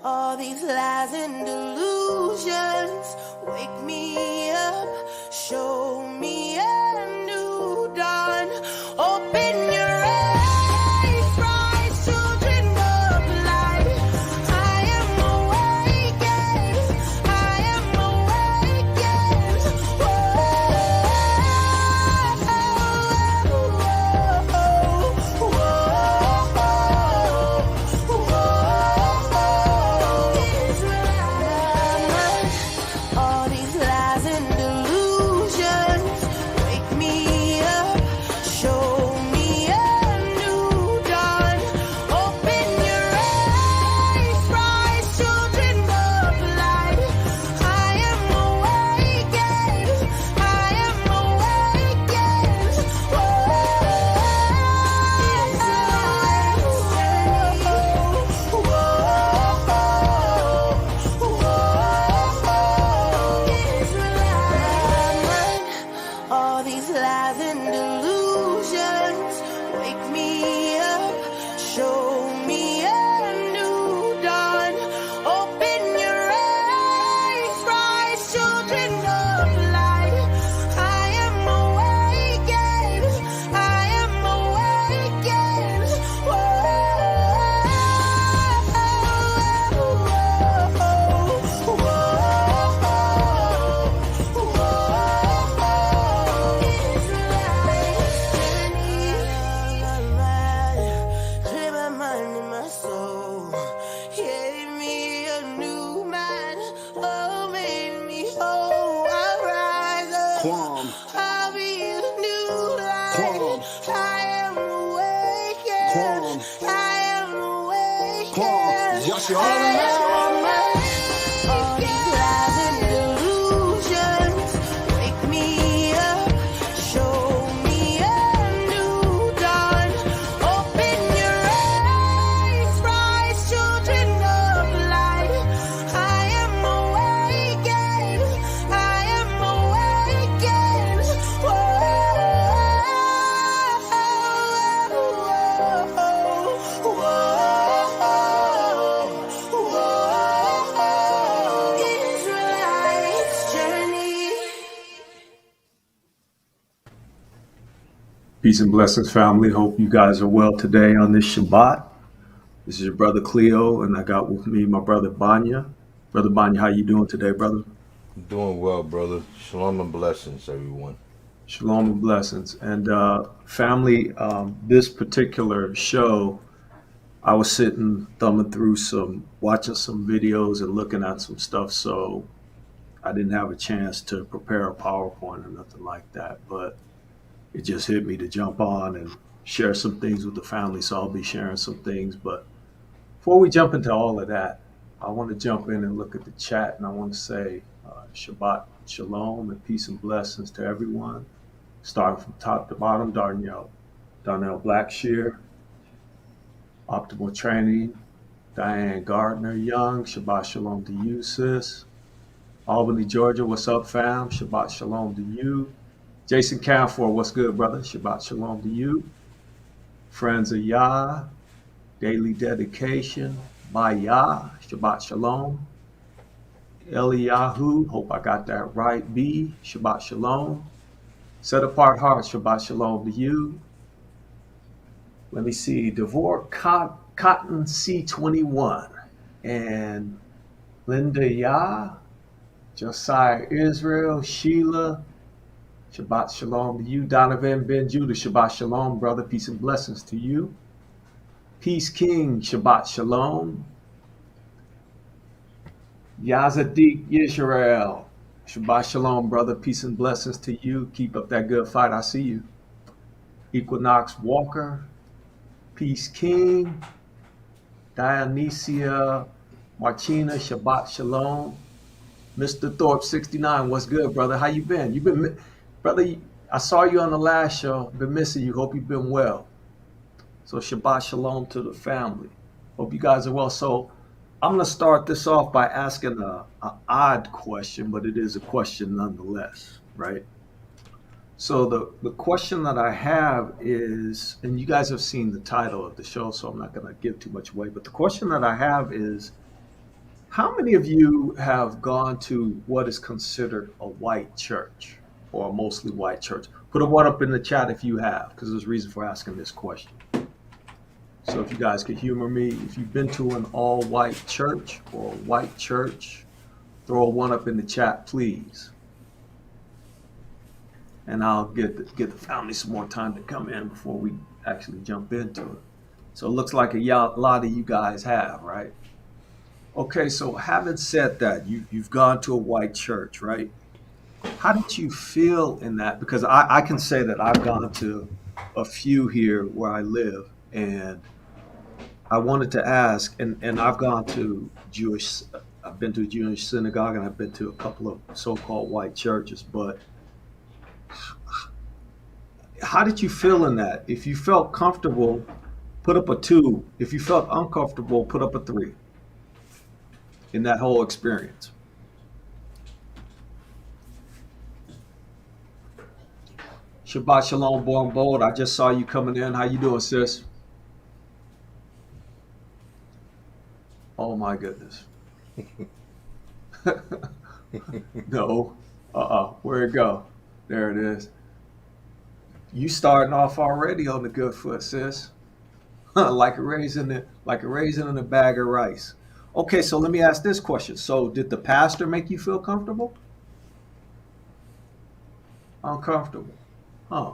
All these lies and delusions wake me up, show me a new dawn. Open your eyes, rise, children of light. I am awakened, I am awakened. All these lies and delusions wake me up, show me a new dawn. Open your eyes, rise, children of light. I am awakened, I am awakened. All these lies and delusions wake me up, show me a new dawn. Open your eyes, rise, children of light. I am awakened, I am awakened. Clear my mind and my soul. Gave me a new mind. Oh, made me whole. I'll rise up. Quam, I'll be a new light. Quam, I am awakened. Quam, I am awakened. Quam. Joshua, All these lies and delusions wake me up, show me a new dawn. Open your eyes, rise, children of light. I am awakened, I am awakened. Israelites journey. Peace and blessings, family. Hope you guys are well today on this Shabbat. This is your brother Cleo, and I got with me my brother Banya. Brother Banya, how you doing today, brother? Doing well, brother. Shalom and blessings, everyone. Shalom and blessings. And family, this particular show, I was sitting thumbing through watching some videos and looking at some stuff, so I didn't have a chance to prepare a PowerPoint or nothing like that, but it just hit me to jump on and share some things with the family, so I'll be sharing some things. But before we jump into all of that, I want to jump in and look at the chat, and I want to say Shabbat Shalom and peace and blessings to everyone. Starting from top to bottom, Darnell Blackshear, Optimal Training, Diane Gardner Young, Shabbat Shalom to you, sis. Albany, Georgia, what's up, fam? Shabbat Shalom to you. Jason Camfor, what's good, brother? Shabbat Shalom to you. Friends of Yah, Daily Dedication, by Yah, Shabbat Shalom. Eliyahu, hope I got that right. B, Shabbat Shalom. Set Apart Heart, Shabbat Shalom to you. Let me see, Devore Cotton C21 and Linda Yah, Josiah Israel, Sheila, Shabbat Shalom to you. Donovan Ben Judah, Shabbat Shalom, brother. Peace and blessings to you. Peace King, Shabbat Shalom. Yazadik Yisrael, Shabbat Shalom, brother. Peace and blessings to you. Keep up that good fight. I see you. Equinox Walker, Peace King. Dionysia Martina, Shabbat Shalom. Mr. Thorpe 69, what's good, brother? How you been? Brother, I saw you on the last show. Been missing you. Hope you've been well. So Shabbat Shalom to the family. Hope you guys are well. So I'm going to start this off by asking an odd question, but it is a question nonetheless, right? So the question that I have is, and you guys have seen the title of the show, so I'm not going to give too much away, but the question that I have is, How many of you have gone to what is considered a white church or a mostly white church? Put a one up in the chat if you have, because there's a reason for asking this question. So if you guys could humor me, if you've been to an all-white church or a white church, throw a one up in the chat, please. And I'll get the family some more time to come in before we actually jump into it. So it looks like a lot of you guys have, right? Okay, so having said that, you've gone to a white church, right? How did you feel in that? Because I can say that I've gone to a few here where I live, and I wanted to ask, and I've gone to I've been to a Jewish synagogue, and I've been to a couple of so-called white churches, but how did you feel in that? If you felt comfortable, put up a 2. If you felt uncomfortable, put up a 3 in that whole experience. Shabbat Shalom, born bold. I just saw you coming in. How you doing, sis? Oh my goodness. No. Where'd it go? There it is. You starting off already on the good foot, sis. like a raisin in a bag of rice. Okay, so let me ask this question. So did the pastor make you feel comfortable? Uncomfortable. Huh.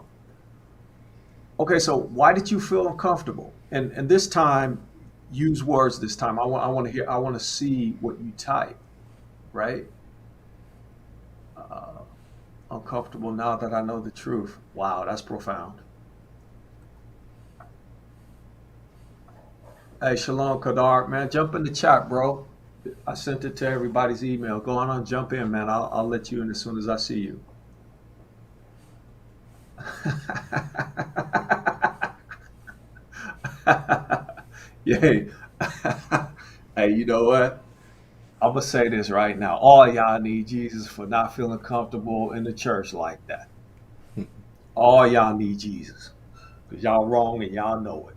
Okay, so why did you feel uncomfortable? And this time, use words this time. I want to see what you type, right? Uncomfortable now that I know the truth. Wow, that's profound. Hey, Shalom Kadar, man, jump in the chat, bro. I sent it to everybody's email. Go on, jump in, man. I'll let you in as soon as I see you. Yay. Hey, you know what? I'm going to say this right now. All y'all need Jesus for not feeling comfortable in the church like that. All y'all need Jesus. Because y'all wrong and y'all know it.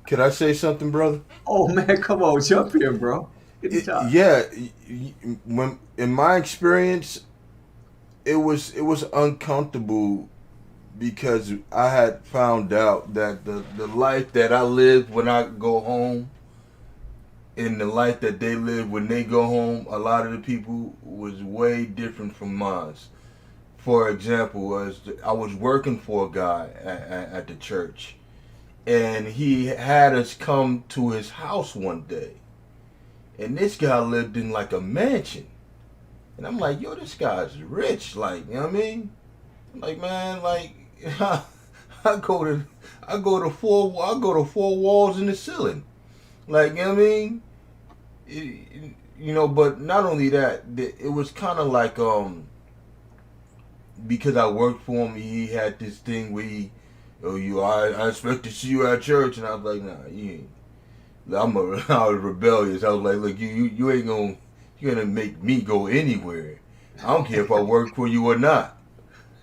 Could I say something, brother? Oh, man, come on. Jump in, bro. Yeah. When in my experience, it was uncomfortable because I had found out that the life that I live when I go home and the life that they live when they go home, a lot of the people was way different from mine. For example, I was working for a guy at the church, and he had us come to his house one day, and this guy lived in like a mansion, and I'm like, yo, this guy's rich, like, you know what I mean? I'm like, man, like, I go to four walls in the ceiling, like, you know what I mean? But not only that, it was kind of like because I worked for him, he had this thing where I expect to see you at church, and I was like, nah, you ain't. I was rebellious. I was like, look, you ain't gonna make me go anywhere. I don't care if I work for you or not.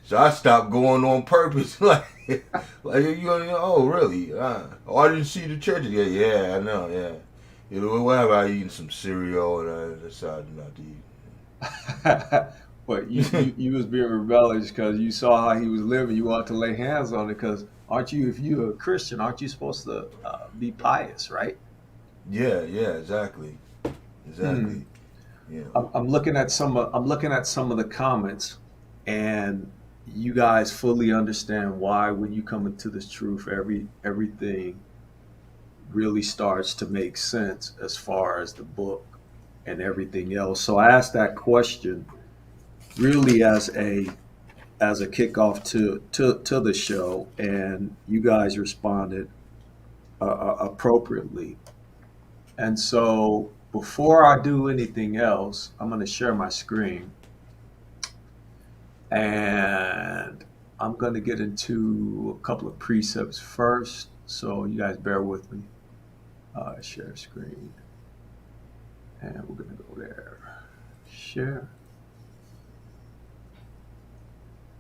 So I stopped going on purpose, like oh really? Oh, I didn't see the church again. Yeah, I know, yeah. Whatever, I eating some cereal and I decided not to eat. But you was being rebellious because you saw how he was living. You wanted to lay hands on it because if you're a Christian, aren't you supposed to be pious, right? Yeah, exactly. Yeah. I'm looking at some of the comments, and you guys fully understand why when you come into this truth, everything really starts to make sense as far as the book and everything else. So I asked that question really as a kickoff to the show, and you guys responded appropriately. And so before I do anything else, I'm going to share my screen, and I'm going to get into a couple of precepts first. So you guys bear with me. Share screen, and we're going to go there. Share.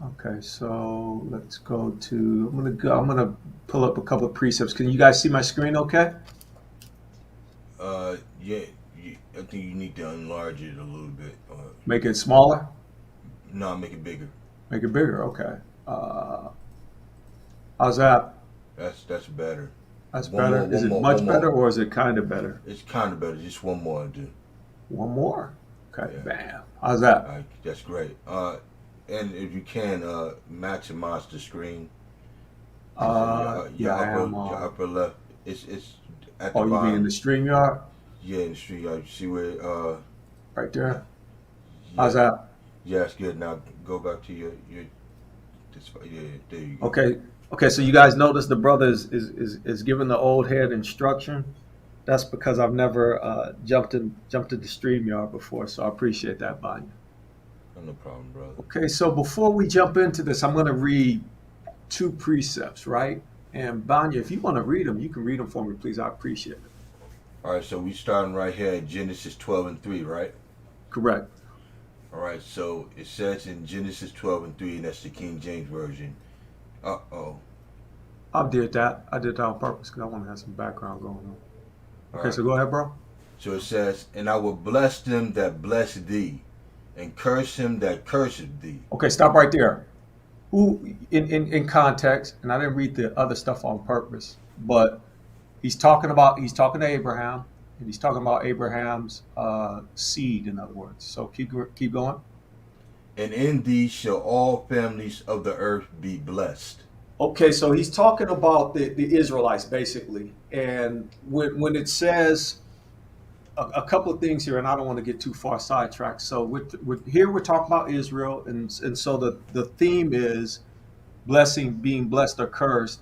Okay, so let's go to. I'm gonna pull up a couple of precepts. Can you guys see my screen? Okay. Yeah, I think you need to enlarge it a little bit. Make it smaller? No, make it bigger. Make it bigger. Okay. Uh, how's that? That's better. That's better. Is it One much better more. or is it kind of better? It's kind of better. Just one more, dude. One more. Okay. Yeah. Bam. How's that? That's great. And if you can, maximize the screen. Yeah, I am. Your upper left. It's at the Oh, you bottom. mean in the StreamYard? Yeah, in the street. You see where? Right there. Yeah, How's that? yeah, it's good. Now go back to your. Yeah, there you go. Okay. Okay. So you guys notice the brother is giving the old head instruction. That's because I've never jumped into StreamYard before, so I appreciate that, Banya. No problem, brother. Okay. So before we jump into this, I'm going to read two precepts, right? And Banya, if you want to read them, you can read them for me, please. I appreciate it. All right, so we starting right here at Genesis 12:3, right? Correct. All right, so it says in Genesis 12:3, and that's the King James version. Uh-oh. I did that. I did that on purpose because I want to have some background going on. All Okay, right. so go ahead, bro. So it says, and I will bless them that bless thee, and curse him that curseth thee. Okay, stop right there. Who, in context, and I didn't read the other stuff on purpose, but he's talking to Abraham, and he's talking about Abraham's seed, in other words. So keep going. And in thee shall all families of the earth be blessed. Okay, so he's talking about the Israelites basically, and when it says a couple of things here, and I don't want to get too far sidetracked. So here we're talking about Israel, and so the theme is blessing, being blessed or cursed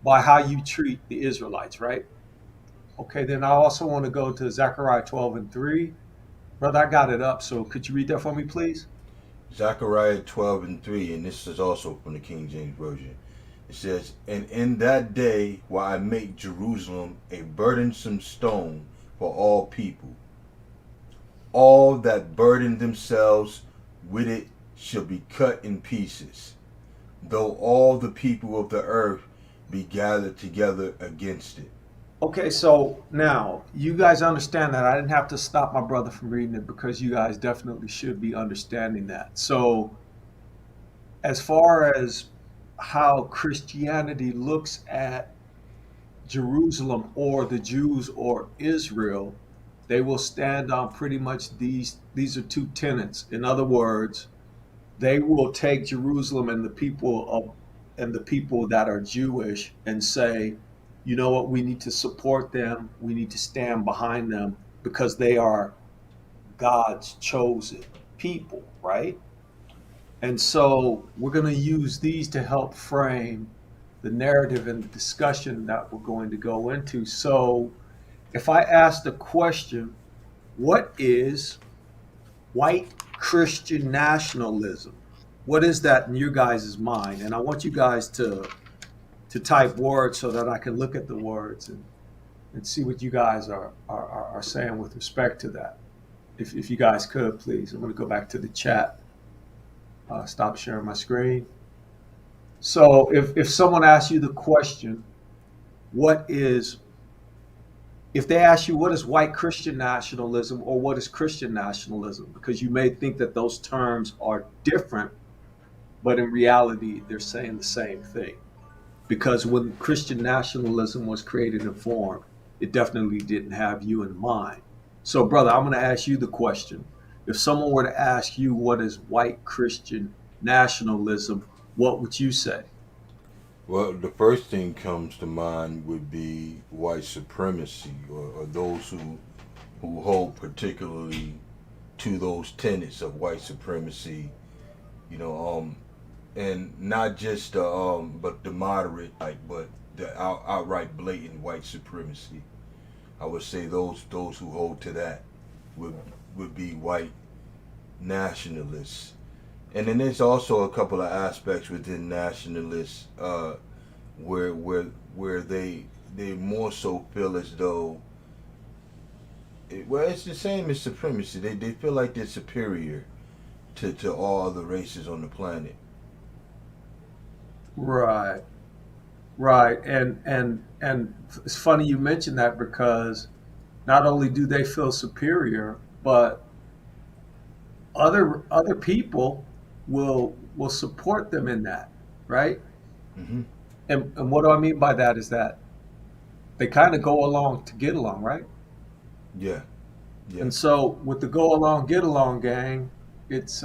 by how you treat the Israelites, right? Okay, then I also want to go to Zechariah 12:3. Brother, I got it up, so could you read that for me, please? Zechariah 12:3, and this is also from the King James Version. It says, and in that day will I make Jerusalem a burdensome stone for all people. All that burden themselves with it shall be cut in pieces, though all the people of the earth be gathered together against it. Okay, so now you guys understand that I didn't have to stop my brother from reading it because you guys definitely should be understanding that. So, as far as how Christianity looks at Jerusalem or the Jews or Israel, they will stand on pretty much these are two tenets. In other words, they will take Jerusalem and the people that are Jewish and say, you know what, we need to support them, we need to stand behind them because they are God's chosen people, right? And so we're going to use these to help frame the narrative and the discussion that we're going to go into. So if I ask the question, what is white Christian nationalism? What is that in your guys' mind? And I want you guys to type words so that I can look at the words and see what you guys are saying with respect to that. If you guys could, please. I'm going to go back to the chat. Stop sharing my screen. So if someone asks you the question, if they ask you what is white Christian nationalism or what is Christian nationalism, because you may think that those terms are different, but in reality, they're saying the same thing. Because when Christian nationalism was created and formed, it definitely didn't have you in mind. So, brother, I'm going to ask you the question. If someone were to ask you what is white Christian nationalism, what would you say? Well, the first thing comes to mind would be white supremacy, or those who hold particularly to those tenets of white supremacy, you know, and not just but the moderate, but the outright blatant white supremacy. I would say those who hold to that would be white nationalists. And then there's also a couple of aspects within nationalists where they more so feel as though it's the same as supremacy. They feel like they're superior to all other races on the planet. Right. Right. And it's funny you mentioned that because not only do they feel superior, but other people will support them in that, right? Hmm. And what do I mean by that is that they kind of go along to get along, right? Yeah. Yeah. And so with the go along get along gang, it's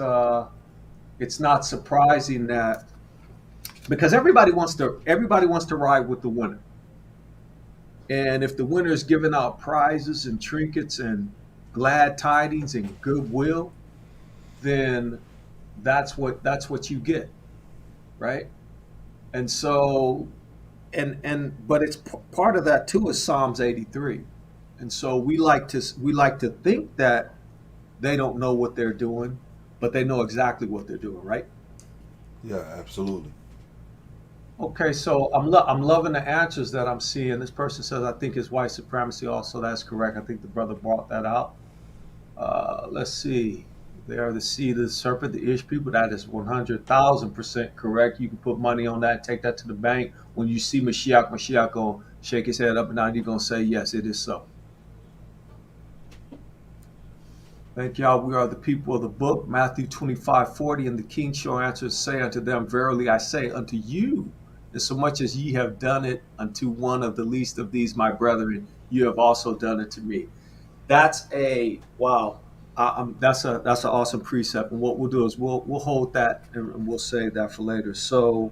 it's not surprising that because everybody wants to ride with the winner. And if the winner is giving out prizes and trinkets and glad tidings and goodwill, then that's what you get, right? And so and but it's part of that too is Psalms 83. And so we like to think that they don't know what they're doing, but they know exactly what they're doing, right? Yeah. Absolutely. Okay, so I'm loving the answers that I'm seeing. This person says I think it's white supremacy. Also, that's correct. I think the brother brought that out. Let's see. They are the seed of the serpent, the Ish people. That is 100,000% correct. You can put money on that, take that to the bank. When you see Mashiach gonna shake his head up and down. You're gonna say, yes, it is so. Thank y'all. We are the people of the book. Matthew 25:40. And the king shall answer, say unto them, verily I say unto you, insomuch as ye have done it unto one of the least of these my brethren, you have also done it to me. That's a wow. That's an awesome precept. And what we'll do is we'll hold that and we'll save that for later. So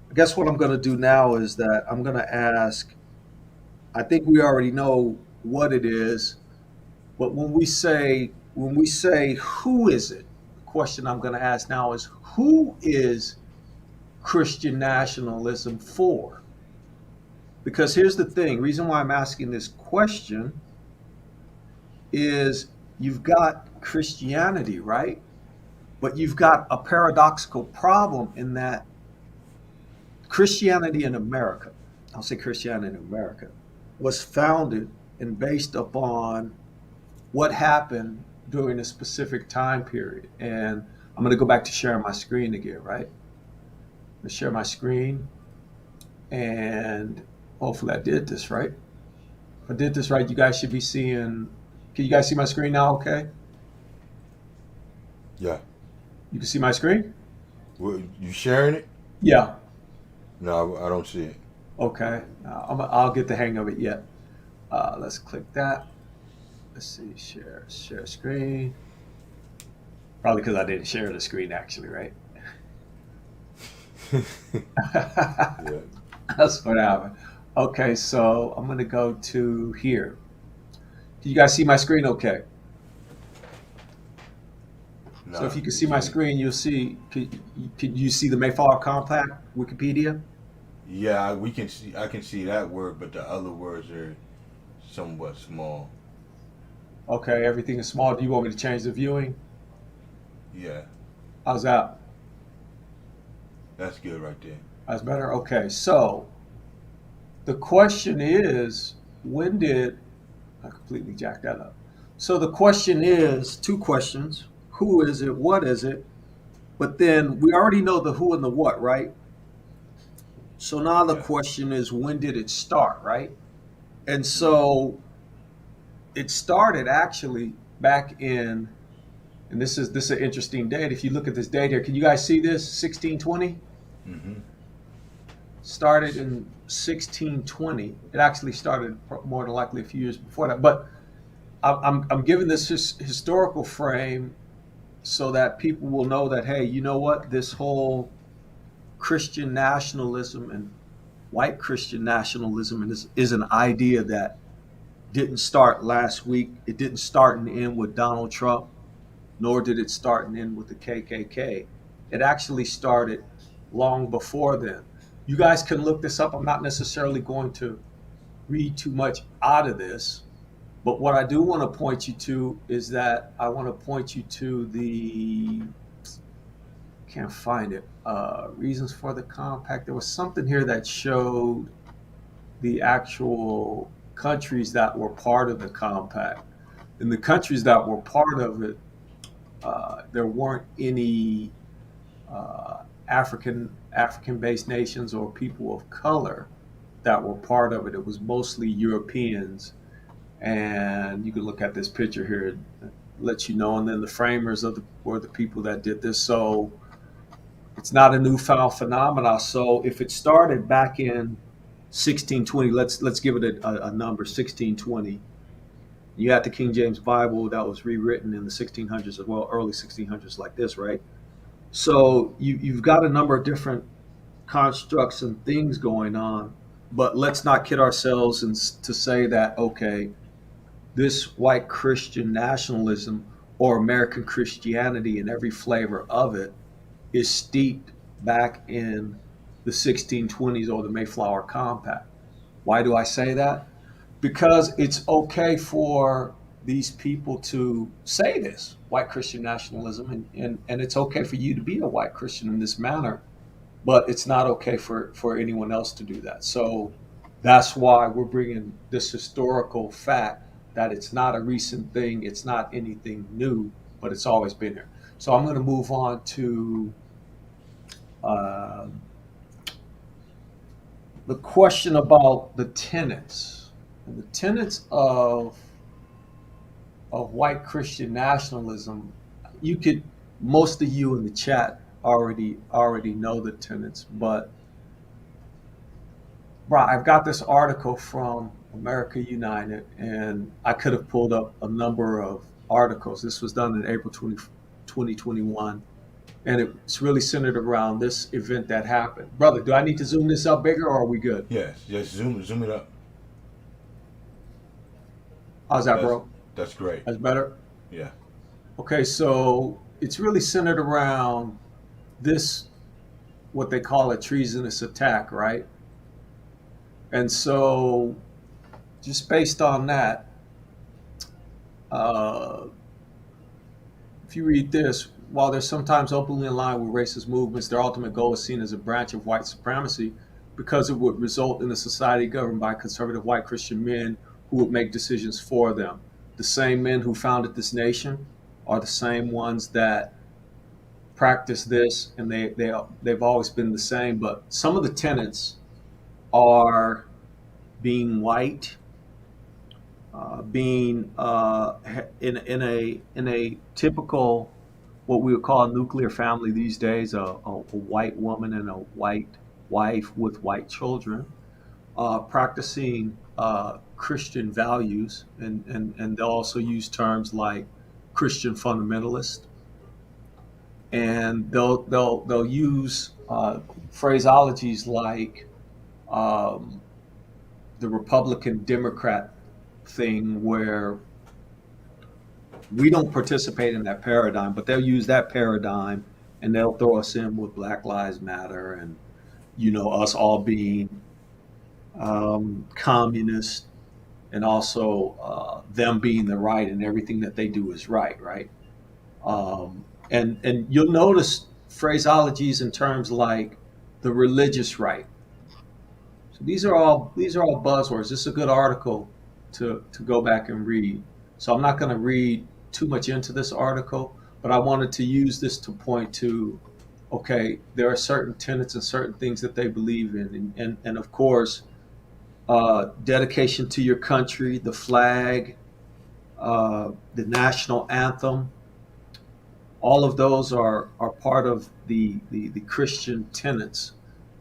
I guess what I'm going to do now is that I'm going to ask. I think we already know what it is, but when we say who is it, the question I'm going to ask now is who is Christian nationalism for? Because here's the thing. Reason why I'm asking this question is you've got Christianity, right? But you've got a paradoxical problem in that Christianity in America, I'll say Christianity in America, was founded and based upon what happened during a specific time period. And I'm going to go back to sharing my screen again, right? Let's share my screen. And hopefully I did this right. If I did this right, you guys should be seeing. Can you guys see my screen now? Okay. Yeah. You can see my screen? You sharing it? Yeah. No, I don't see it. Okay. I'll get the hang of it yet. Let's click that. Let's see. Share screen. Probably because I didn't share the screen actually, right? Yeah. That's what happened. Okay, so I'm going to go to here. Can you guys see my screen okay? So Nah. if you can see my screen, you'll see, can you see the Mayflower Compact Wikipedia? Yeah, we can see. I can see that word, but the other words are somewhat small. Okay, everything is small. Do you want me to change the viewing? Yeah, How's that? that's good right there. That's better? Okay, so the question is, when did, I completely jacked that up. So the question is, two questions. Who is it? What is it? But then we already know the who and the what, right? So now the Yeah. question is, when did it start, right? And so it started actually back in, and this is an interesting date. If you look at this date here, can you guys see this? 1620 Mm-hmm. started in 1620. It actually started more than likely a few years before that. But I'm giving this historical frame so that people will know that hey, you know what? This whole Christian nationalism and white Christian nationalism is an idea that didn't start last week. It didn't start and end with Donald Trump, nor did it start and end with the KKK. It actually started long before then. You guys can look this up. I'm not necessarily going to read too much out of this, but what I do want to point you to is that I want to point you to the can't find it. Reasons for the compact. There was something here that showed the actual countries that were part of the compact. In the countries that were part of it, there weren't any African-based nations or people of color that were part of it. It was mostly Europeans And you can look at this picture here, it lets you know. And then the framers were the people that did this. So it's not a newfound phenomenon. So if it started back in 1620, let's give it a number, 1620. You had the King James Bible that was rewritten in the 1600s as well, early 1600s, like this, right? So you've got a number of different constructs and things going on, but let's not kid ourselves and to say that, okay, this white Christian nationalism or American Christianity and every flavor of it is steeped back in the 1620s or the Mayflower Compact. Why do I say that? Because it's okay for these people to say this, white Christian nationalism, and it's okay for you to be a white Christian in this manner, but it's not okay for anyone else to do that. So that's why we're bringing this historical fact that it's not a recent thing, it's not anything new, but it's always been here. So I'm going to move on to uh, the question about the tenets. And the tenets of white Christian nationalism, you could, most of you in the chat already know the tenets, but bro, I've got this article from America United, and I could have pulled up a number of articles. This was done in April 2021, and it's really centered around this event that happened. Brother, do I need to zoom this up bigger, or are we good? Yes, just zoom it up. How's that, That's bro? that's great. That's better? Yeah. Okay, so it's really centered around this, what they call a treasonous attack, right? And so, just based on that, uh, if you read this, while they're sometimes openly in line with racist movements, their ultimate goal is seen as a branch of white supremacy because it would result in a society governed by conservative white Christian men who would make decisions for them. The same men who founded this nation are the same ones that practice this, and they've always been the same. But some of the tenets are being white, being in a typical what we would call a nuclear family these days, a white woman and a white wife with white children, practicing Christian values, and they'll also use terms like Christian fundamentalist, and they'll use phraseologies like um, the Republican Democrat thing, where we don't participate in that paradigm, but they'll use that paradigm and they'll throw us in with Black Lives Matter and us all being communist, and also them being the right and everything that they do is right, right? And you'll notice phraseologies in terms like the religious right. So these are all buzzwords. This is a good article to go back and read. So I'm not going to read too much into this article, but I wanted to use this to point to, okay, there are certain tenets and certain things that they believe in, and of course, dedication to your country, the flag, the national anthem. All of those are part of the Christian tenets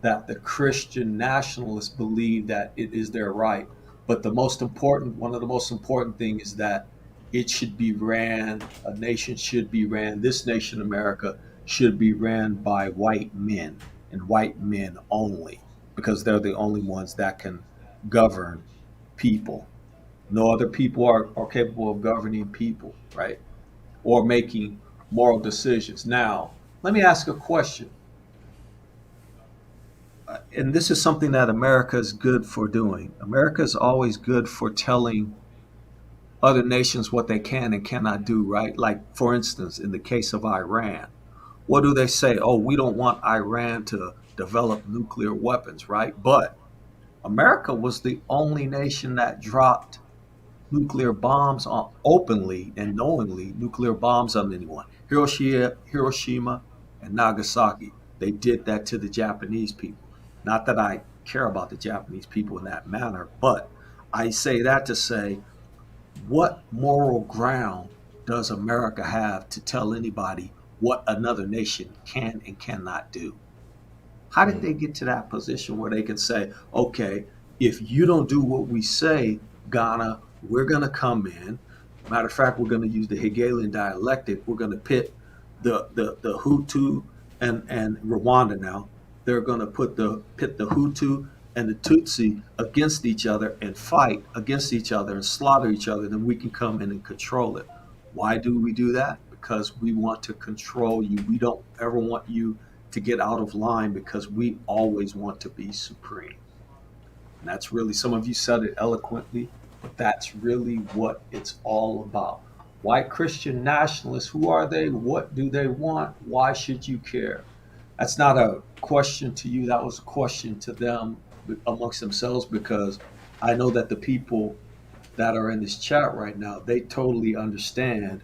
that the Christian nationalists believe that it is their right. But one of the most important things is that it should be ran, a nation should be ran, this nation, America, should be ran by white men and white men only, because they're the only ones that can govern people. No other people are capable of governing people, right? Or making moral decisions. Now, let me ask a question. And this is something that America is good for doing. America is always good for telling other nations what they can and cannot do, right? Like, for instance, in the case of Iran, what do they say? Oh, we don't want Iran to develop nuclear weapons, right? But America was the only nation that dropped nuclear bombs on, openly and knowingly, nuclear bombs on anyone. Hiroshima and Nagasaki. They did that to the Japanese people. Not that I care about the Japanese people in that manner, but I say that to say what moral ground does America have to tell anybody what another nation can and cannot do? How did Mm. they get to that position where they can say, okay, if you don't do what we say, Ghana, we're going to come in. Matter of fact, we're going to use the Hegelian dialectic. We're going to pit the Hutu and Rwanda now. They're going to pit the Hutu and the Tutsi against each other and fight against each other and slaughter each other. Then we can come in and control it. Why do we do that? Because we want to control you. We don't ever want you to get out of line because we always want to be supreme. And that's really, some of you said it eloquently, but that's really what it's all about. White Christian nationalists, who are they? What do they want? Why should you care? That's not a question to you. That was a question to them amongst themselves, because I know that the people that are in this chat right now, they totally understand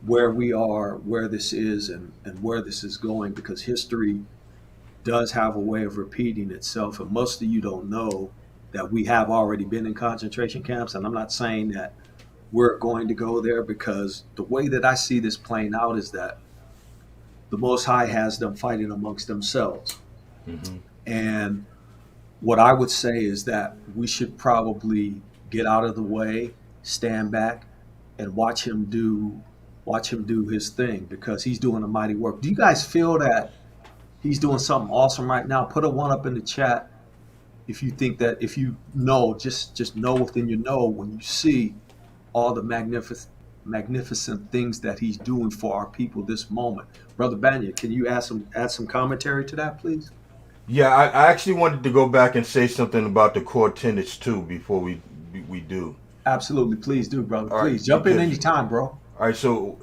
where we are, where this is, and where this is going, because history does have a way of repeating itself. And most of you don't know that we have already been in concentration camps. And I'm not saying that we're going to go there, because the way that I see this playing out is that the Most High has them fighting amongst themselves. Mm-hmm. And what I would say is that we should probably get out of the way, stand back, and watch him do his thing, because he's doing a mighty work. Do you guys feel that he's doing something awesome right now? Put a one up in the chat if you think that, if you know, just know within your know when you see all the magnificent things that he's doing for our people this moment. Brother Banya, can you add some commentary to that, please? Yeah, I actually wanted to go back and say something about the core tenets too before we do. Absolutely, please do, brother. All right, Please jump in because anytime, bro. all right, so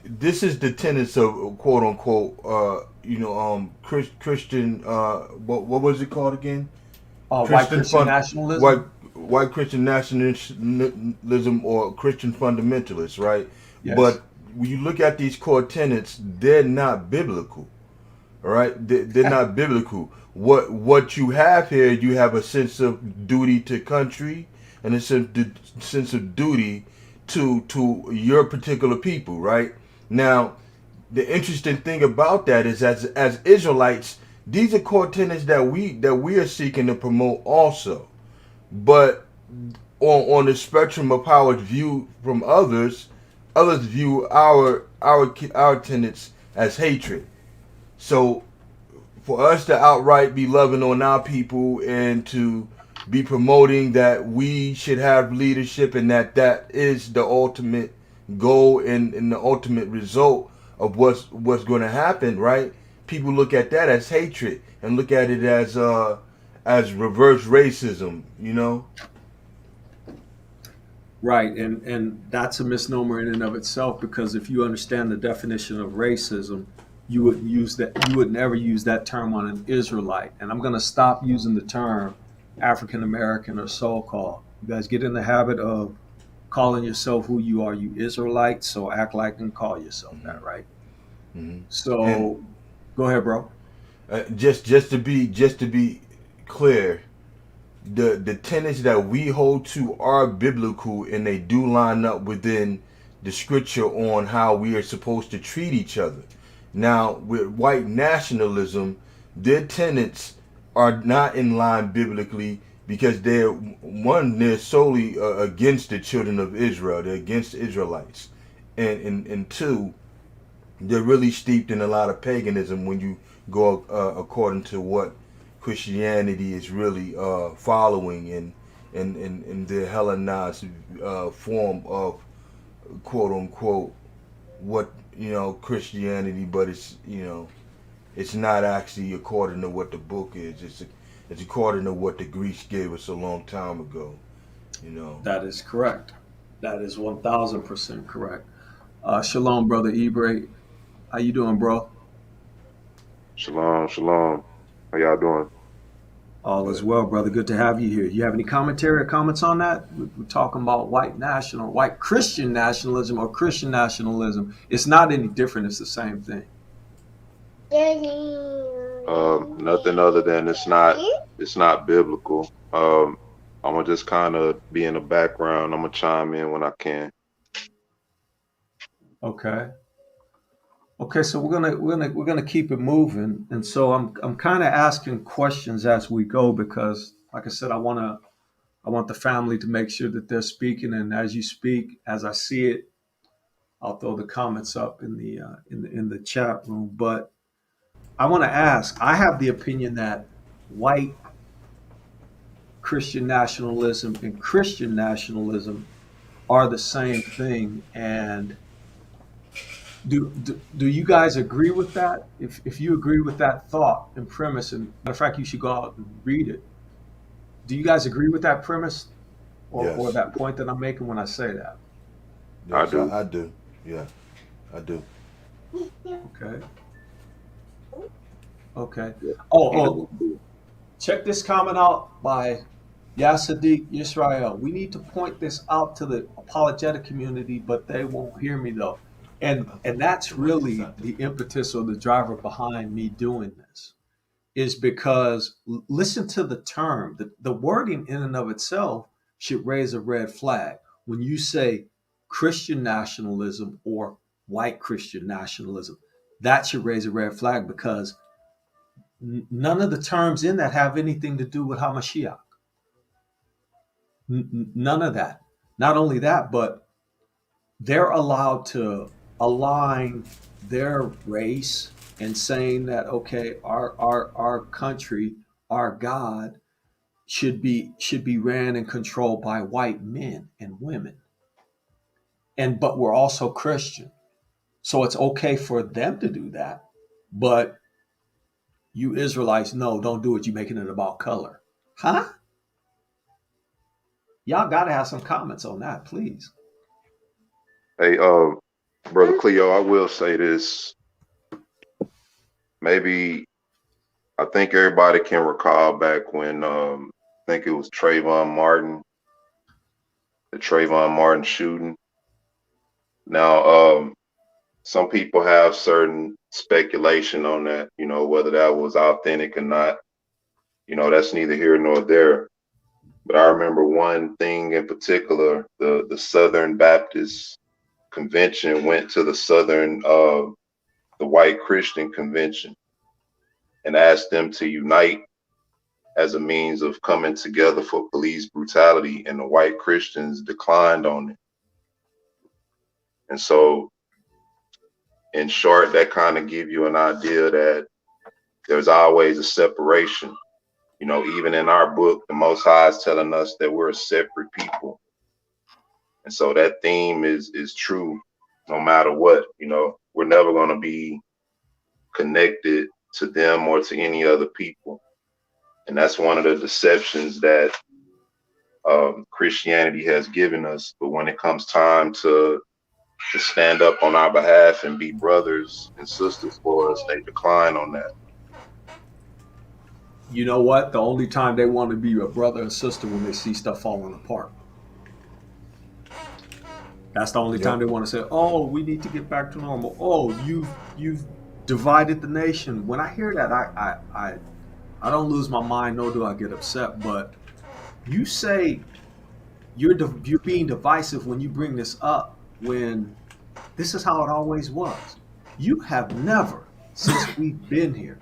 this is the tenets of quote unquote, Christian, what was it called again? White Christian Christian fund, white nationalism. white Christian nationalism or Christian fundamentalists, right? Yes. But when you look at these core tenets, they're not biblical. All right, they're not biblical. What you have here, you have a sense of duty to country and a sense of duty to your particular people, right? Now, the interesting thing about that is, as Israelites, these are core tenets that we are seeking to promote also. But on the spectrum of how it's viewed from others, others view our tenets as hatred. So for us to outright be loving on our people and to be promoting that we should have leadership and that is the ultimate goal and the ultimate result of what's going to happen, right? People look at that as hatred and look at it as reverse racism, you know? Right, and that's a misnomer in and of itself, because if you understand the definition of racism, you would never use that term on an Israelite. And I'm going to stop using the term African American or so-called. You guys get in the habit of calling yourself who you are, you Israelites, so act like and call yourself Mm-hmm. that, right? Mm-hmm. And So go ahead, bro. just to be clear, the tenets that we hold to are biblical and they do line up within the scripture on how we are supposed to treat each other. Now, with white nationalism, their tenets are not in line biblically because they're solely against the children of Israel. They're against the Israelites, and two, they're really steeped in a lot of paganism when you go according to what Christianity is really following in the Hellenized form of quote unquote what Christianity, but it's not actually according to what the book is. It's according to what the Greeks gave us a long time ago. You know. That is correct. That is 1000% correct. Shalom, brother Ibre. How you doing, bro? Shalom, shalom. How y'all doing? All is Good. well, brother. Good to have you here. You have any commentary or comments on that? We're talking about white Christian nationalism or Christian nationalism. It's not any different. It's the same thing. Nothing other than it's not biblical. I'm gonna just kind of be in the background. I'm gonna chime in when I can. Okay. Okay, so we're gonna keep it moving, and so I'm kind of asking questions as we go because, like I said, I want the family to make sure that they're speaking, and as you speak, as I see it, I'll throw the comments up in the chat room. But I want to ask. I have the opinion that white Christian nationalism and Christian nationalism are the same thing, and do you guys agree with that? If you agree with that thought and premise, and matter of fact, you should go out and read it. Do you guys agree with that premise or Yes. that point that I'm making when I say that? I Yes, do. I do. Yeah, I do. Okay. Okay. Oh, check this comment out by Yasadik Yisrael. We need to point this out to the apologetic community, but they won't hear me though. And that's really the impetus or the driver behind me doing this is because listen to the term. The wording in and of itself should raise a red flag. When you say Christian nationalism or white Christian nationalism, that should raise a red flag because none of the terms in that have anything to do with Hamashiach. None of that. Not only that, but they're allowed to align their race and saying that okay, our country, our God should be ran and controlled by white men and women. And but we're also Christian. So it's okay for them to do that. But you Israelites, no, don't do it. You're making it about color. Huh? Y'all got to have some comments on that, please. Hey, brother Cleo, I will say this. Maybe I think everybody can recall back when I think it was the Trayvon Martin shooting. Now, some people have certain speculation on that, whether that was authentic or not. That's neither here nor there. But I remember one thing in particular: the Southern Baptist Convention went to the White Christian Convention and asked them to unite as a means of coming together for police brutality, and the white Christians declined on it. And so, in short, that kind of give you an idea that there's always a separation. Even in our book, the Most High is telling us that we're a separate people. And so that theme is true no matter what. We're never going to be connected to them or to any other people. And that's one of the deceptions that Christianity has given us. But when it comes time to stand up on our behalf and be brothers and sisters for us, they decline on that. You know what? The only time they want to be a brother and sister when they see stuff falling apart. That's the only time Yep. they want to say, "Oh, we need to get back to normal." Oh, you've divided the nation. When I hear that, I don't lose my mind, nor do I get upset. But you say you're being divisive when you bring this up. When this is how it always was. You have never, since we've been here,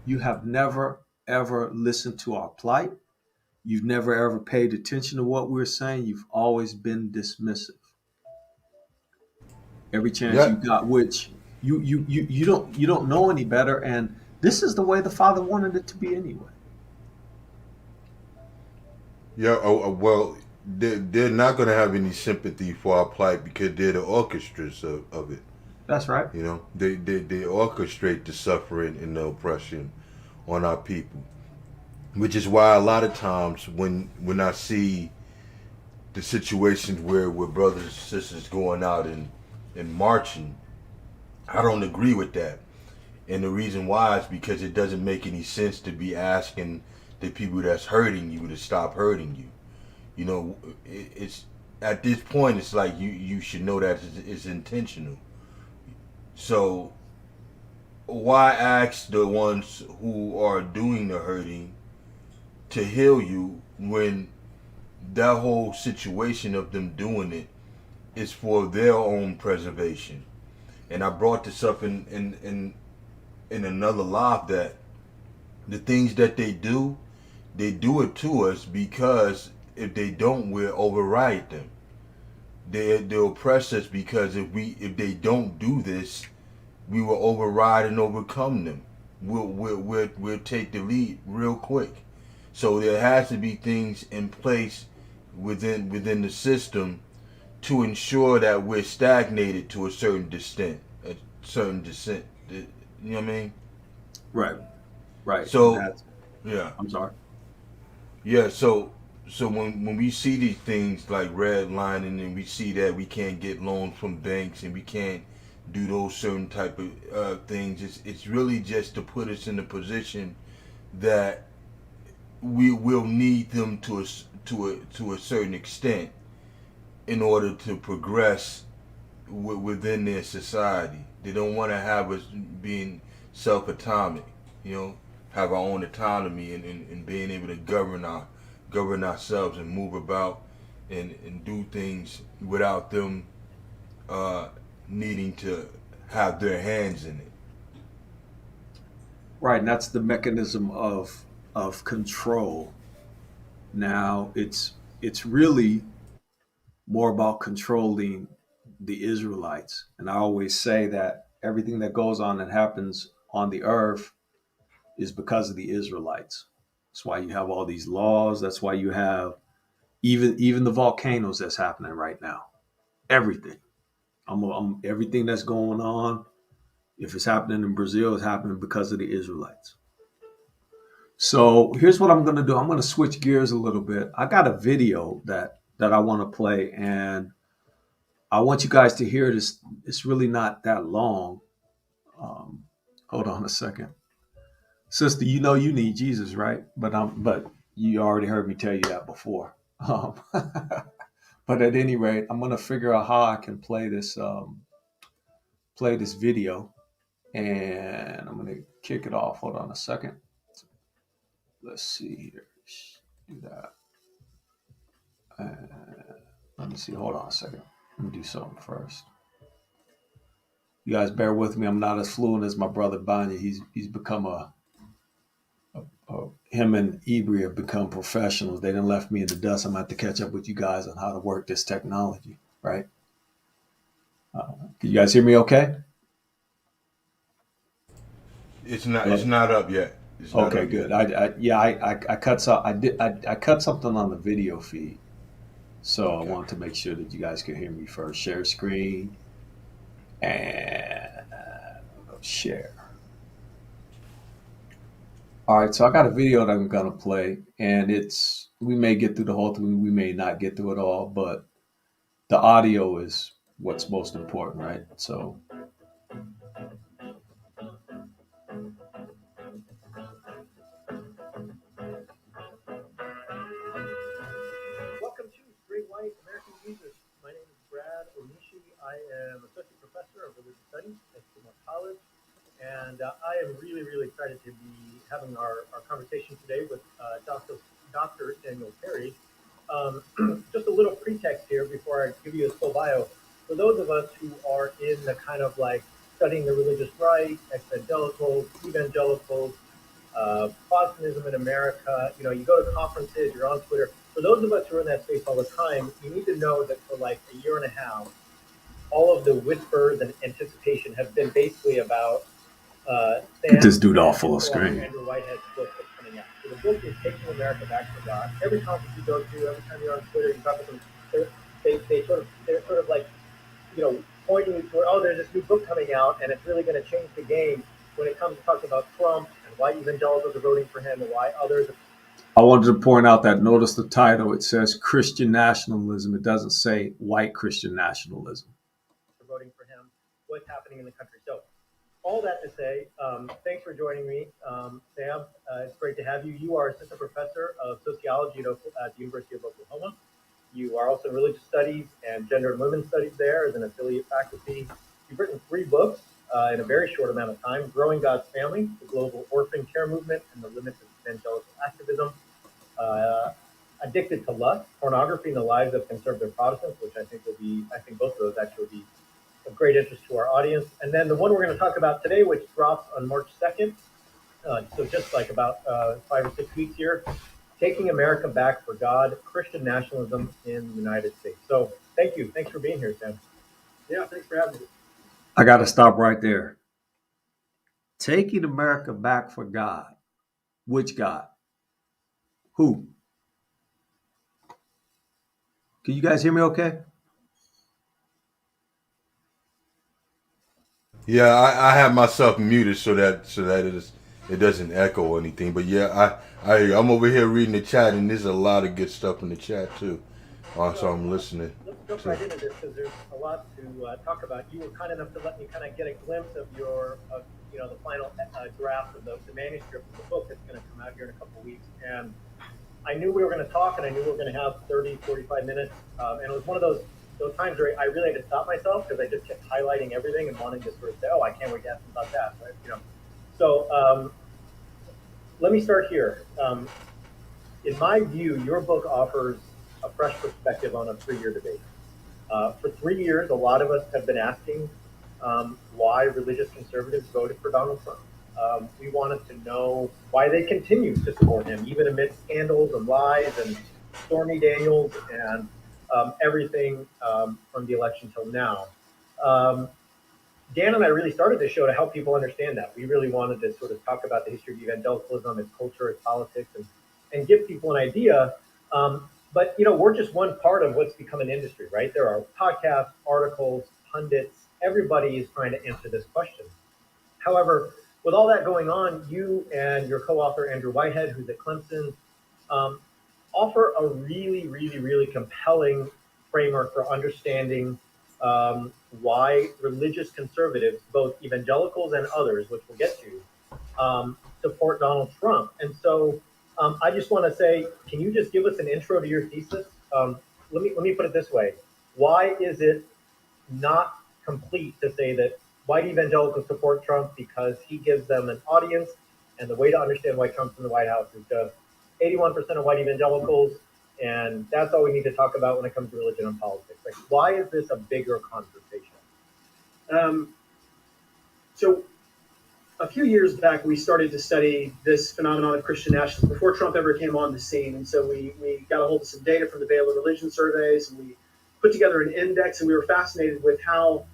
you have never ever listened to our plight. You've never ever paid attention to what we're saying. You've always been dismissive every chance you Yeah. got, which you don't know any better. And this is the way the Father wanted it to be anyway. Yeah. Well, they're not going to have any sympathy for our plight because they're the orchestras of it. That's right. They orchestrate the suffering and the oppression on our people, which is why a lot of times when I see the situations where brothers and sisters going out and marching, I don't agree with that. And the reason why is because it doesn't make any sense to be asking the people that's hurting you to stop hurting you. It's at this point it's like you should know that it's intentional. So why ask the ones who are doing the hurting to heal you when that whole situation of them doing it is for their own preservation. And I brought this up in another live that the things that they do it to us because if they don't, we'll override them. They oppress us because if they don't do this, we will override and overcome them. We'll take the lead real quick. So there has to be things in place within the system to ensure that we're stagnated to a certain extent, a certain descent. You know what I mean? Right, right. And So that's, yeah, I'm sorry. yeah. So when we see these things like redlining and we see that we can't get loans from banks and we can't do those certain type of things, it's really just to put us in a position that we will need them to a certain extent in order to progress within their society. They don't want to have us being self-atomic, you know, have our own autonomy and being able to govern ourselves and move about and do things without them uh, needing to have their hands in it. Right, and that's the mechanism of control. Now it's really more about controlling the Israelites. And I always say that everything that goes on that happens on the earth is because of the Israelites. That's why you have all these laws. That's why you have even the volcanoes that's happening right now. Everything. Everything that's going on. If it's happening in Brazil, it's happening because of the Israelites. So here's what I'm going to do. I'm going to switch gears a little bit. I got a video that I want to play, and I want you guys to hear this. It's really not that long. Um, Hold on a second, sister. You know you need Jesus, right? But you already heard me tell you that before. But at any rate, I'm going to figure out how I can play this video, and I'm going to kick it off. Hold on a second. Let's see here. Do that. Let me see. Hold on a second. Let me do something first. You guys bear with me. I'm not as fluent as my brother Banya. He's become him and Ibri have become professionals. They didn't left me in the dust. I'm going to have to catch up with you guys on how to work this technology, right? Can you guys hear me okay? It's Hello? not up yet. It's not Okay, up good. yet. I cut some I cut something on the video feed. So I Okay. want to make sure that you guys can hear me first. Share screen and share. All right, so I got a video that I'm gonna play, and we may get through the whole thing, we may not get through it all, but the audio is what's most important, right? So welcome to Great White American Jesus. My name is Brad Onishi. I am associate professor of religious studies at Seymour College, and I am really, really excited to be having our conversation today with Dr. Daniel Perry. Just a little pretext here before I give you his full bio. For those of us who are in the kind of like studying the religious right, evangelicals, Protestantism in America, you go to conferences, you're on Twitter. For those of us who are in that space all the time, you need to know that for like a year and a half, all of the whispers and anticipation have been basically about Get this dude off full screen. Andrew Whitehead's book that's coming out. So the book is Taking America Back to God. Every conference you go to, every time you're on Twitter, you talk with them. They're sort of like, pointing you toward, oh, there's this new book coming out, and it's really going to change the game when it comes to talking about Trump and why evangelicals are voting for him and why others. I wanted to point out that notice the title. It says Christian nationalism. It doesn't say white Christian nationalism. Voting for him, what's happening in the country. So all that to say, thanks for joining me, Sam. It's great to have you. You are assistant professor of sociology at the University of Oklahoma. You are also in religious studies and gender and women's studies there as an affiliate faculty. You've written 3 books in a very short amount of time: Growing God's Family, The Global Orphan Care Movement, and the Limits of Evangelical Activism. Addicted to Lust, Pornography in the Lives of Conservative Protestants, which I think both of those actually will be of great interest to our audience. And then the one we're going to talk about today, which drops on March 2nd, so just like about 5 or 6 weeks here, Taking America Back for God, Christian Nationalism in the United States. So thank you. Thanks for being here, Sam. Yeah, thanks for having me. I got to stop right there. Taking America back for God. Which God? Who? Can you guys hear me okay? Yeah, I have myself muted so that it doesn't echo or anything. But yeah, I'm over here reading the chat, and there's a lot of good stuff in the chat too. So I'm listening. Let's jump right into this because there's a lot to talk about. You were kind enough to let me kind of get a glimpse of the final draft of the manuscript of the book that's going to come out here in a couple of weeks. And I knew we were going to talk, and I knew we were going to have 30, 45 minutes. And it was one of those times where I really had to stop myself because I just kept highlighting everything and wanting to sort of say, oh, I can't wait to ask them about that. Right? So let me start here. In my view, your book offers a fresh perspective on a 3-year debate. For 3 years, a lot of us have been asking why religious conservatives voted for Donald Trump. We wanted to know why they continue to support him, even amid scandals and lies and Stormy Daniels and everything from the election till now. Dan and I really started this show to help people understand that. We really wanted to sort of talk about the history of evangelicalism, its culture, its politics, and give people an idea. But we're just one part of what's become an industry, right? There are podcasts, articles, pundits. Everybody is trying to answer this question. However, with all that going on, you and your co-author, Andrew Whitehead, who's at Clemson, offer a really, really, really compelling framework for understanding why religious conservatives, both evangelicals and others, which we'll get to, support Donald Trump. And so I just want to say, can you just give us an intro to your thesis? Let me put it this way. Why is it not complete to say that white evangelicals support Trump because he gives them an audience, and the way to understand why Trump's in the White House is just 81% of white evangelicals, and that's all we need to talk about when it comes to religion and politics. Like, why is this a bigger conversation? So a few years back, we started to study this phenomenon of Christian nationalism before Trump ever came on the scene. And so we got a hold of some data from the Baylor Religion Surveys, and we put together an index, and we were fascinated with how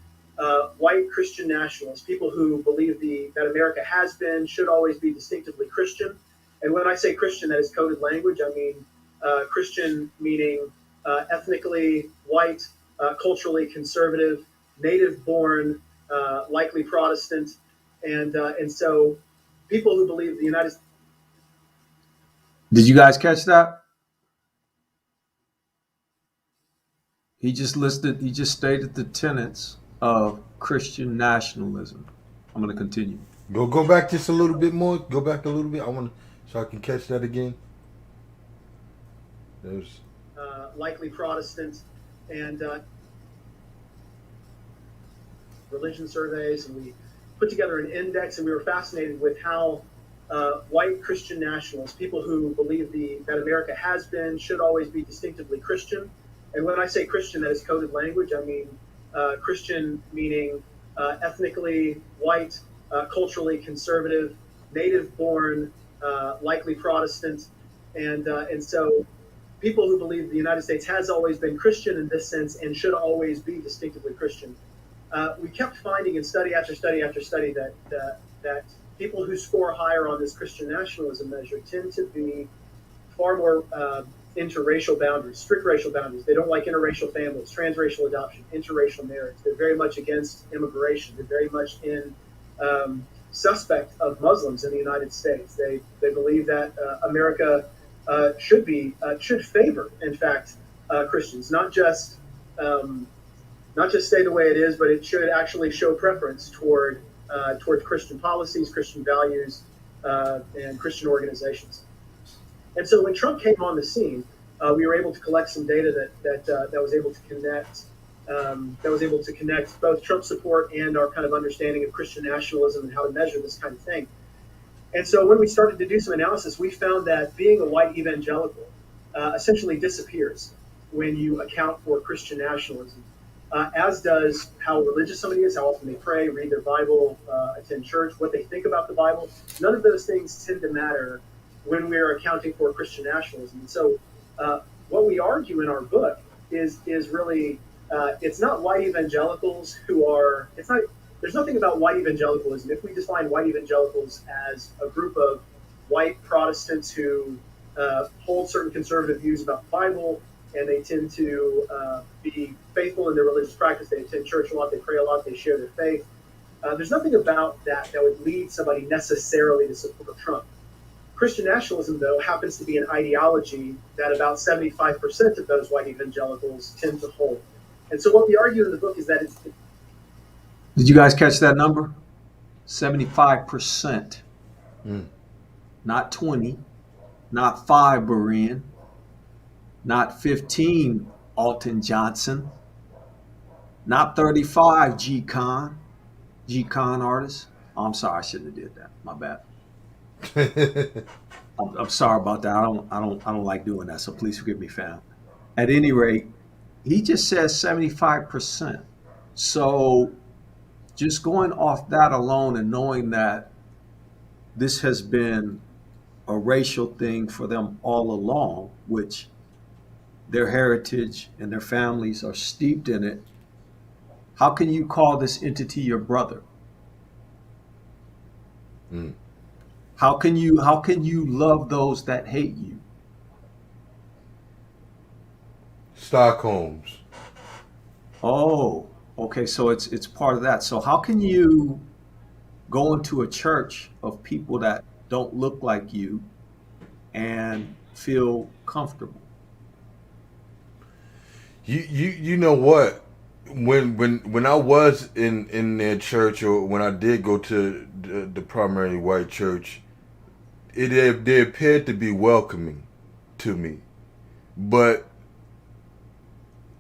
white Christian nationalists, people who believe that America has been, should always be distinctively Christian. And when I say Christian, that is coded language. I mean Christian meaning ethnically white, culturally conservative, native-born, likely Protestant, and so people who believe the United States. Did you guys catch that? He just stated the tenets of Christian nationalism. I'm going to continue. Go back just a little bit more. Go back a little bit. So I can catch that again. There's Likely Protestant, and religion surveys, and we put together an index, and we were fascinated with how white Christian nationalists, people who believe that America has been, should always be distinctively Christian. And when I say Christian, that is coded language. I mean Christian meaning ethnically white, culturally conservative, native-born, likely Protestant, and so people who believe the United States has always been Christian in this sense and should always be distinctively Christian. We kept finding in study after study after study that people who score higher on this Christian nationalism measure tend to be far more interracial boundaries, strict racial boundaries. They don't like interracial families, transracial adoption, interracial marriage. They're very much against immigration. They're very much in suspect of Muslims in the United States. They believe that America should favor, in fact, Christians, not just stay the way it is, but it should actually show preference toward Christian policies, Christian values, and Christian organizations. And so when Trump came on the scene, we were able to collect some data that was able to connect both Trump support and our kind of understanding of Christian nationalism and how to measure this kind of thing. And so when we started to do some analysis, we found that being a white evangelical essentially disappears when you account for Christian nationalism, as does how religious somebody is, how often they pray, read their Bible, attend church, what they think about the Bible. None of those things tend to matter when we are accounting for Christian nationalism. And so, what we argue in our book is really it's not white evangelicals who are. It's not. There's nothing about white evangelicalism. If we define white evangelicals as a group of white Protestants who hold certain conservative views about the Bible, and they tend to be faithful in their religious practice. They attend church a lot, they pray a lot, they share their faith. There's nothing about that that would lead somebody necessarily to support Trump. Christian nationalism, though, happens to be an ideology that about 75% of those white evangelicals tend to hold. And so what we argue in the book is that it's... Did you guys catch that number? 75%. Not 20, not 5, Berean, not 15, Alton Johnson, not 35, G-Con artist. Oh, I'm sorry, I shouldn't have did that. My bad. I'm sorry about that. I don't like doing that. So please forgive me, fam. At any rate, he just says 75%. So just going off that alone and knowing that this has been a racial thing for them all along, which their heritage and their families are steeped in it, how can you call this entity your brother? How can you love those that hate you? Stockholm's. Oh, okay. So it's part of that. So how can you go into a church of people that don't look like you and feel comfortable? You know what? When I was in their church, or when I did go to the primary white church, they appeared to be welcoming to me, but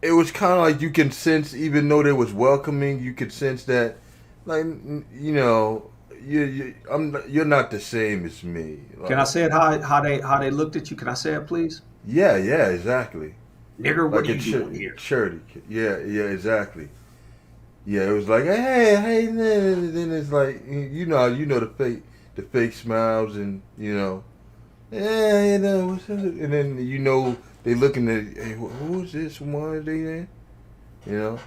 it was kind of like you can sense, even though they was welcoming, you could sense that, like, you know, you're not the same as me. Like, Can I say it how they looked at you? Can I say it, please? yeah, exactly. Nigger, what Like are you doing here? charity. Yeah, exactly. Yeah, it was like, hey, then it's like, you know the fake smiles, and what's up? And then they looking at, hey, who is this? Why are they there? You know.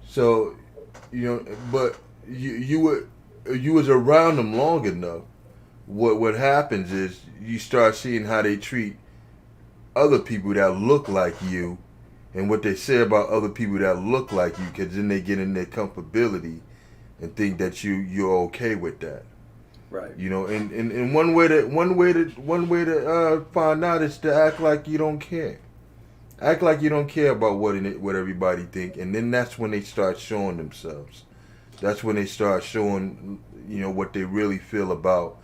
So, but you was around them long enough. What happens is you start seeing how they treat other people that look like you, and what they say about other people that look like you, because then they get in their comfortability and think that you're okay with that. Right. And one way to find out is to act like you don't care. Act like you don't care about what everybody think, and then that's when they start showing themselves. That's when they start showing, what they really feel about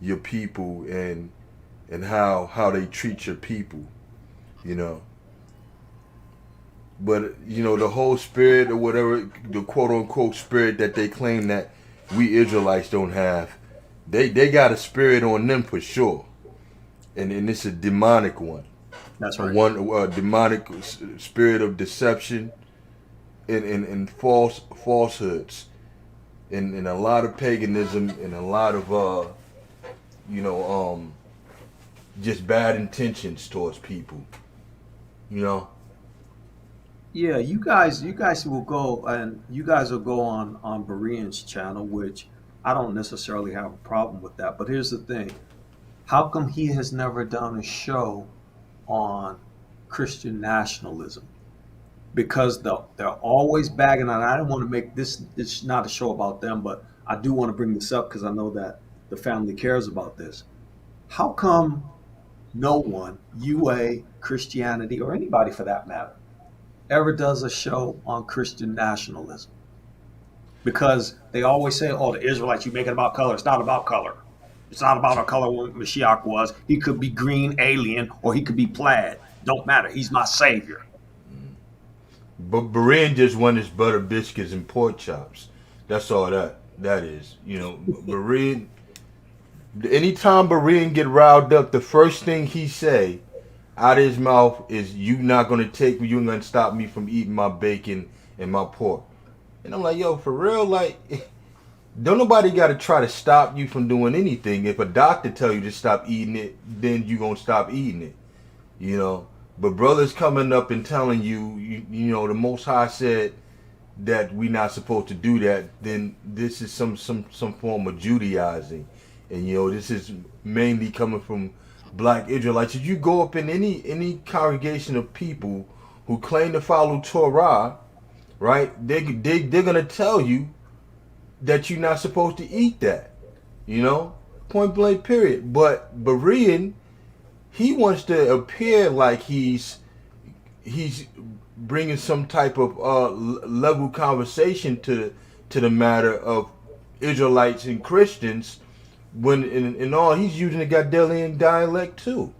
your people, and how they treat your people, But the whole spirit, or whatever, the quote unquote spirit that they claim that we Israelites don't have, they got a spirit on them for sure, and it's a demonic one. That's right. A demonic spirit of deception and falsehoods, and a lot of paganism, and a lot of just bad intentions towards people. Yeah, you guys will go, and you guys will go on Berean's channel, which I don't necessarily have a problem with that. But here's the thing: how come he has never done a show on Christian nationalism? Because they're always bagging on. I don't want to make this not a show about them, but I do want to bring this up because I know that the family cares about this. How come no one, UA, Christianity, or anybody for that matter, ever does a show on Christian nationalism? Because they always say, oh, the Israelites, you make it about color. It's not about color. It's not about a color what Mashiach was. He could be green alien, or he could be plaid. Don't matter. He's my savior. But Berean just won his butter biscuits and pork chops. That's all that is. Berean Anytime Berean get riled up, the first thing he say out of his mouth is, "You not gonna take me. You ain't gonna stop me from eating my bacon and my pork." And I'm like, yo, for real, like, don't nobody got to try to stop you from doing anything. If a doctor tell you to stop eating it, then you gonna stop eating it, you know. But brothers coming up and telling you, you know, the Most High said that we not supposed to do that, then this is some form of Judaizing, and you know this is mainly coming from Black Israelites. If you go up in any congregation of people who claim to follow Torah, right? They're gonna tell you that you're not supposed to eat that, you know, point blank, period. But Berean, he wants to appear like he's bringing some type of level conversation to the matter of Israelites and Christians, when in all he's using the Gadalian dialect too,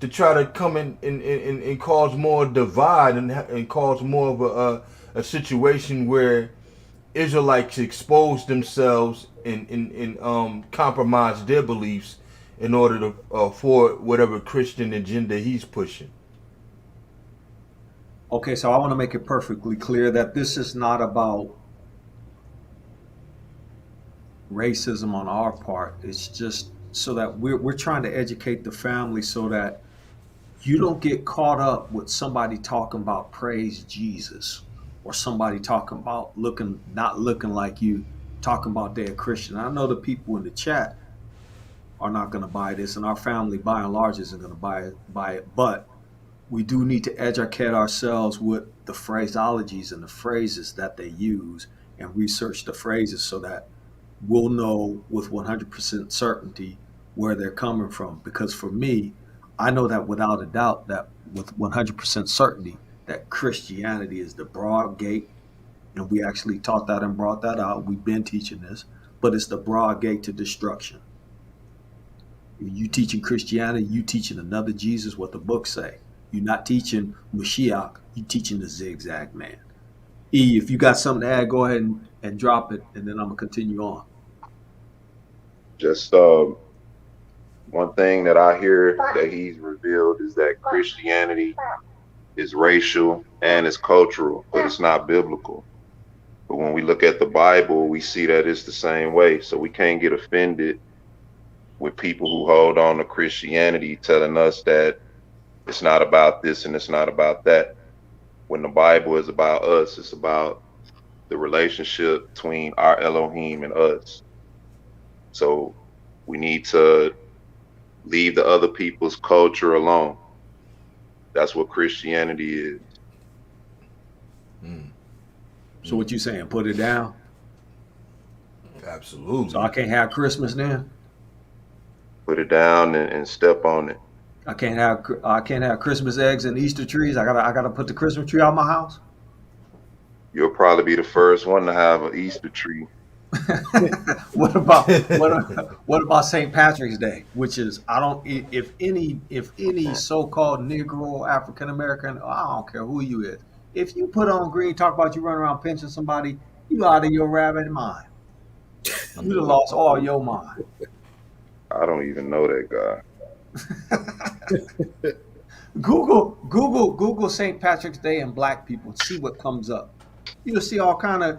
to try to come and cause more divide and cause more of a situation where Israelites expose themselves and compromise their beliefs in order to afford whatever Christian agenda he's pushing. Okay, so I want to make it perfectly clear that this is not about racism on our part. It's just so that we're trying to educate the family so that you don't get caught up with somebody talking about praise Jesus, or somebody talking about not looking like you, talking about they're a Christian. I know the people in the chat are not going to buy this, and our family by and large isn't going to buy it, but we do need to educate ourselves with the phraseologies and the phrases that they use, and research the phrases so that we'll know with 100% certainty where they're coming from. Because for me, I know that without a doubt, that with 100% certainty, that Christianity is the broad gate, and we actually taught that and brought that out. We've been teaching this, but it's the broad gate to destruction. You teaching Christianity, you teaching another Jesus, what the books say. You're not teaching Mashiach, you teaching the zigzag man. E, if you got something to add, go ahead and drop it, and then I'm gonna continue on. Just one thing that I hear that he's revealed is that Christianity is racial and it's cultural, but it's not biblical. But when we look at the Bible, we see that it's the same way. So we can't get offended with people who hold on to Christianity telling us that it's not about this and it's not about that. When the Bible is about us, it's about the relationship between our Elohim and us. So we need to leave the other people's culture alone. That's what Christianity is. So what you saying? Put it down? Absolutely. So I can't have Christmas then? Put it down and step on it. I can't have Christmas eggs and Easter trees. I gotta put the Christmas tree out my house. You'll probably be the first one to have an Easter tree. what about St. Patrick's Day, which is if any so-called Negro, African American, I don't care who you is, if you put on green, talk about you run around pinching somebody, you out of your rabbit mind. You done lost all your mind. I don't even know that guy. Google St. Patrick's Day and black people and see what comes up. You'll see all kind of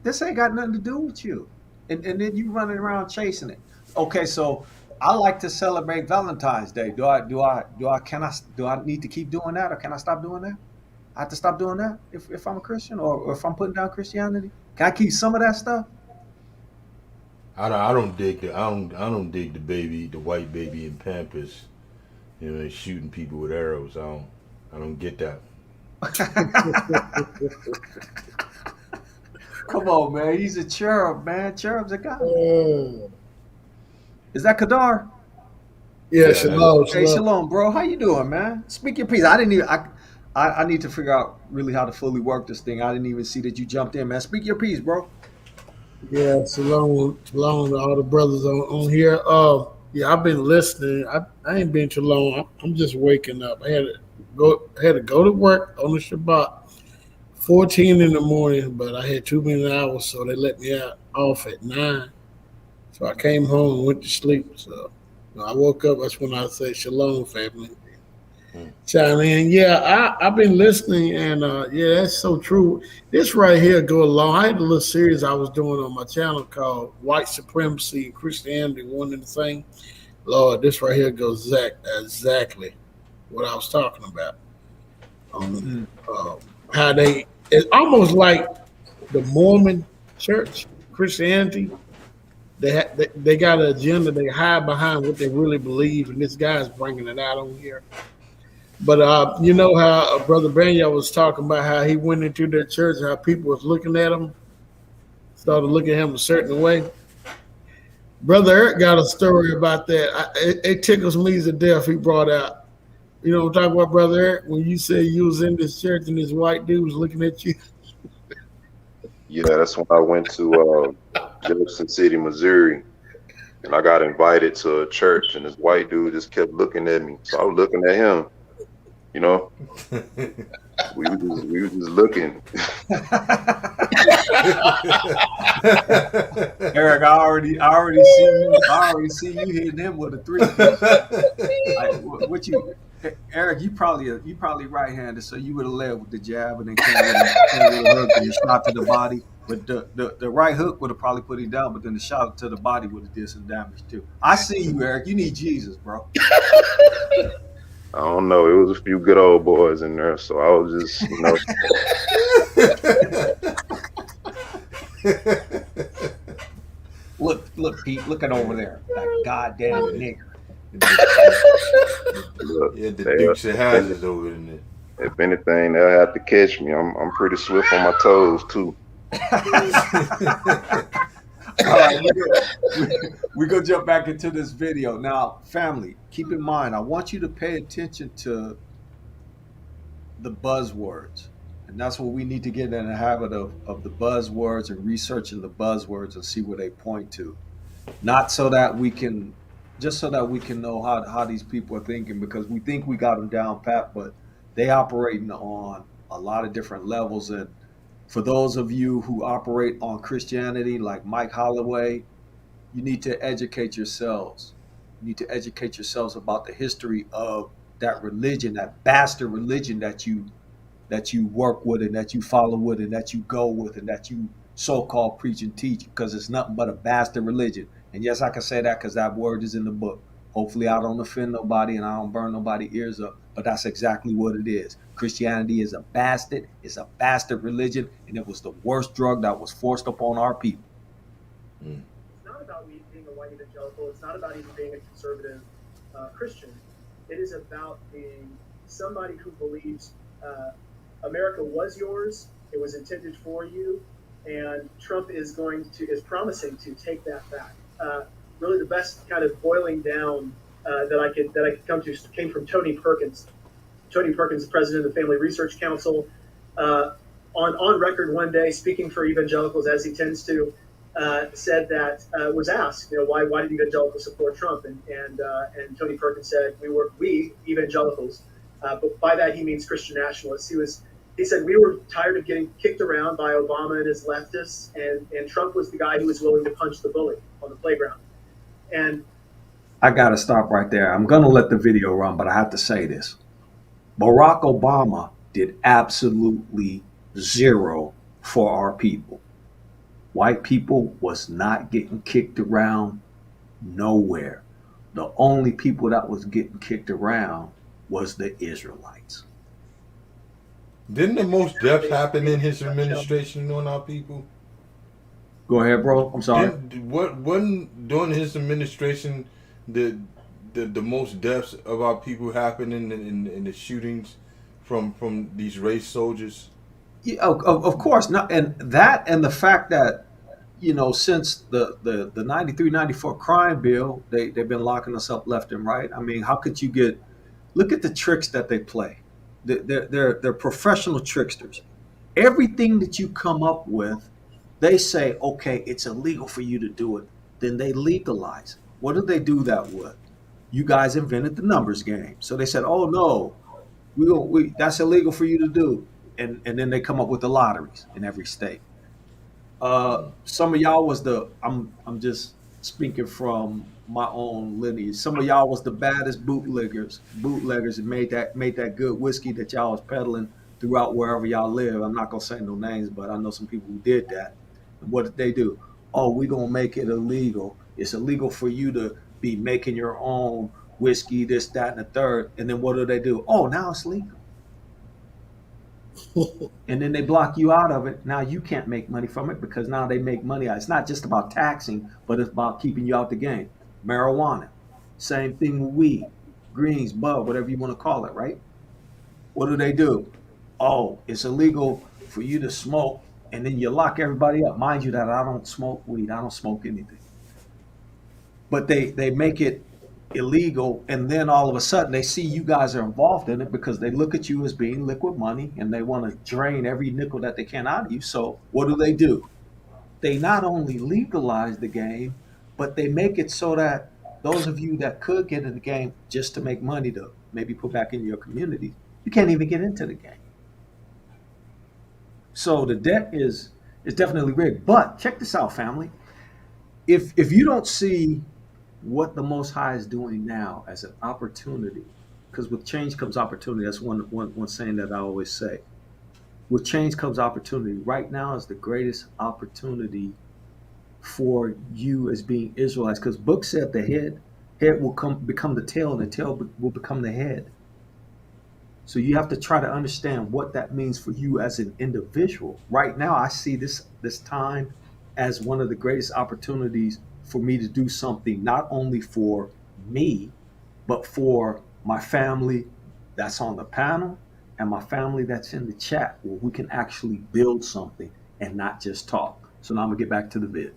this ain't got nothing to do with you, and then you running around chasing it. Okay, so I like to celebrate Valentine's Day. Do I need to keep doing that, or can I stop doing that? I have to stop doing that if I'm a Christian, or if I'm putting down Christianity. Can I keep some of that stuff? I don't dig the white baby in Pampers, you know, and shooting people with arrows. I don't get that. Come on, man. He's a cherub, man. Cherub's a guy. Is that Kadar? Yeah, shalom. Hey, shalom, bro. How you doing, man? Speak your piece. I need to figure out really how to fully work this thing. I didn't even see that you jumped in, man. Speak your piece, bro. Yeah, shalom to all the brothers on here. Yeah, I've been listening. I ain't been too long. I'm just waking up. I had to go to work on the Shabbat, 14 in the morning, but I had too many hours, so they let me off at 9. So I came home and went to sleep. So when I woke up. That's when I said, "Shalom, family." Mm. Chime in. Yeah, I've been listening, and yeah, that's so true. This right here go along. I had a little series I was doing on my channel called "White Supremacy and Christianity One and the Same." Lord, this right here goes exactly what I was talking about. Um, Mm. uh, how they it's almost like the Mormon Church Christianity. They got an agenda. They hide behind what they really believe, and this guy's bringing it out on here. But you know how Brother Banya was talking about how he went into their church, how people was looking at him, started looking at him a certain way. Brother Eric got a story about that. It tickles me to death. He brought out. You know what I'm talking about, Brother Eric? When you said you was in this church and this white dude was looking at you. Yeah, that's when I went to Jefferson City, Missouri, and I got invited to a church, and this white dude just kept looking at me. So I was looking at him. You know, we were just looking. Eric, I already see you hitting him with a 3 piece. What you, Eric? You probably right-handed, so you would have led with the jab and then came with a hook and the shot to the body. But the right hook would have probably put him down, but then the shot to the body would have did some damage too. I see you, Eric. You need Jesus, bro. I don't know. It was a few good old boys in there, so I was just, Look, Pete, looking over there, that goddamn nigger. look. Yeah, the They, Dukes of Hazards over in there. if anything, they'll have to catch me. I'm pretty swift on my toes too. All right, we're gonna jump back into this video now. Family, keep in mind, I want you to pay attention to the buzzwords, and that's what we need to get in the habit of the buzzwords and researching the buzzwords and see where they point to. Not so that we can, just so that we can know how these people are thinking, because we think we got them down pat, but they operating on a lot of different levels. And for those of you who operate on Christianity, like Mike Holloway, you need to educate yourselves. You need to educate yourselves about the history of that religion, that bastard religion that you work with and that you follow with and that you go with and that you so-called preach and teach, because it's nothing but a bastard religion. And yes, I can say that because that word is in the book. Hopefully I don't offend nobody and I don't burn nobody's ears up, but that's exactly what it is. Christianity is a bastard. It's a bastard religion, and it was the worst drug that was forced upon our people. Mm. It's not about me being a white evangelical. It's not about even being a conservative Christian. It is about being somebody who believes America was yours. It was intended for you, and Trump is promising to take that back. Really, the best kind of boiling down that I could come to came from Tony Perkins. Tony Perkins, president of the Family Research Council, on record one day, speaking for evangelicals as he tends to, said that was asked, why did evangelicals support Trump? And Tony Perkins said, we evangelicals, but by that he means Christian nationalists. He said we were tired of getting kicked around by Obama and his leftists, and Trump was the guy who was willing to punch the bully on the playground. And I got to stop right there. I'm going to let the video run, but I have to say this. Barack Obama did absolutely zero for our people. White people was not getting kicked around nowhere. The only people that was getting kicked around was the Israelites. Didn't the most deaths happen in his administration on our people? Go ahead, bro. I'm sorry. Wasn't during his administration the most deaths of our people happening in the shootings from these race soldiers? Yeah, of course. Not, and that and the fact that, since the 93, 94 crime bill, they've been locking us up left and right. I mean, how could you look at the tricks that they play. They're professional tricksters. Everything that you come up with, they say, okay, it's illegal for you to do it. Then they legalize. What do they do that with? You guys invented the numbers game. So they said, oh no, that's illegal for you to do. And then they come up with the lotteries in every state. Some of y'all was I'm just speaking from my own lineage. Some of y'all was the baddest bootleggers, and made that good whiskey that y'all was peddling throughout wherever y'all live. I'm not gonna say no names, but I know some people who did that. And what did they do? Oh, we gonna make it illegal. It's illegal for you to be making your own whiskey, this, that, and the third. And then what do? Oh, now it's legal. And then they block you out of it. Now you can't make money from it because now they make money. It's not just about taxing, but it's about keeping you out the game. Marijuana, same thing with weed, greens, bud, whatever you want to call it, right? What do? Oh, it's illegal for you to smoke, and then you lock everybody up. Mind you, that I don't smoke weed. I don't smoke anything. But they make it illegal, and then all of a sudden they see you guys are involved in it because they look at you as being liquid money and they want to drain every nickel that they can out of you. So what do? They not only legalize the game, but they make it so that those of you that could get in the game just to make money to maybe put back in your communities, you can't even get into the game. So the debt is definitely rigged. But check this out, family. If you don't see what the Most High is doing now as an opportunity, because with change comes opportunity. That's one saying that I always say. With change comes opportunity. Right now is the greatest opportunity for you as being Israelites, because book said the head will become the tail, and the tail will become the head. So you have to try to understand what that means for you as an individual. Right now, I see this time as one of the greatest opportunities for me to do something not only for me, but for my family that's on the panel and my family that's in the chat, where we can actually build something and not just talk. So now I'm gonna get back to the vid.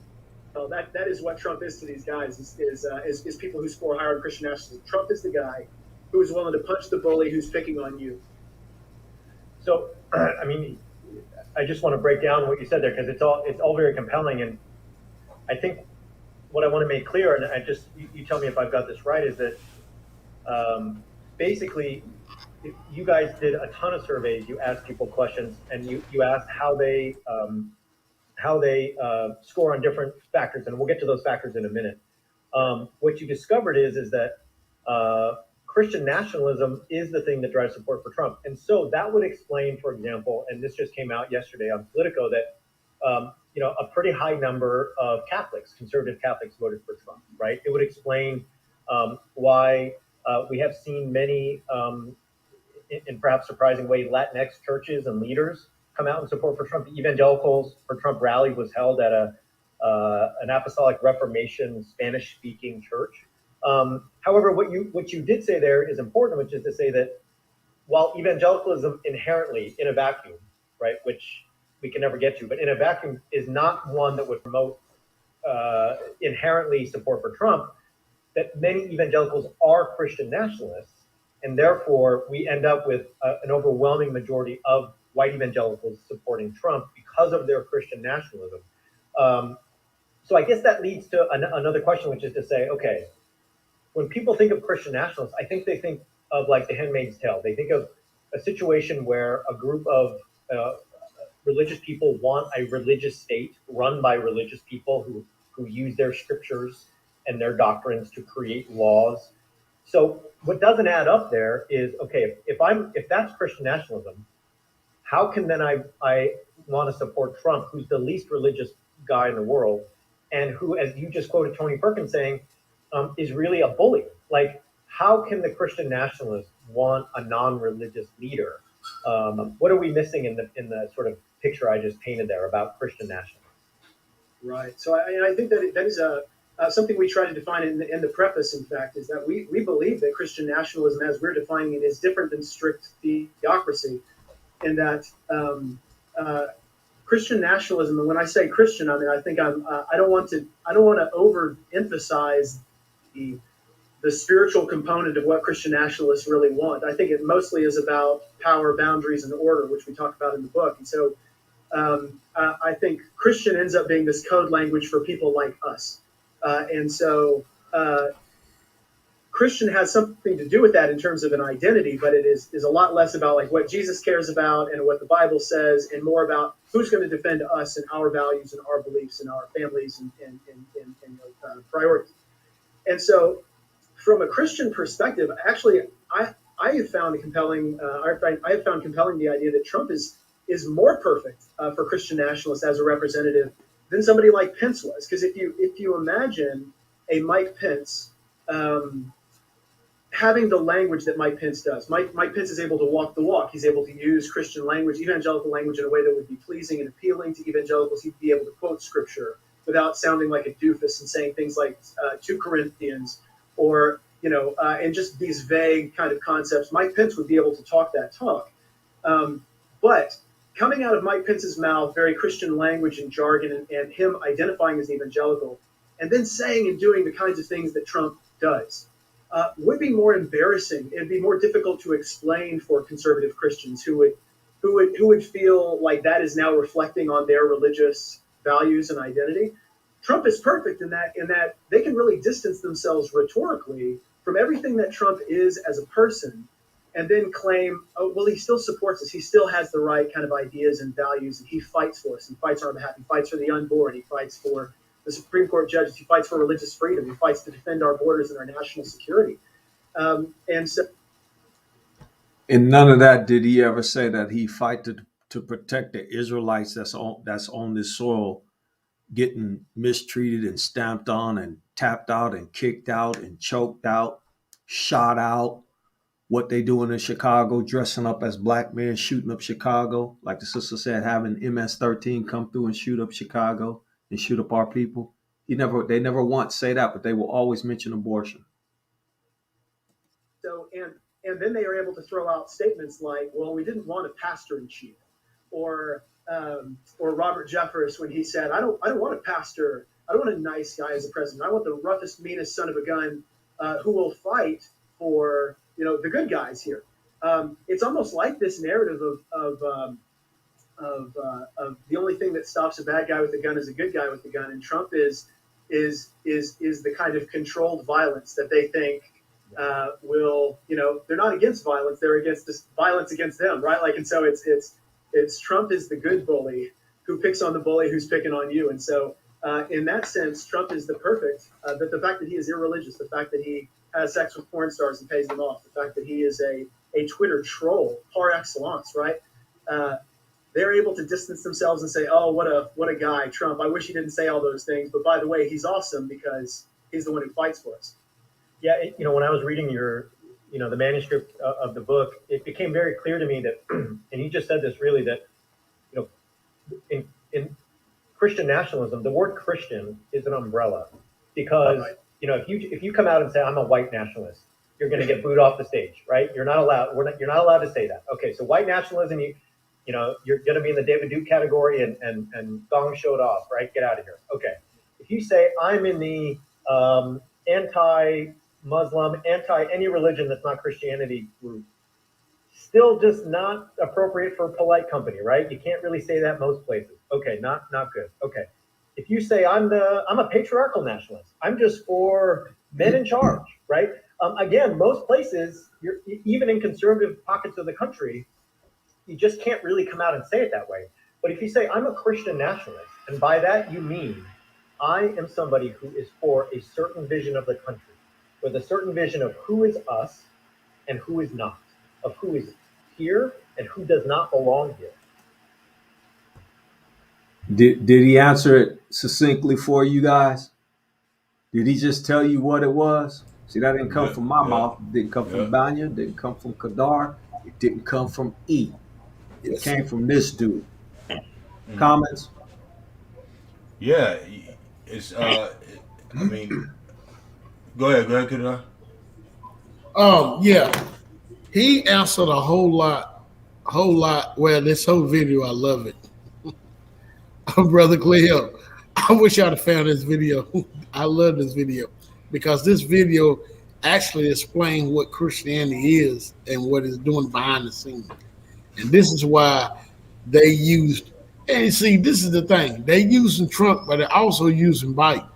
Well, that is what Trump is to these guys, is people who score higher on Christian nationalism. Trump is the guy who is willing to punch the bully who's picking on you. So, I mean, I just want to break down what you said there because it's all very compelling, and I think what I want to make clear, and you tell me if I've got this right, is that basically you guys did a ton of surveys. You asked people questions, and you asked how they score on different factors, and we'll get to those factors in a minute. What you discovered is that Christian nationalism is the thing that drives support for Trump. And so that would explain, for example, and this just came out yesterday on Politico, that a pretty high number of Catholics, conservative Catholics, voted for Trump, right? It would explain why we have seen many, in perhaps surprising way, Latinx churches and leaders come out and support for Trump. The Evangelicals for Trump rally was held at an Apostolic Reformation Spanish-speaking church. However, what you did say there is important, which is to say that while evangelicalism inherently, in a vacuum, right, which we can never get to, but in a vacuum is not one that would promote inherently support for Trump, that many evangelicals are Christian nationalists, and therefore we end up with an overwhelming majority of white evangelicals supporting Trump because of their Christian nationalism. So I guess that leads to another question, which is to say, okay, when people think of Christian nationalists, I think they think of like The Handmaid's Tale. They think of a situation where a group of religious people want a religious state run by religious people who use their scriptures and their doctrines to create laws. So what doesn't add up there is, okay, if that's Christian nationalism, how can then I want to support Trump, who's the least religious guy in the world, and who, as you just quoted Tony Perkins saying, is really a bully? Like, how can the Christian nationalists want a non-religious leader? What are we missing in the sort of picture I just painted there about Christian nationalism? Right. So I think that is something we try to define in the preface. In fact, is that we believe that Christian nationalism, as we're defining it, is different than strict theocracy, and that Christian nationalism. And when I say Christian, I mean I think I don't want to overemphasize the spiritual component of what Christian nationalists really want. I think it mostly is about power, boundaries, and order, which we talk about in the book. And so I think Christian ends up being this code language for people like us. And so Christian has something to do with that in terms of an identity, but it is a lot less about like what Jesus cares about and what the Bible says, and more about who's going to defend us and our values and our beliefs and our families and priority. And so, from a Christian perspective, actually, I have found compelling. I have found compelling the idea that Trump is more perfect for Christian nationalists as a representative than somebody like Pence was. Because if you imagine a Mike Pence having the language that Mike Pence does, Mike Pence is able to walk the walk. He's able to use Christian language, evangelical language, in a way that would be pleasing and appealing to evangelicals. He'd be able to quote scripture without sounding like a doofus and saying things like 2 Corinthians or and just these vague kind of concepts. Mike Pence would be able to talk that talk. But coming out of Mike Pence's mouth, very Christian language and jargon, and him identifying as evangelical, and then saying and doing the kinds of things that Trump does, would be more embarrassing. It'd be more difficult to explain for conservative Christians who would feel like that is now reflecting on their religious values and identity. Trump is perfect in that they can really distance themselves rhetorically from everything that Trump is as a person, and then claim, oh, well, he still supports us. He still has the right kind of ideas and values, and he fights for us. He fights on our behalf. He fights for the unborn. He fights for the Supreme Court judges. He fights for religious freedom. He fights to defend our borders and our national security. And so, In none of that did he ever say that he fight to protect the Israelites that's on this soil getting mistreated and stamped on and tapped out and kicked out and choked out, shot out. What they doing in Chicago, dressing up as black men, shooting up Chicago, like the sister said, having MS-13 come through and shoot up Chicago and shoot up our people. They never once say that, but they will always mention abortion. So and then they are able to throw out statements like, "Well, we didn't want a pastor in chief," or Robert Jeffress when he said, "I don't want a pastor. I don't want a nice guy as a president. I want the roughest, meanest son of a gun who will fight for the good guys here." It's almost like this narrative of the only thing that stops a bad guy with a gun is a good guy with a gun, and Trump is the kind of controlled violence that they think will they're not against violence, they're against this violence against them, right? Like, and so it's Trump is the good bully who picks on the bully who's picking on you, and so in that sense, Trump is the perfect. That the fact that he is irreligious, the fact that he has sex with porn stars and pays them off, the fact that he is a Twitter troll par excellence, right? They're able to distance themselves and say, "Oh, what a guy, Trump. I wish he didn't say all those things, but by the way, he's awesome because he's the one who fights for us." Yeah, when I was reading the manuscript of the book, it became very clear to me that, and he just said this really, that, in Christian nationalism, the word Christian is an umbrella, because Right. if you come out and say I'm a white nationalist, you're going to get booed off the stage, right? You're not allowed. You're not allowed to say that. Okay, so white nationalism, you're going to be in the David Duke category and Gong showed off, right? Get out of here. Okay, if you say I'm in the anti-Muslim, anti any religion that's not Christianity group, still just not appropriate for polite company, right? You can't really say that most places. Okay, not good. Okay, if you say I'm a patriarchal nationalist, I'm just for men in charge, right? Again, most places, even in conservative pockets of the country, you just can't really come out and say it that way. But if you say I'm a Christian nationalist, and by that you mean I am somebody who is for a certain vision of the country, with a certain vision of who is us and who is not, of who is here and who does not belong here. Did he answer it succinctly for you guys? Did he just tell you what it was? See, that didn't come from my mouth. It didn't come from Banya. It didn't come from Kadar. It didn't come from E. It came from this dude. Comments? Yeah, it's I mean, go ahead, Kadar. Yeah, he answered a whole lot. Well, this whole video, I love it. Brother Cleo, I wish I'd have found this video. I love this video because this video actually explains what Christianity is and what it's doing behind the scenes. And this is why they used, and see, this is the thing. They using Trump, but they're also using Biden.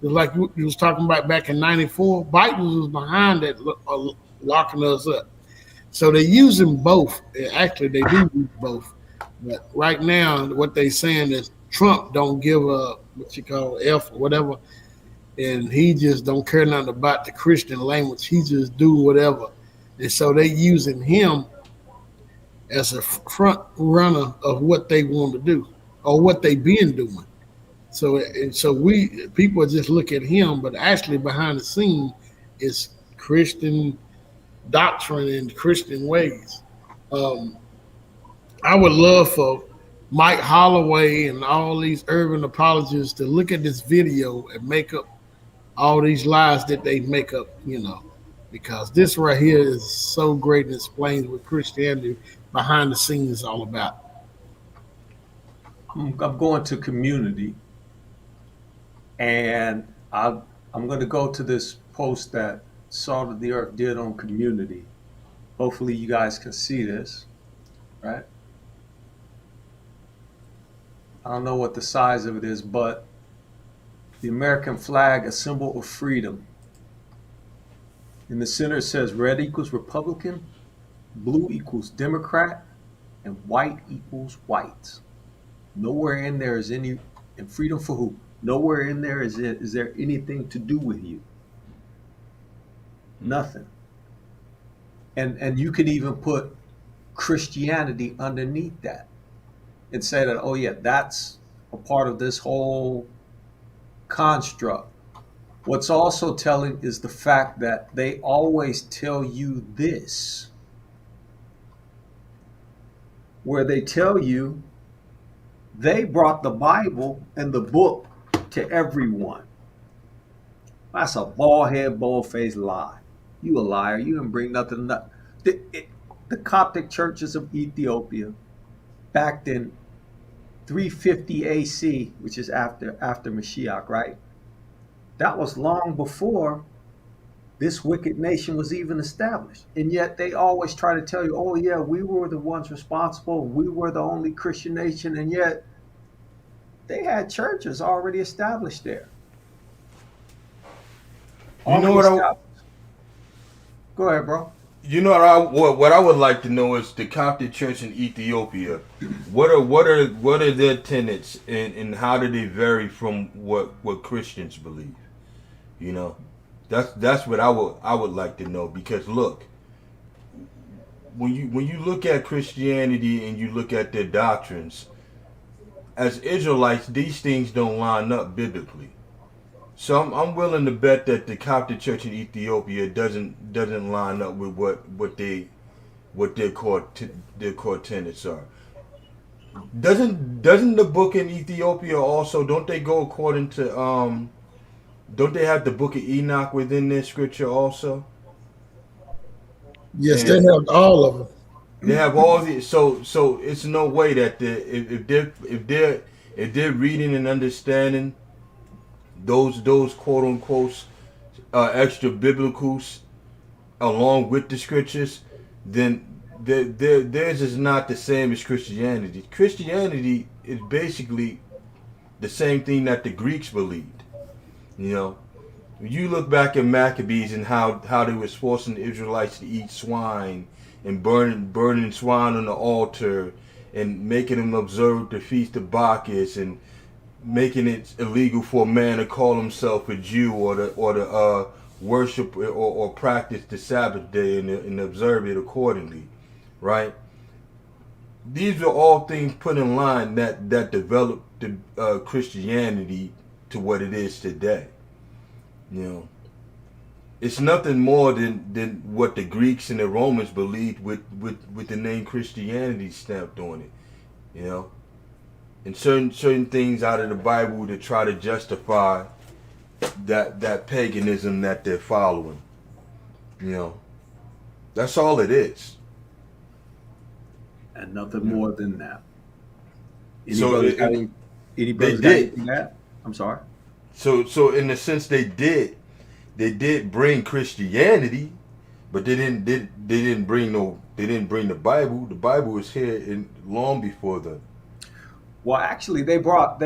It's like you was talking about back in '94. Biden was behind that, locking us up. So they're using both. Actually, they do use both. But right now, what they're saying is Trump don't give a what you call F or whatever. and he just don't care nothing about the Christian language. He just do whatever, and so they using him as a front runner of what they want to do or what they been doing. So and so we people just look at him, but actually behind the scene is Christian doctrine and Christian ways. Um, I would love for Mike Holloway and all these urban apologists to look at this video and make up all these lies that they make up, because this right here is so great and explains what Christianity behind the scenes is all about. I'm going to community, and I'm going to go to this post that Salt of the Earth did on community. Hopefully, you guys can see this, right? I don't know what the size of it is, but the American flag, a symbol of freedom. In the center, it says red equals Republican, blue equals Democrat, and white equals whites. Nowhere in there is any, and freedom for who? Nowhere in there is there anything to do with you. Nothing. And you could even put Christianity underneath that and say that, oh yeah, that's a part of this whole construct. What's also telling is the fact that they always tell you this, where they tell you they brought the Bible and the book to everyone. That's a bald-head, bald-faced lie. You a liar. You didn't bring nothing. The Coptic churches of Ethiopia, back in 350 AC, which is after Mashiach, right? That was long before this wicked nation was even established. And yet they always try to tell you, oh yeah, we were the ones responsible. We were the only Christian nation. And yet they had churches already established there. You know what? Go ahead, bro. You know what I would like to know is the Coptic Church in Ethiopia. What are their tenets, and how do they vary from what Christians believe? You know, that's what I would like to know, because look, when you look at Christianity and you look at their doctrines, as Israelites, these things don't line up biblically. So I'm willing to bet that the Coptic Church in Ethiopia doesn't line up with what their core tenets are. Doesn't the book in Ethiopia also, don't they go according to don't they have the book of Enoch within their scripture also? Yes, they have all of them. They have all the so it's no way that if they're reading and understanding those quote unquote extra biblicals along with the scriptures, then theirs is not the same as Christianity. Christianity is basically the same thing that the Greeks believed. You know, you look back at Maccabees and how they was forcing the Israelites to eat swine and burning swine on the altar and making them observe the feast of Bacchus and making it illegal for a man to call himself a Jew or to worship or practice the Sabbath day and observe it accordingly, right? These are all things put in line that developed the Christianity to what it is today. You know, it's nothing more than what the Greeks and the Romans believed with the name Christianity stamped on it. You know, and certain things out of the Bible to try to justify that paganism that they're following. You know, that's all it is. And nothing more than that. Anybody got anything to add? I'm sorry. So in a sense they did bring Christianity, but they didn't bring the Bible. The Bible was here long before them. Well, actually, they brought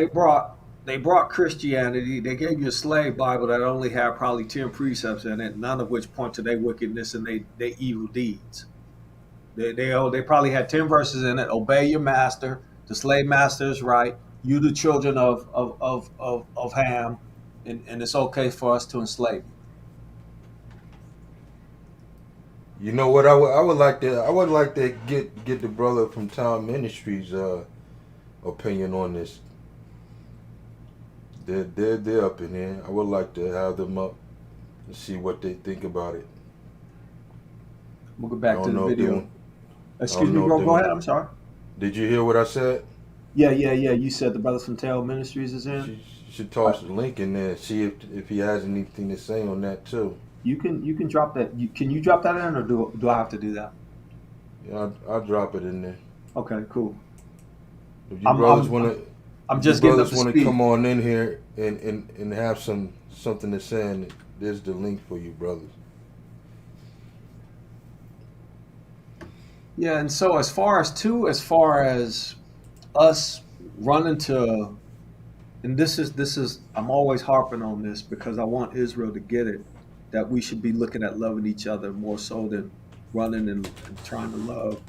Christianity. They gave you a slave Bible that only had probably 10 precepts in it, none of which point to their wickedness and their evil deeds. They probably had 10 verses in it. Obey your master. The slave master is right. You, the children of Ham, and it's okay for us to enslave you. You know what? I would like to get the brother from Town Ministries opinion on this. They're up in here. I would like to have them up and see what they think about it. We'll go I back to don't the know if they video. want. I Excuse don't me, know if bro. they Go ahead. want. I'm sorry. Did you hear what I said? Yeah. You said the brother from Tail Ministries is You in. should toss the link in there. See if he has anything to say on that too. You can drop that. Can you drop that in, or do I have to do that? Yeah, I'll drop it in there. Okay, cool. If you I'm brothers I'm want I'm, to, I'm if you just getting up brothers to want to speed. come on in here and have something to say, and there's the link for you, brothers. Yeah, and so as far as us running to, and this is I'm always harping on this because I want Israel to get it, that we should be looking at loving each other more so than running and trying to love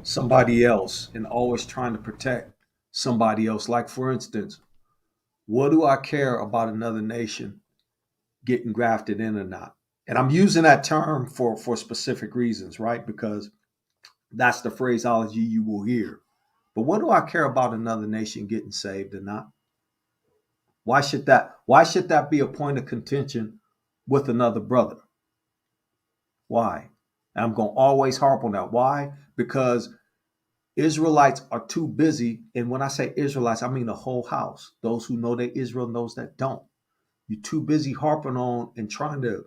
somebody else and always trying to protect somebody else. Like, for instance, what do I care about another nation getting grafted in or not? And I'm using that term for specific reasons, right? Because that's the phraseology you will hear. But what do I care about another nation getting saved or not? Why should that be a point of contention with another brother? Why? And I'm going to always harp on that. Why? Because Israelites are too busy. And when I say Israelites, I mean the whole house. Those who know that Israel, and those that don't. You're too busy harping on and trying to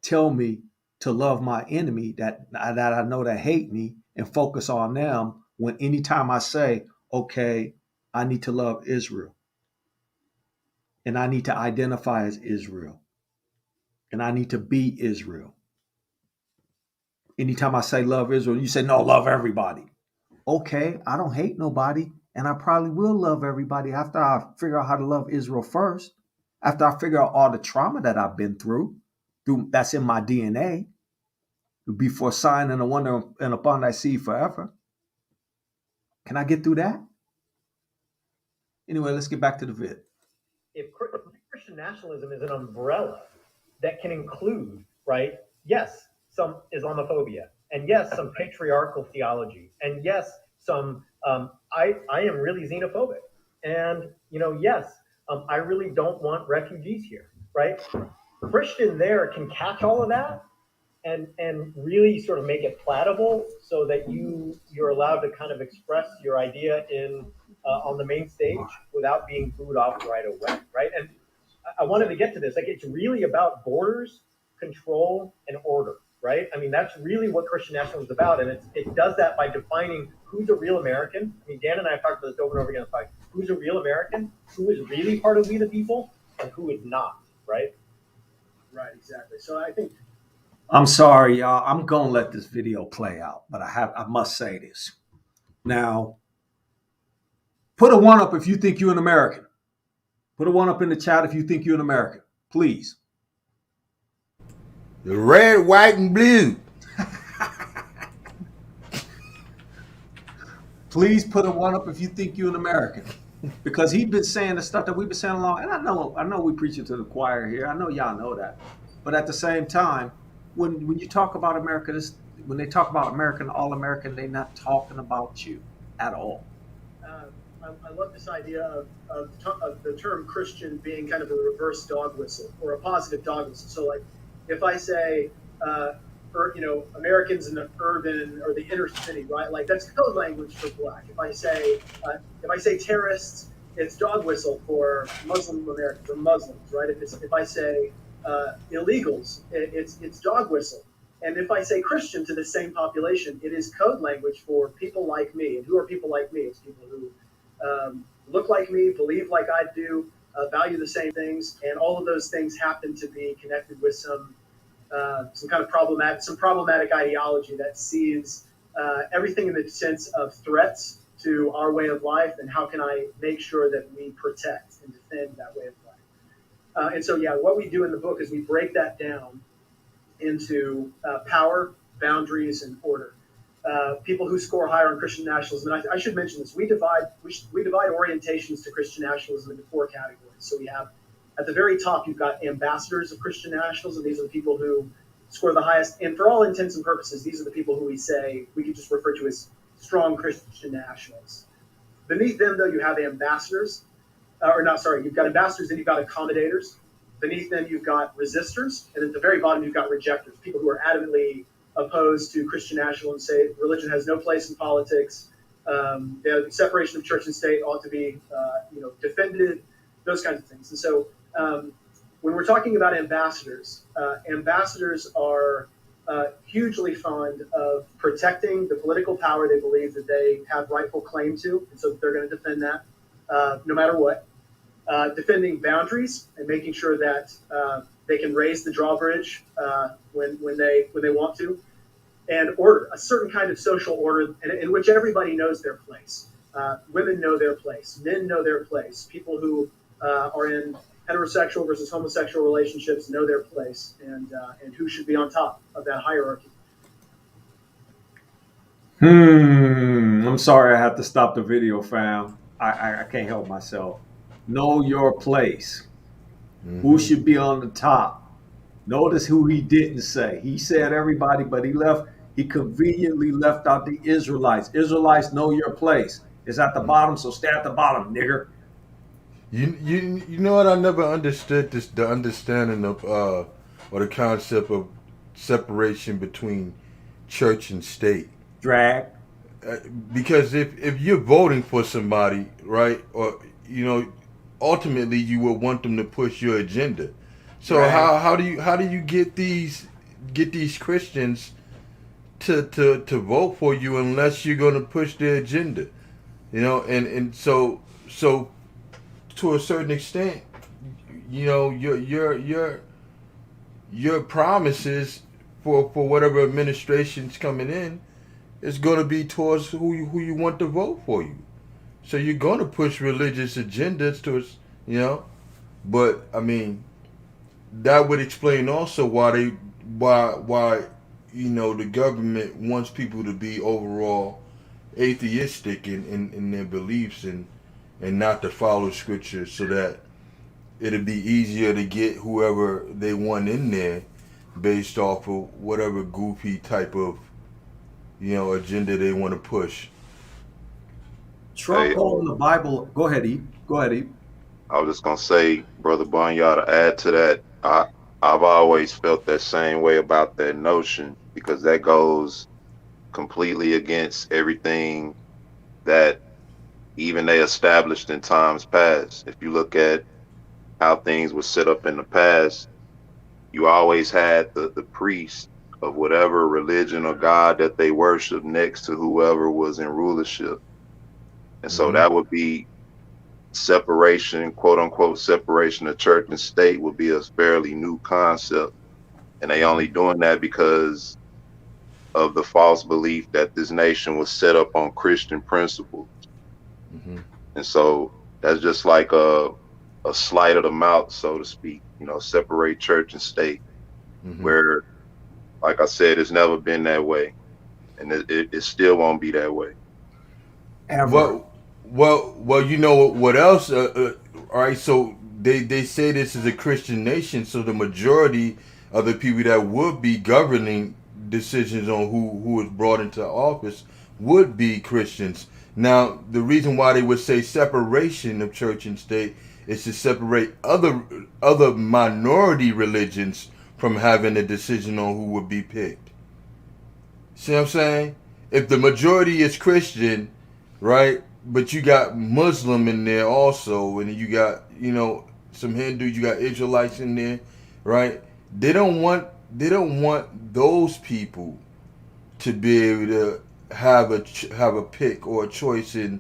tell me to love my enemy that I know that hate me and focus on them, when anytime I say, okay, I need to love Israel and I need to identify as Israel and I need to be Israel. Anytime I say love Israel, you say, no, love everybody. Okay, I don't hate nobody, and I probably will love everybody after I figure out how to love Israel first, after I figure out all the trauma that I've been through that's in my DNA, before sign and a wonder and upon thy seed forever. Can I get through that? Anyway, let's get back to the vid. If Christian nationalism is an umbrella that can include, right? Yes, some Islamophobia, and yes, some patriarchal theology, and yes, some I am really xenophobic, and yes, I really don't want refugees here, right? Christian there can catch all of that and really sort of make it palatable so that you're allowed to kind of express your idea in on the main stage without being booed off right away, right? And I wanted to get to this. Like, it's really about borders, control, and order, right? I mean, that's really what Christian nationalism is about, and it does that by defining who's a real American. I mean, Dan and I have talked about this over and over again. Like, who's a real American? Who is really part of We the People, and who is not, right? Right, exactly. So I think I'm sorry, y'all. I'm gonna let this video play out, but I must say this. Now, put a one up if you think you're an American. Put a one up in the chat if you think you're an American, please. The red, white, and blue. Please put a one up if you think you're an American, because he's been saying the stuff that we've been saying along. And I know we preach it to the choir here. I know y'all know that, but at the same time, when you talk about America, when they talk about American, all American, they're not talking about you at all. I love this idea of the term Christian being kind of a reverse dog whistle or a positive dog whistle. So, like, if I say, Americans in the urban or the inner city, right? Like, that's code language for black. If I say terrorists, it's dog whistle for Muslim Americans or Muslims, right? If I say illegals, it's dog whistle. And if I say Christian to the same population, it is code language for people like me. And who are people like me? It's people who look like me, believe like I do, value the same things, and all of those things happen to be connected with some kind of problematic ideology that sees everything in the sense of threats to our way of life, and how can I make sure that we protect and defend that way of life. And so, yeah, what we do in the book is we break that down into power, boundaries, and order. People who score higher on Christian nationalism, and I should mention this, we divide orientations to Christian nationalism into four categories. So we have At the very top, you've got ambassadors of Christian nationalism. These are the people who score the highest, and for all intents and purposes, these are the people who we say we could just refer to as strong Christian nationalists. Beneath them, though, you have ambassadors, you've got ambassadors and you've got accommodators. Beneath them, you've got resistors, and at the very bottom, you've got rejectors, people who are adamantly opposed to Christian nationalism, say religion has no place in politics, the separation of church and state ought to be, defended, those kinds of things. And so, when we're talking about ambassadors, ambassadors are hugely fond of protecting the political power they believe that they have rightful claim to, and so they're going to defend that no matter what. Defending boundaries and making sure that they can raise the drawbridge when they want to, and order, a certain kind of social order in which everybody knows their place. Women know their place, men know their place. People who are in heterosexual versus homosexual relationships know their place, and who should be on top of that hierarchy. I'm sorry, I have to stop the video, fam. I can't help myself. Know your place. Who should be on the top? Notice who he didn't say. He said everybody, but he conveniently left out the Israelites. Israelites, know your place. It's at the bottom, so stay at the bottom, nigger. You know what? I never understood the understanding of or the concept of separation between church and state. Drag. Because if you're voting for somebody, right, or ultimately you will want them to push your agenda. So Right. how do you get these Christians to vote for you unless you're going to push their agenda? And so to a certain extent, your promises for whatever administration's coming in is going to be towards who you want to vote for you. So you're going to push religious agendas towards, but I mean, that would explain also why the government wants people to be overall atheistic in their beliefs and not to follow scripture, so that it'd be easier to get whoever they want in there based off of whatever goofy type of agenda they want to push. Trump holding the Bible. Go ahead, E. I was just gonna say, Brother Banya, to add to that, I've always felt that same way about that notion, because that goes completely against everything that even they established in times past. If you look at how things were set up in the past, you always had the priest of whatever religion or God that they worshiped next to whoever was in rulership. And so that would be separation, quote unquote, separation of church and state would be a fairly new concept. And they only doing that because of the false belief that this nation was set up on Christian principles. And so that's just like a sleight of the mouth, so to speak, separate church and state, where, like I said, it's never been that way. And it still won't be that way. Ever. Well, you know what else? All right, so they say this is a Christian nation, so the majority of the people that would be governing decisions on who is brought into office would be Christians. Now, the reason why they would say separation of church and state is to separate other minority religions from having a decision on who would be picked. See what I'm saying? If the majority is Christian, right, but you got Muslim in there also, and you got some Hindu, you got Israelites in there, right? They don't want those people to be able to have a pick or a choice in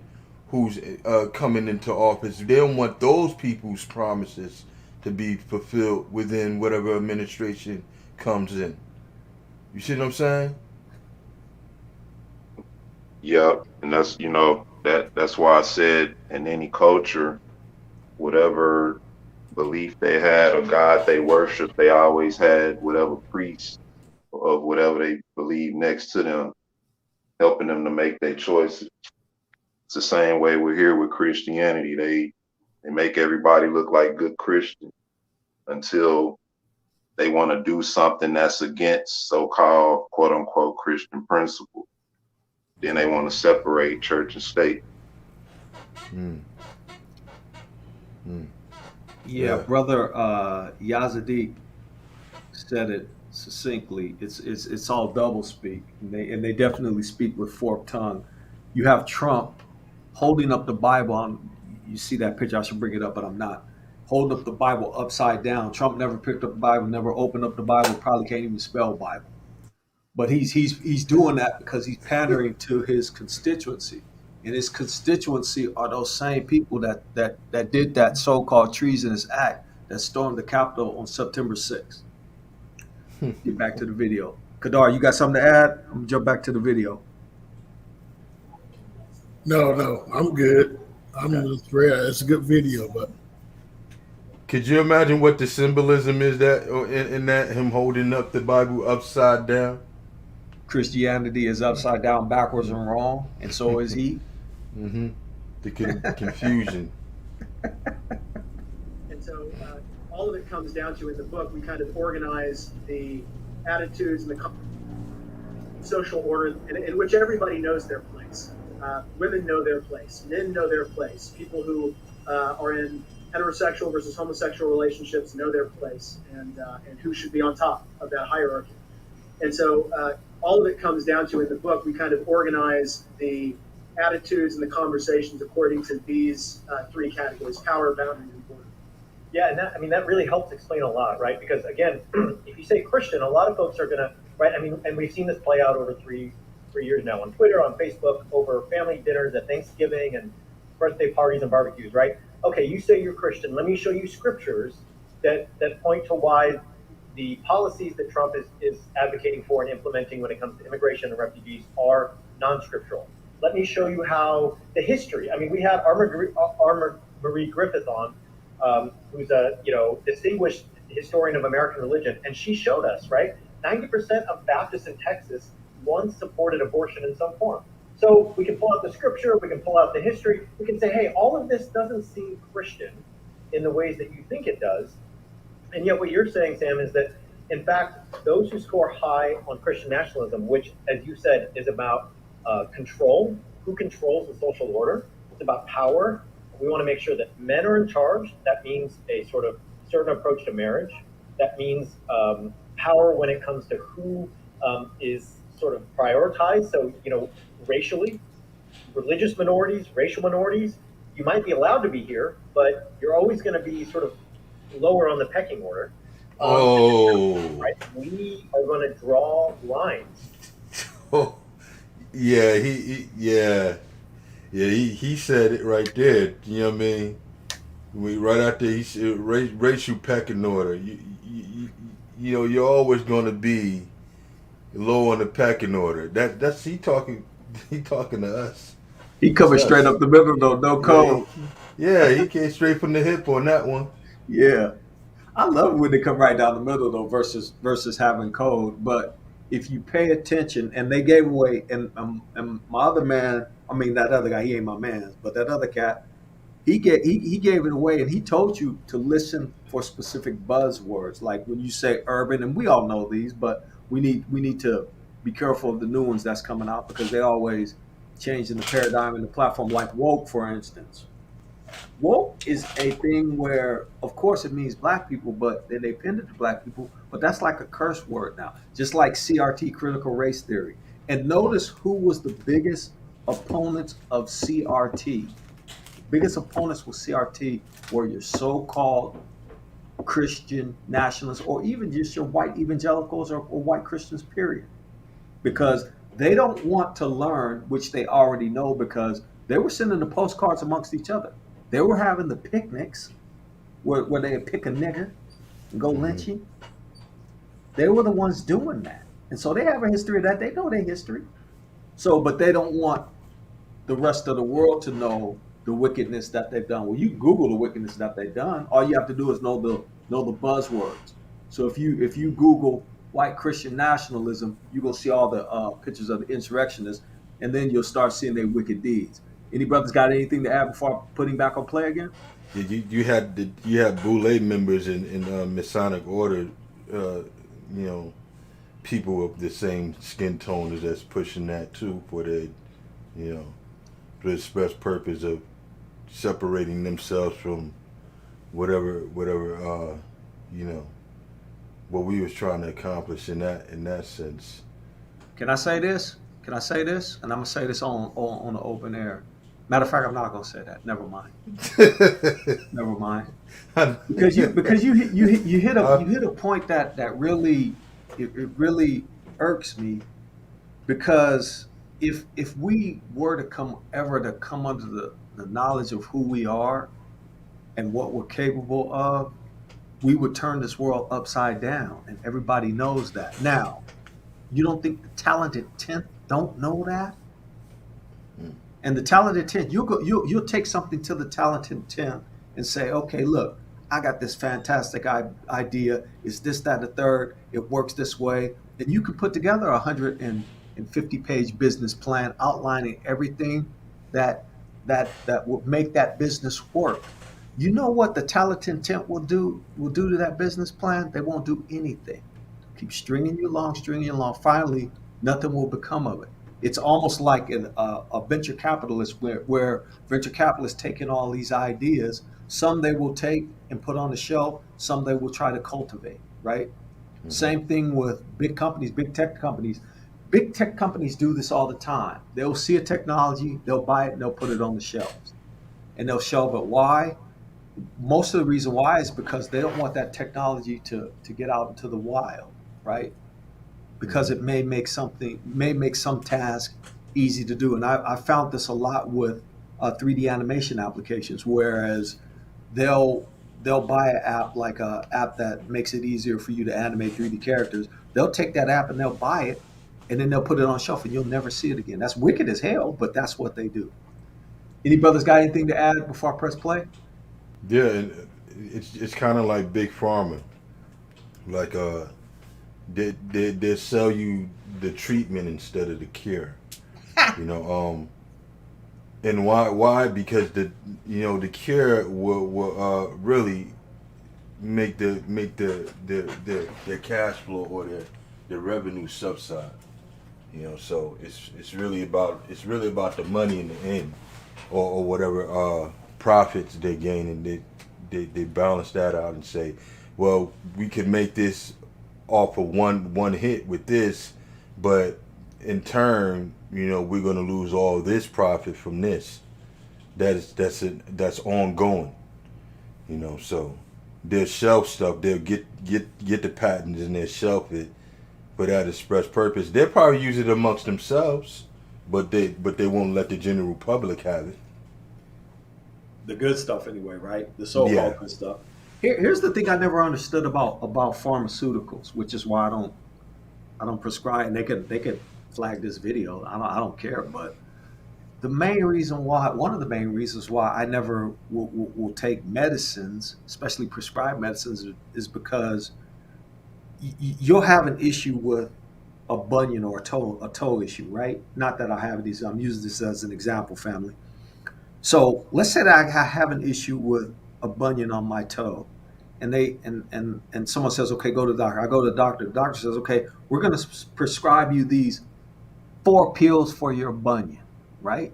who's coming into office. They don't want those people's promises to be fulfilled within whatever administration comes in. You see what I'm saying? Yeah, and that's that's why I said in any culture, whatever belief they had or God they worship, they always had whatever priest of whatever they believe next to them, helping them to make their choices. It's the same way we're here with Christianity. They make everybody look like good Christians. until they want to do something that's against so-called quote unquote Christian principles. Then they want to separate church and state. Mm. Mm. Yeah, Yeah. brother Yazidi said it succinctly. It's all double speak, and they definitely speak with forked tongue. You have Trump holding up the Bible. You see that picture? I should bring it up, but I'm not. Holding up the Bible upside down. Trump never picked up the Bible, never opened up the Bible. Probably can't even spell Bible. But he's doing that because he's pandering to his constituency, and his constituency are those same people that did that so-called treasonous act that stormed the Capitol on September 6th. Get back to the video. Kadar, you got something to add? I'm gonna jump back to the video. No, no, I'm good. I'm Okay. just real. It's a good video, but Could you imagine what the symbolism is that in that him holding up the Bible upside down? Christianity is upside down, backwards, and wrong, and so is he. Mm-hmm. The confusion. And so all of it comes down to, in the book, we kind of organize the attitudes and the social order in which everybody knows their place. Women know their place. Men know their place. People who are in heterosexual versus homosexual relationships know their place, and who should be on top of that hierarchy. And so all of it comes down to, in the book, we kind of organize the attitudes and the conversations according to these three categories: power, boundary, and border. Yeah, and that really helps explain a lot, right? Because again, if you say Christian, a lot of folks are gonna, right? I mean, and we've seen this play out over three years now on Twitter, on Facebook, over family dinners at Thanksgiving and birthday parties and barbecues, right? Okay, you say you're Christian. Let me show you scriptures that point to why the policies that Trump is advocating for and implementing when it comes to immigration and refugees are non-scriptural. Let me show you how the history. I mean, we had Marie Griffith on, who's a distinguished historian of American religion, and she showed us, right, 90% of Baptists in Texas once supported abortion in some form. So we can pull out the scripture, we can pull out the history, we can say, hey, all of this doesn't seem Christian in the ways that you think it does. And yet what you're saying, Sam, is that, in fact, those who score high on Christian nationalism, which, as you said, is about control, who controls the social order, it's about power. We want to make sure that men are in charge. That means a sort of certain approach to marriage. That means power when it comes to who is sort of prioritized. So, racially, religious minorities, racial minorities, you might be allowed to be here, but you're always going to be sort of lower on the pecking order. Right? We are going to draw lines. Oh, yeah, he said it right there. You know what I mean? Right out there, he said racial pecking order. You're always going to be low on the pecking order. That's he talking. He talking to us. He coming straight up the middle though, no code. Yeah, he came straight from the hip on that one. Yeah. I love when they come right down the middle though, versus having code. But if you pay attention, and they gave away, and my other man, I mean that other guy, he ain't my man, but that other cat, he gave it away, and he told you to listen for specific buzzwords, like when you say urban, and we all know these, but we need to be careful of the new ones that's coming out because they always changing the paradigm and the platform, like woke, for instance. Woke is a thing where, of course, it means black people, but then they pinned it to black people. But that's like a curse word now, just like CRT, critical race theory. And notice who was the biggest opponents of CRT. The biggest opponents with CRT were your so-called Christian nationalists, or even just your white evangelicals or white Christians, period. Because they don't want to learn, which they already know, because they were sending the postcards amongst each other. They were having the picnics where they would pick a nigger and go lynch him. They were the ones doing that. And so they have a history of that. They know their history. So, but they don't want the rest of the world to know the wickedness that they've done. Well, you Google the wickedness that they've done. All you have to do is know the buzzwords. So if you Google white Christian nationalism, you're gonna see all the pictures of the insurrectionists, and then you'll start seeing their wicked deeds. Any brothers got anything to add before putting back on play again? Yeah, you had Boule members in Masonic order, you know, people of the same skin tone as that's pushing that too for the, you know, for the express purpose of separating themselves from whatever you know, what we was trying to accomplish in that sense. Can I say this? Can I say this? And I'm gonna say this on the open air. Matter of fact, I'm not gonna say that. Never mind. Never mind. Because you hit a point that really it really irks me, because if we were to come under the knowledge of who we are and what we're capable of, we would turn this world upside down, and everybody knows that. Now, you don't think the talented tenth don't know that? And the talented tenth, you'll take something to the talented tenth and say, okay, look, I got this fantastic idea. Is this, that, the third? It works this way, and you can put together a 150-page business plan outlining everything that will make that business work. You know what the talented tenth will do to that business plan? They won't do anything. Keep stringing you along, stringing you along. Finally, nothing will become of it. It's almost like a venture capitalist, where venture capitalists taking all these ideas. Some they will take and put on the shelf. Some they will try to cultivate. Right. Mm-hmm. Same thing with big companies, big tech companies. Big tech companies do this all the time. They'll see a technology, they'll buy it, and they'll put it on the shelves, and they'll shelve it. Why? Most of the reason why is because they don't want that technology to get out into the wild, right? Because it may make some task easy to do. And I found this a lot with 3D animation applications, whereas they'll buy an app, like a app that makes it easier for you to animate 3D characters. They'll take that app and they'll buy it, and then they'll put it on shelf, and you'll never see it again. That's wicked as hell, but that's what they do. Any brothers got anything to add before I press play? Yeah, and it's kind of like big pharma, like they sell you the treatment instead of the cure, you know. And why? Because the cure will really make their cash flow or their revenue subside, you know. So it's really about the money in the end, or whatever profits they gain, and they balance that out and say, well, we could make this off of one hit with this, but in turn, you know, we're going to lose all this profit from this. That's ongoing, you know. So they'll shelf stuff. They'll get the patents and they'll shelf it for that express purpose. They'll probably use it amongst themselves, but they won't let the general public have it. The good stuff, anyway, right? The so-called good stuff. Here's the thing I never understood about pharmaceuticals, which is why I don't prescribe. And they could flag this video. I don't care. But one of the main reasons why I never will take medicines, especially prescribed medicines, is because you'll have an issue with a bunion or a toe issue, right? Not that I have these. I'm using this as an example, family. So let's say that I have an issue with a bunion on my toe, and and someone says, okay, go to the doctor. I go to the doctor. The doctor says, okay, we're going to prescribe you these 4 pills for your bunion, right?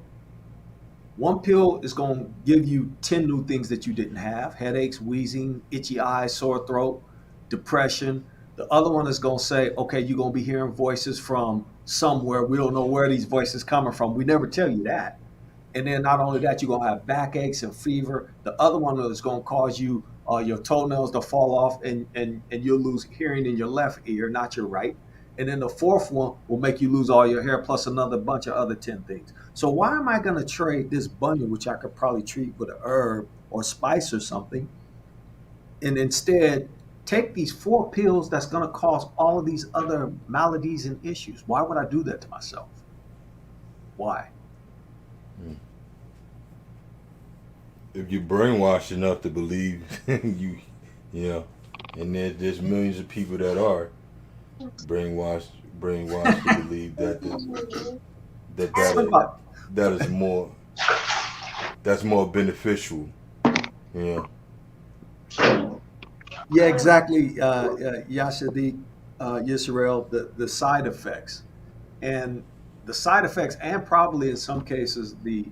One pill is going to give you 10 new things that you didn't have: headaches, wheezing, itchy eyes, sore throat, depression. The other one is going to say, okay, you're going to be hearing voices from somewhere. We don't know where these voices coming from. We never tell you that. And then not only that, you're going to have backaches and fever. The other one is going to cause you your toenails to fall off, and you'll lose hearing in your left ear, not your right. And then the fourth one will make you lose all your hair, plus another bunch of other 10 things. So why am I going to trade this bunion, which I could probably treat with a herb or spice or something, and instead take these 4 pills that's going to cause all of these other maladies and issues? Why would I do that to myself? Why? If you're brainwashed enough to believe you know, and there's millions of people that are brainwashed to believe that is more that's more beneficial. Yeah. Yeah, exactly, Yashadi, Yisrael, the side effects. And the side effects, and probably in some cases, the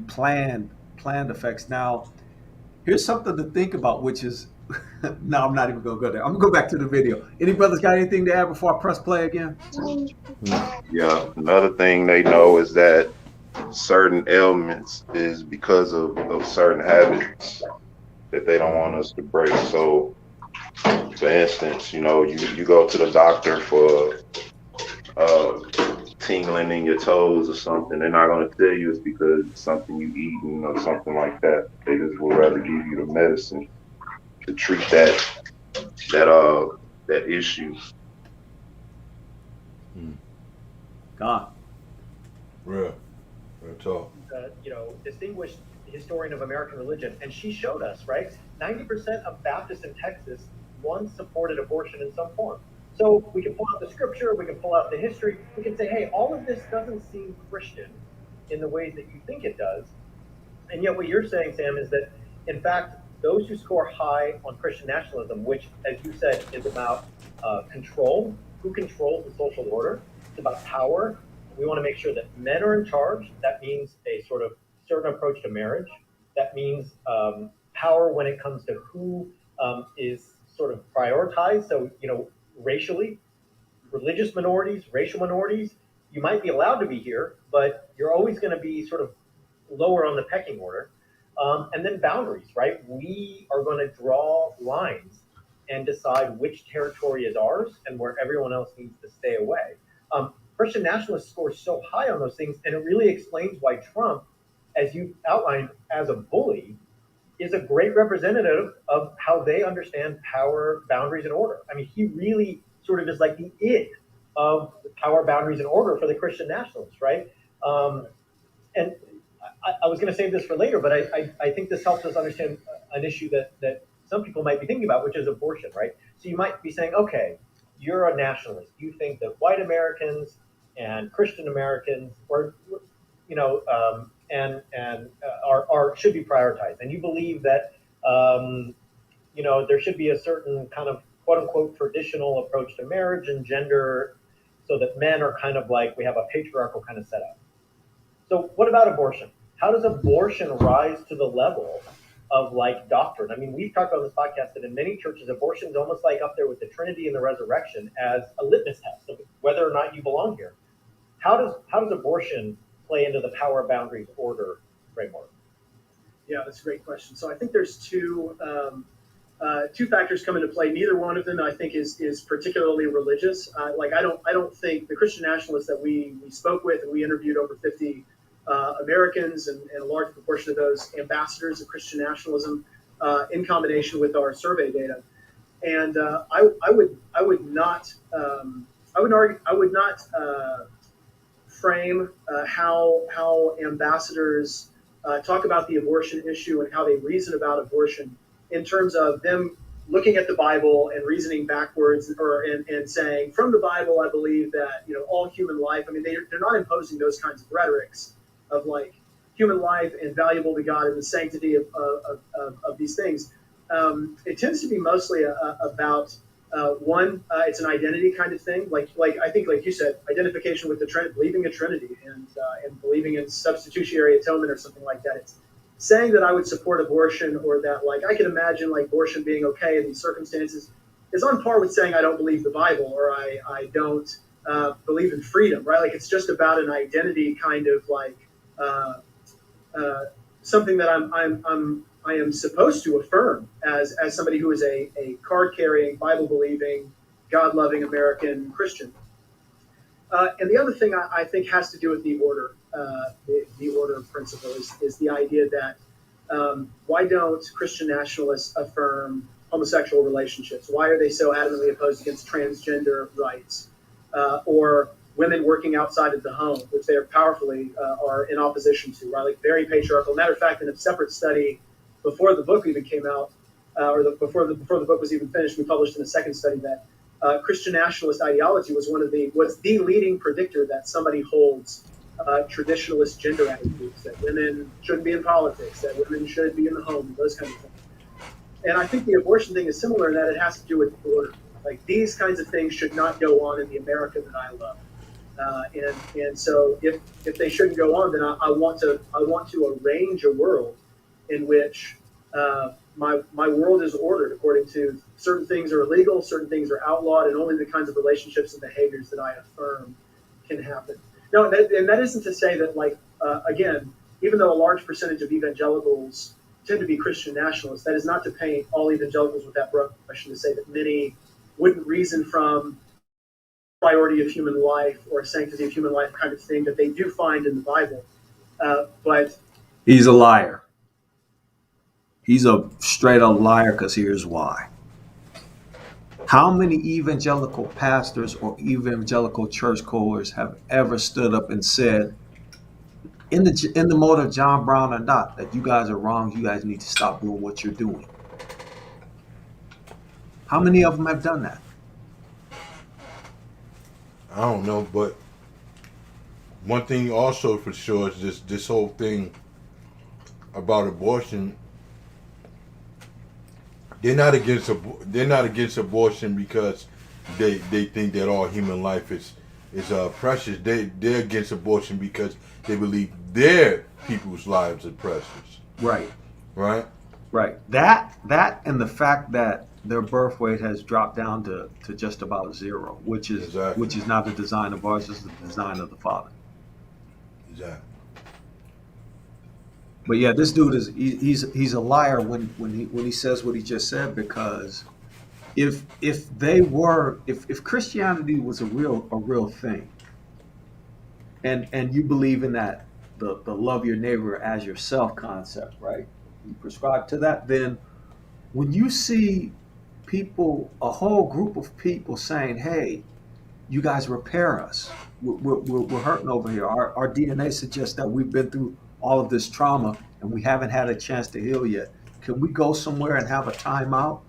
planned effects. Now, here's something to think about, which is, no, I'm not even going to go there. I'm going to go back to the video. Any brothers got anything to add before I press play again? No. Yeah. Another thing they know is that certain ailments is because of certain habits that they don't want us to break. So, for instance, you go to the doctor for uh, tingling in your toes or something. They're not going to tell you it's because it's something you eating or something like that. They just would rather give you the medicine to treat that that issue. God. Real talk. Distinguished historian of American religion, and she showed us, right? 90% of Baptists in Texas once supported abortion in some form. So we can pull out the scripture, we can pull out the history, we can say, hey, all of this doesn't seem Christian in the ways that you think it does. And yet what you're saying, Sam, is that, in fact, those who score high on Christian nationalism, which, as you said, is about control, who controls the social order, it's about power. We want to make sure that men are in charge. That means a sort of certain approach to marriage. That means power when it comes to who is sort of prioritized. So, racially, religious minorities, racial minorities, you might be allowed to be here, but you're always going to be sort of lower on the pecking order. And then boundaries, right? We are going to draw lines and decide which territory is ours and where everyone else needs to stay away. Christian nationalists score so high on those things, and it really explains why Trump, as you outlined, as a bully, is a great representative of how they understand power, boundaries, and order. I mean, he really sort of is like the id of power, boundaries, and order for the Christian nationalists, right? And I was going to save this for later, but I think this helps us understand an issue that some people might be thinking about, which is abortion, right? So you might be saying, okay, you're a nationalist. You think that white Americans and Christian Americans, or are should be prioritized, and you believe that there should be a certain kind of quote unquote traditional approach to marriage and gender, so that men are kind of like we have a patriarchal kind of setup. So what about abortion? How does abortion rise to the level of like doctrine? I mean, we've talked on this podcast that in many churches, abortion is almost like up there with the Trinity and the resurrection as a litmus test of whether or not you belong here. How does abortion play into the power, boundaries, order framework? Yeah, that's a great question. So I think there's two factors come into play. Neither one of them I think is particularly religious. I don't think the Christian nationalists that we spoke with, and we interviewed over 50 Americans and a large proportion of those ambassadors of Christian nationalism in combination with our survey data. And I would not frame how ambassadors talk about the abortion issue and how they reason about abortion in terms of them looking at the Bible and reasoning backwards, and saying from the Bible, I believe that all human life. I mean, they're not imposing those kinds of rhetorics of like human life and valuable to God and the sanctity of these things. It tends to be mostly about it's an identity kind of thing. Like I think, like you said, identification with the Trinity, believing a Trinity, and believing in substitutionary atonement or something like that. It's saying that I would support abortion, or that like I can imagine like abortion being okay in these circumstances, is on par with saying I don't believe the Bible, or I don't believe in freedom, right? Like it's just about an identity kind of like something that I am supposed to affirm as somebody who is a card-carrying, Bible-believing, God-loving American Christian. And the other thing I think has to do with the order, the order principle is the idea that why don't Christian nationalists affirm homosexual relationships? Why are they so adamantly opposed against transgender rights or women working outside of the home, which they are powerfully are in opposition to, right? Like very patriarchal. Matter of fact, in a separate study before the book even came out, before the book was even finished, we published in a second study that Christian nationalist ideology was the leading predictor that somebody holds traditionalist gender attitudes, that women shouldn't be in politics, that women should be in the home, those kinds of things. And I think the abortion thing is similar in that it has to do with order. Like these kinds of things should not go on in the America that I love. And so if they shouldn't go on, then I want to arrange a world in which my world is ordered according to certain things are illegal, certain things are outlawed, and only the kinds of relationships and behaviors that I affirm can happen. No, and that isn't to say that, like, again, even though a large percentage of evangelicals tend to be Christian nationalists, that is not to paint all evangelicals with that brush and to say that many wouldn't reason from priority of human life or sanctity of human life kind of thing that they do find in the Bible. But He's a liar. He's a straight up liar, because here's why. How many evangelical pastors or evangelical churchgoers have ever stood up and said, in the mode of John Brown or not, that you guys are wrong, you guys need to stop doing what you're doing? How many of them have done that? I don't know, but one thing also for sure is this whole thing about abortion. They're not against abortion because they think that all human life is precious. They're against abortion because they believe their people's lives are precious. Right. Right? Right. That and the fact that their birth rate has dropped down to just about zero, which is Exactly. which is not the design of ours, it's the design of the Father. Exactly. But yeah, this dude he's a liar when he says what he just said, because if Christianity was a real thing, and you believe in that the love your neighbor as yourself concept, right? You prescribe to that, then when you see people, a whole group of people saying, "Hey, you guys repair us. We're hurting over here. Our DNA suggests that we've been through all of this trauma and we haven't had a chance to heal yet. Can we go somewhere and have a timeout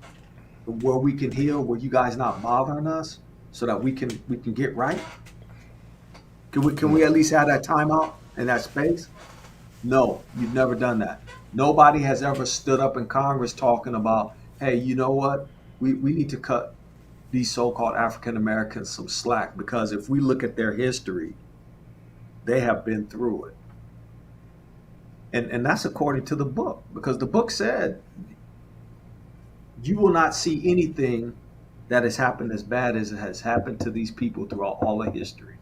where we can heal, where you guys not bothering us, so that we can get right? Can we at least have that timeout in that space?" No, you've never done that. Nobody has ever stood up in Congress talking about, "Hey, you know what? We need to cut these so-called African Americans some slack, because if we look at their history, they have been through it." And that's according to the book, because the book said you will not see anything that has happened as bad as it has happened to these people throughout all of history.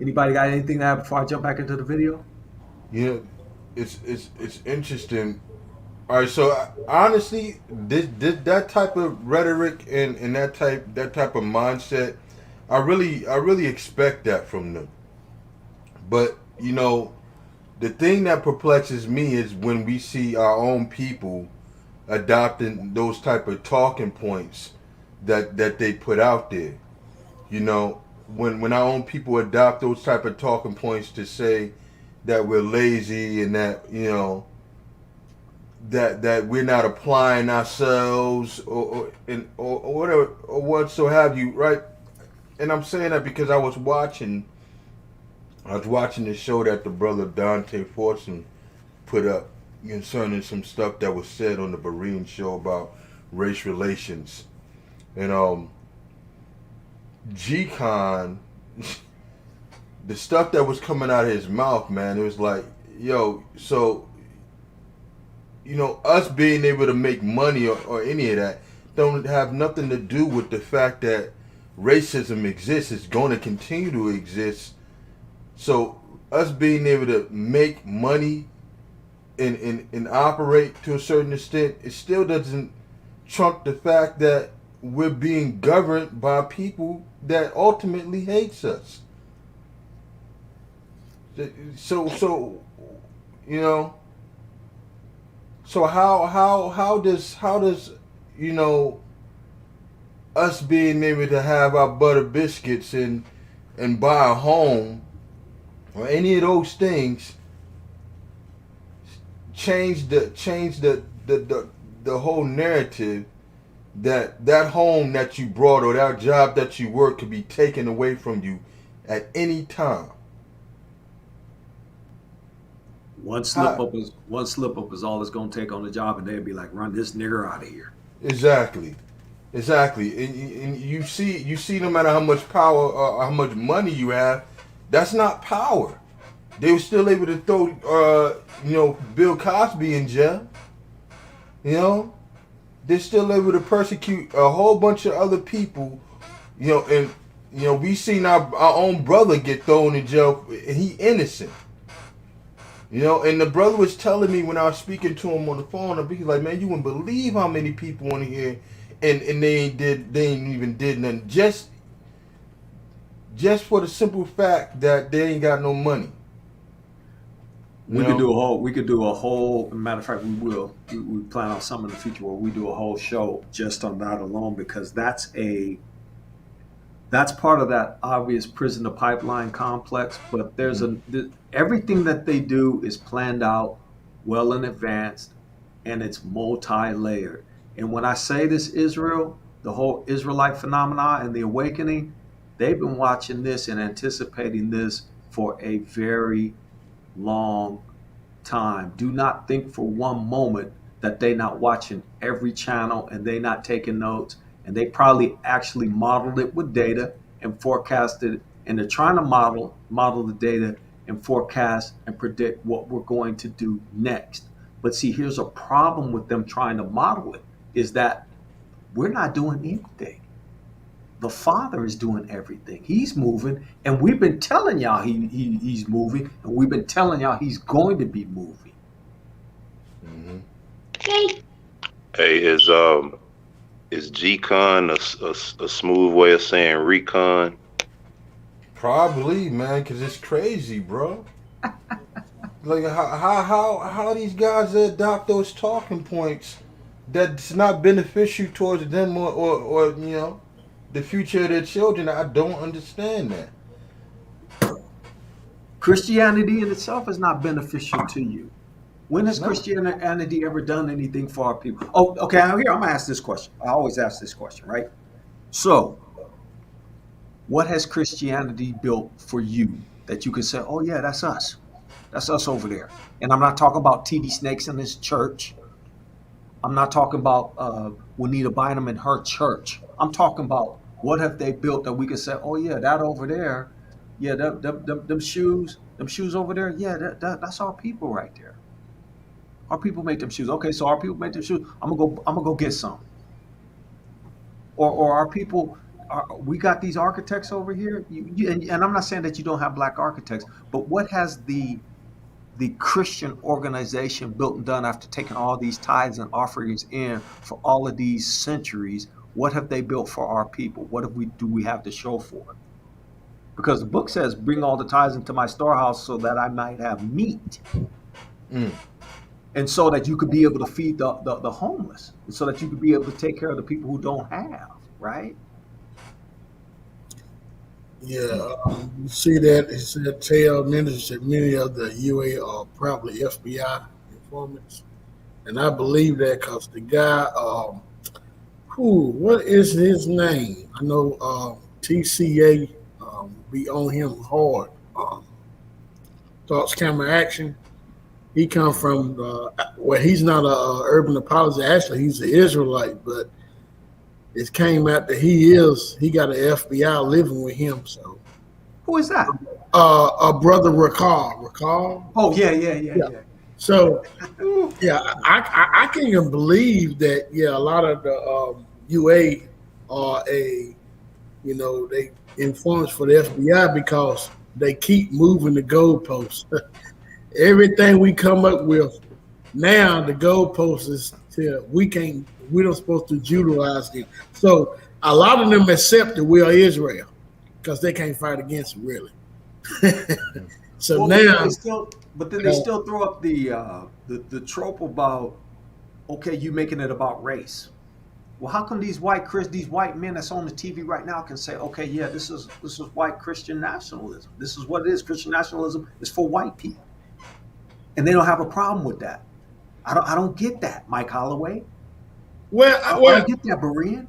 Anybody got anything to add before I jump back into the video? Yeah, it's interesting. All right, so honestly, this that type of rhetoric and that type of mindset, I really expect that from them. But the thing that perplexes me is when we see our own people adopting those type of talking points that they put out there. When our own people adopt those type of talking points to say that we're lazy and that that we're not applying ourselves or whatever or what so have you, right? And I'm saying that because I was watching the show that the brother Dante Fortson put up concerning some stuff that was said on the Berean show about race relations. And G-Con, the stuff that was coming out of his mouth, man, it was like, yo, so us being able to make money or any of that don't have nothing to do with the fact that racism exists. It's going to continue to exist. So us being able to make money and operate to a certain extent, it still doesn't trump the fact that we're being governed by people that ultimately hates us. So So how does us being able to have our butter biscuits and buy a home or any of those things change the whole narrative that home that you brought or that job that you work could be taken away from you at any time. One slip up is all it's gonna take on the job, and they'd be like, "Run this nigger out of here." Exactly. Exactly, and you see, no matter how much power or how much money you have, that's not power. They were still able to throw, Bill Cosby in jail. You know, they're still able to persecute a whole bunch of other people. And we seen our own brother get thrown in jail, and he innocent. And the brother was telling me when I was speaking to him on the phone, he's like, "Man, you wouldn't believe how many people in here, and they ain't even did nothing, just for the simple fact that they ain't got no money." We could do a whole. Matter of fact, we will. We plan on some in the future where we do a whole show just on that alone, because that's part of that obvious prisoner pipeline complex. But there's everything that they do is planned out well in advance, and it's multi-layered. And when I say this, Israel, the whole Israelite phenomena and the awakening, they've been watching this and anticipating this for a very long time. Do not think for one moment that they not watching every channel and they not taking notes. And they probably actually modeled it with data and forecasted it. And they're trying to model the data and forecast and predict what we're going to do next. But see, here's a problem with them trying to model it, is that we're not doing anything. The Father is doing everything. He's moving, and we've been telling y'all he's moving, and we've been telling y'all he's going to be moving. Mm-hmm. Hey, is G-Con a smooth way of saying recon? Probably, man, because it's crazy, bro. Like how these guys adopt those talking points that's not beneficial towards them or the future of their children. I don't understand that. Christianity in itself is not beneficial to you. When has Christianity ever done anything for our people? Oh, okay. I'm gonna ask this question. I always ask this question, right? So, what has Christianity built for you that you can say, "Oh yeah, that's us. That's us over there"? And I'm not talking about TD Snakes in this church. I'm not talking about Juanita Bynum and her church. I'm talking about what have they built that we can say, "Oh yeah, that over there, yeah, them shoes over there, yeah, that's our people right there. Our people make them shoes. Okay, so our people make them shoes. I'm gonna go get some." Or our people, we got these architects over here. And I'm not saying that you don't have black architects, but what has the Christian organization built and done after taking all these tithes and offerings in for all of these centuries? What have they built for our people? What do we have to show for it? Because the book says, "Bring all the tithes into my storehouse so that I might have meat." And so that you could be able to feed the homeless, and so that you could be able to take care of the people who don't have, right? Yeah, you see that it said Tail mentions that many of the UA are probably FBI informants, and I believe that because the guy, what is his name? I know TCA be on him hard. Thoughts, camera, action. He come from he's not a urban apologist. Actually, he's an Israelite, but it came out that he got an FBI living with him. So who is that? A brother Recall. Oh yeah. So yeah, I can't even believe that. Yeah, a lot of the UA are they influence for the FBI because they keep moving the goalposts. Everything we come up with now, the goalpost is we don't supposed to utilize them. So a lot of them accept that we are Israel because they can't fight against it really. So now, but then they still throw up the trope about, okay, you making it about race. Well, how come these white men that's on the TV right now can say, okay, yeah, this is white Christian nationalism. This is what it is. Christian nationalism is for white people. And they don't have a problem with that. I don't get that, Mike Holloway. Well, I don't get that, Berean.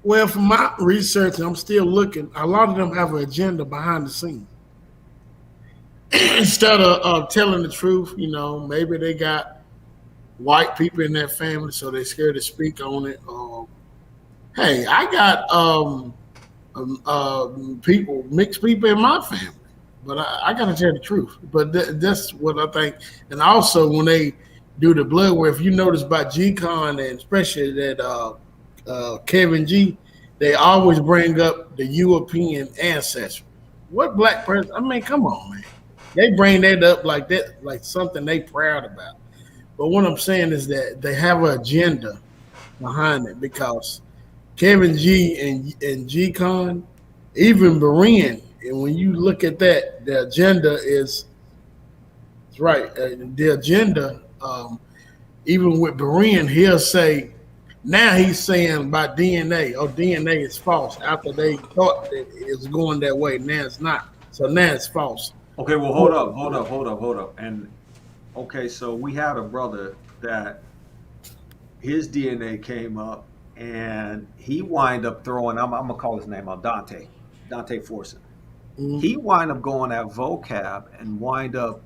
Well, from my research, I'm still looking. A lot of them have an agenda behind the scenes. Instead of telling the truth, maybe they got white people in their family, so they're scared to speak on it. Hey, I got people, mixed people in my family, but I got to tell the truth. But that's what I think. And also, when they do the blood work, if you notice about G-Con and especially that Kevin G, they always bring up the European ancestry. What black person? I mean, come on, man. They bring that up like that, like something they proud about. But what I'm saying is that they have an agenda behind it because Kevin G and G Con, even Berean, and when you look at that, the agenda is it's right. The agenda, even with Berean, he'll say now he's saying about DNA. Oh, DNA is false. After they thought that it was going that way, now it's not. So now it's false. Okay, well, hold up. And okay, so we had a brother that his DNA came up, and he wind up throwing. I'm gonna call his name out, Dante Forson. He Mm-hmm. wind up going at vocab and wind up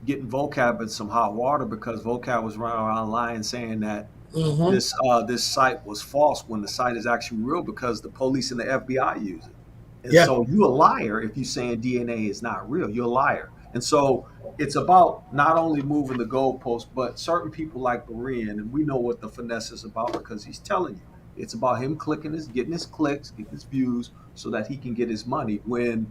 getting vocab in some hot water because vocab was running around lying saying that Mm-hmm. this site was false when the site is actually real because the police and the FBI use it. And Yeah. so you a liar if you saying DNA is not real. You're a liar. And so it's about not only moving the goalpost, but certain people like Berean, and we know what the finesse is about because he's telling you. It's about him getting his clicks, getting his views, so that he can get his money. When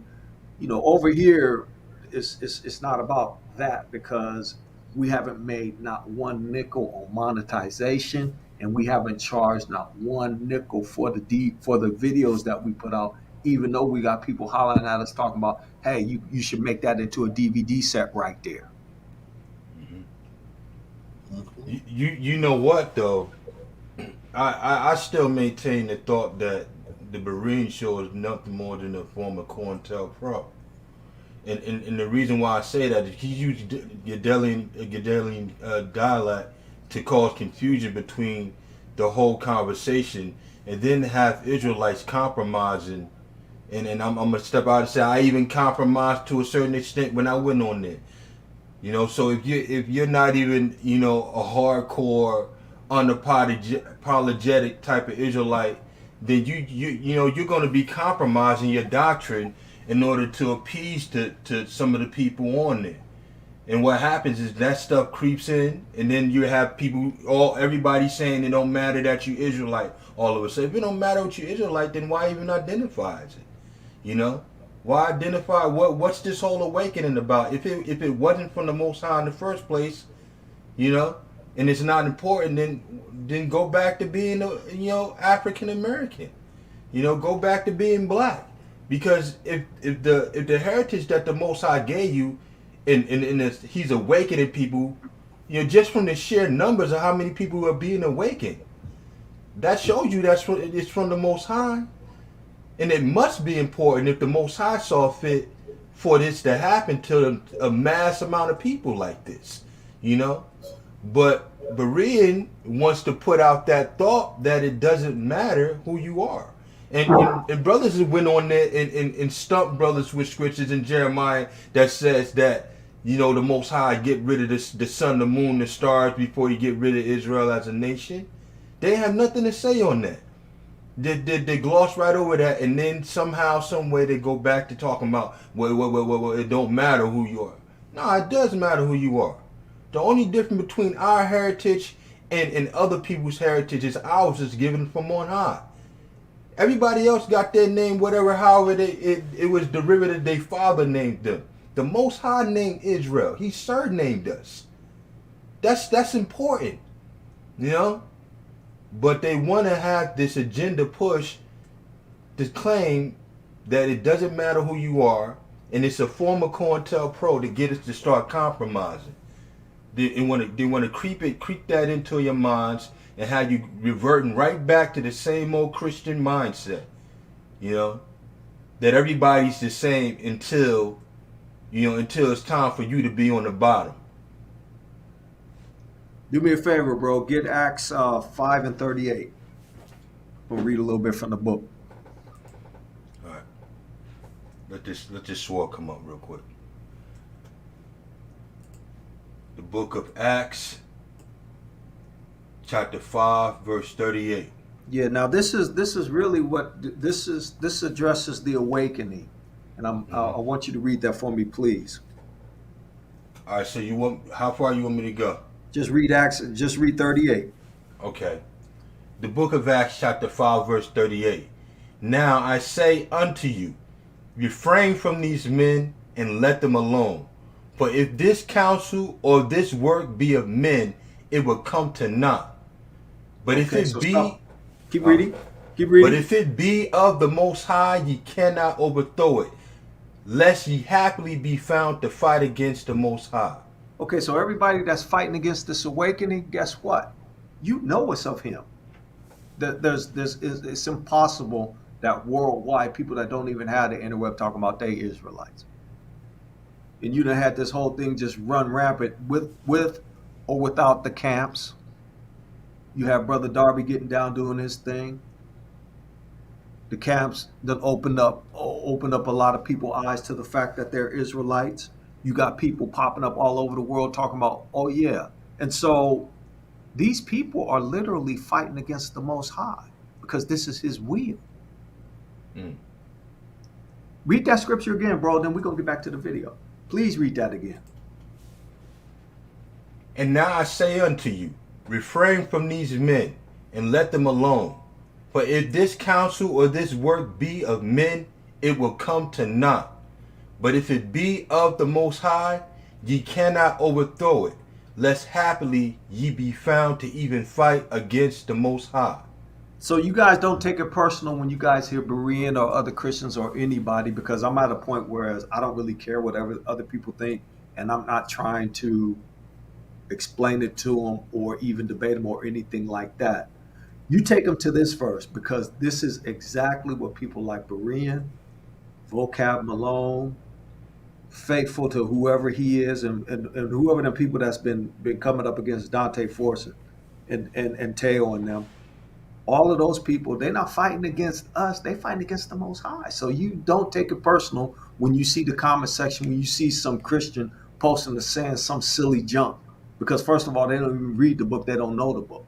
over here, it's not about that because we haven't made not one nickel on monetization, and we haven't charged not one nickel for for the videos that we put out. Even though we got people hollering at us talking about, hey, you should make that into a DVD set right there. You know what though? I still maintain the thought that the Berean show is nothing more than a form of COINTELPRO. And the reason why I say that is he used Gardelian dialect to cause confusion between the whole conversation, and then have Israelites compromising. And I'm gonna step out and say I even compromised to a certain extent when I went on there. So if you're not even a hardcore unapologetic type of Israelite, then you're going to be compromising your doctrine in order to appease to some of the people on there. And what happens is that stuff creeps in, and then you have everybody saying it don't matter that you Israelite. All of a sudden, if it don't matter what you Israelite, then why even identify as it? You know, why identify what's this whole awakening about? If it wasn't from the Most High in the first place, and it's not important, then go back to being African American. Go back to being black, because if the heritage that the Most High gave you, He's awakening people, just from the sheer numbers of how many people are being awakened, that shows you it's from the Most High. And it must be important if the Most High saw fit for this to happen to a mass amount of people like this, But Berean wants to put out that thought that it doesn't matter who you are. And brothers went on there and stumped brothers with scriptures in Jeremiah that says that, the Most High get rid of the sun, the moon, the stars before you get rid of Israel as a nation. They have nothing to say on that. They gloss right over that, and then somehow, some way, they go back to talking about, well, it don't matter who you are. No, it does matter who you are. The only difference between our heritage and other people's heritage is ours is given from on high. Everybody else got their name, whatever, however it was derivative their father named them. The Most High named Israel. He surnamed us. That's important, But they want to have this agenda push to claim that it doesn't matter who you are, and it's a form of COINTELPRO to get us to start compromising. They want to creep that into your minds and have you reverting right back to the same old Christian mindset, that everybody's the same until it's time for you to be on the bottom. Do me a favor, bro. Get Acts 5 and 38. We'll read a little bit from the book. All right. Let this sword come up real quick. The book of Acts, chapter 5, verse 38. Yeah, now this is really what this addresses the awakening, and I want you to read that for me, please. All right, so how far you want me to go? Just read Acts. Just read 38. Okay. The book of Acts, chapter 5, verse 38. Now I say unto you, refrain from these men and let them alone. For if this counsel or this work be of men, it will come to naught. But if it be... Stop. Keep reading. Keep reading. But if it be of the Most High, ye cannot overthrow it, lest ye happily be found to fight against the Most High. Okay, so everybody that's fighting against this awakening, guess what? You know it's of him. It's impossible that worldwide people that don't even have the interweb talking about they Israelites. And you done had this whole thing just run rampant with or without the camps. You have Brother Darby getting down doing his thing. The camps that opened up a lot of people's eyes to the fact that they're Israelites. You got people popping up all over the world talking about, oh yeah. And so these people are literally fighting against the Most High because this is his will. Read that scripture again, bro, then we're going to get back to the video. Please read that again. And now I say unto you, refrain from these men and let them alone. For if this counsel or this work be of men, it will come to naught. But if it be of the Most High, ye cannot overthrow it, lest happily ye be found to even fight against the Most High. So you guys don't take it personal when you guys hear Berean or other Christians or anybody, because I'm at a point where I don't really care whatever other people think, and I'm not trying to explain it to them or even debate them or anything like that. You take them to this verse because this is exactly what people like Berean, Vocab Malone, faithful to whoever he is, and whoever the people that's been coming up against Dante Forson and Teo and them. All of those people, they're not fighting against us, they fighting against the Most High. So you don't take it personal when you see the comment section, when you see some Christian posting or saying some silly junk. Because first of all, they don't even read the book, they don't know the book.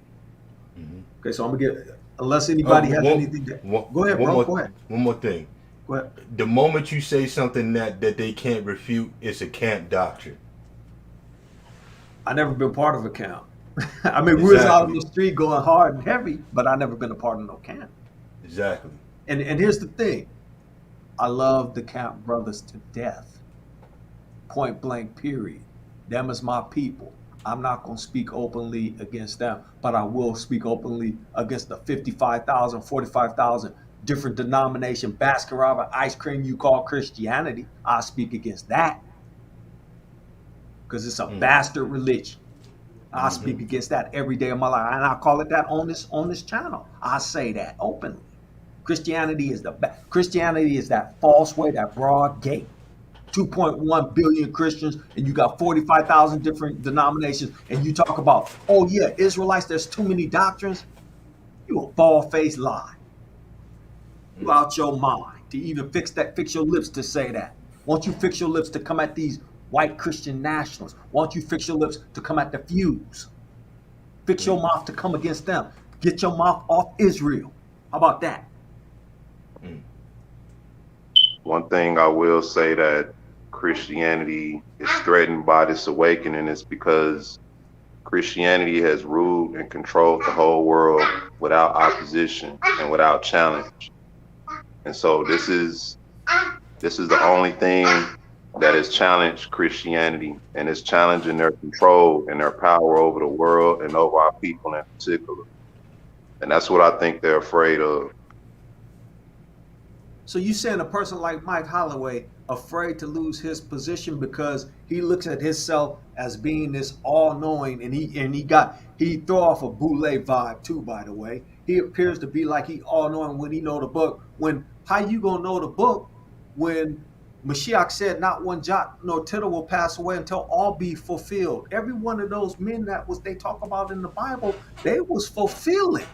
Okay, so I'm gonna get, unless anybody has anything to, go ahead, bro, go ahead. One more thing. Go ahead. The moment you say something that they can't refute, it's a camp doctrine. I never been part of a camp. I mean, we was out on the street going hard and heavy, but I never been a part of no camp. Exactly. And here's the thing. I love the camp brothers to death. Point blank, period. Them is my people. I'm not going to speak openly against them, but I will speak openly against the 55,000, 45,000 different denomination, basket robber, ice cream you call Christianity. I speak against that because it's a bastard religion. I speak against that every day of my life, and I call it that on this channel. I say that openly. Christianity is that false way, that broad gate. 2.1 billion Christians, and you got 45,000 different denominations, and you talk about, oh yeah, Israelites, there's too many doctrines. You a bald-faced lie. You out your mind to even fix your lips to say that. Won't you fix your lips to come at these white Christian nationalists? Won't you fix your lips to come at the Jews? Fix your mouth to come against them. Get your mouth off Israel. How about that? One thing I will say that Christianity is threatened by this awakening is because Christianity has ruled and controlled the whole world without opposition and without challenge. And so this is the only thing that has challenged Christianity, and it's challenging their control and their power over the world and over our people in particular. And that's what I think they're afraid of. So you saying a person like Mike Holloway afraid to lose his position because he looks at himself as being this all-knowing, and he throw off a boule vibe too, by the way. He appears to be like he all-knowing when he know the book. When how you gonna know the book when Mashiach said not one jot nor tittle will pass away until all be fulfilled? Every one of those men that they talk about in the Bible, they was fulfilling.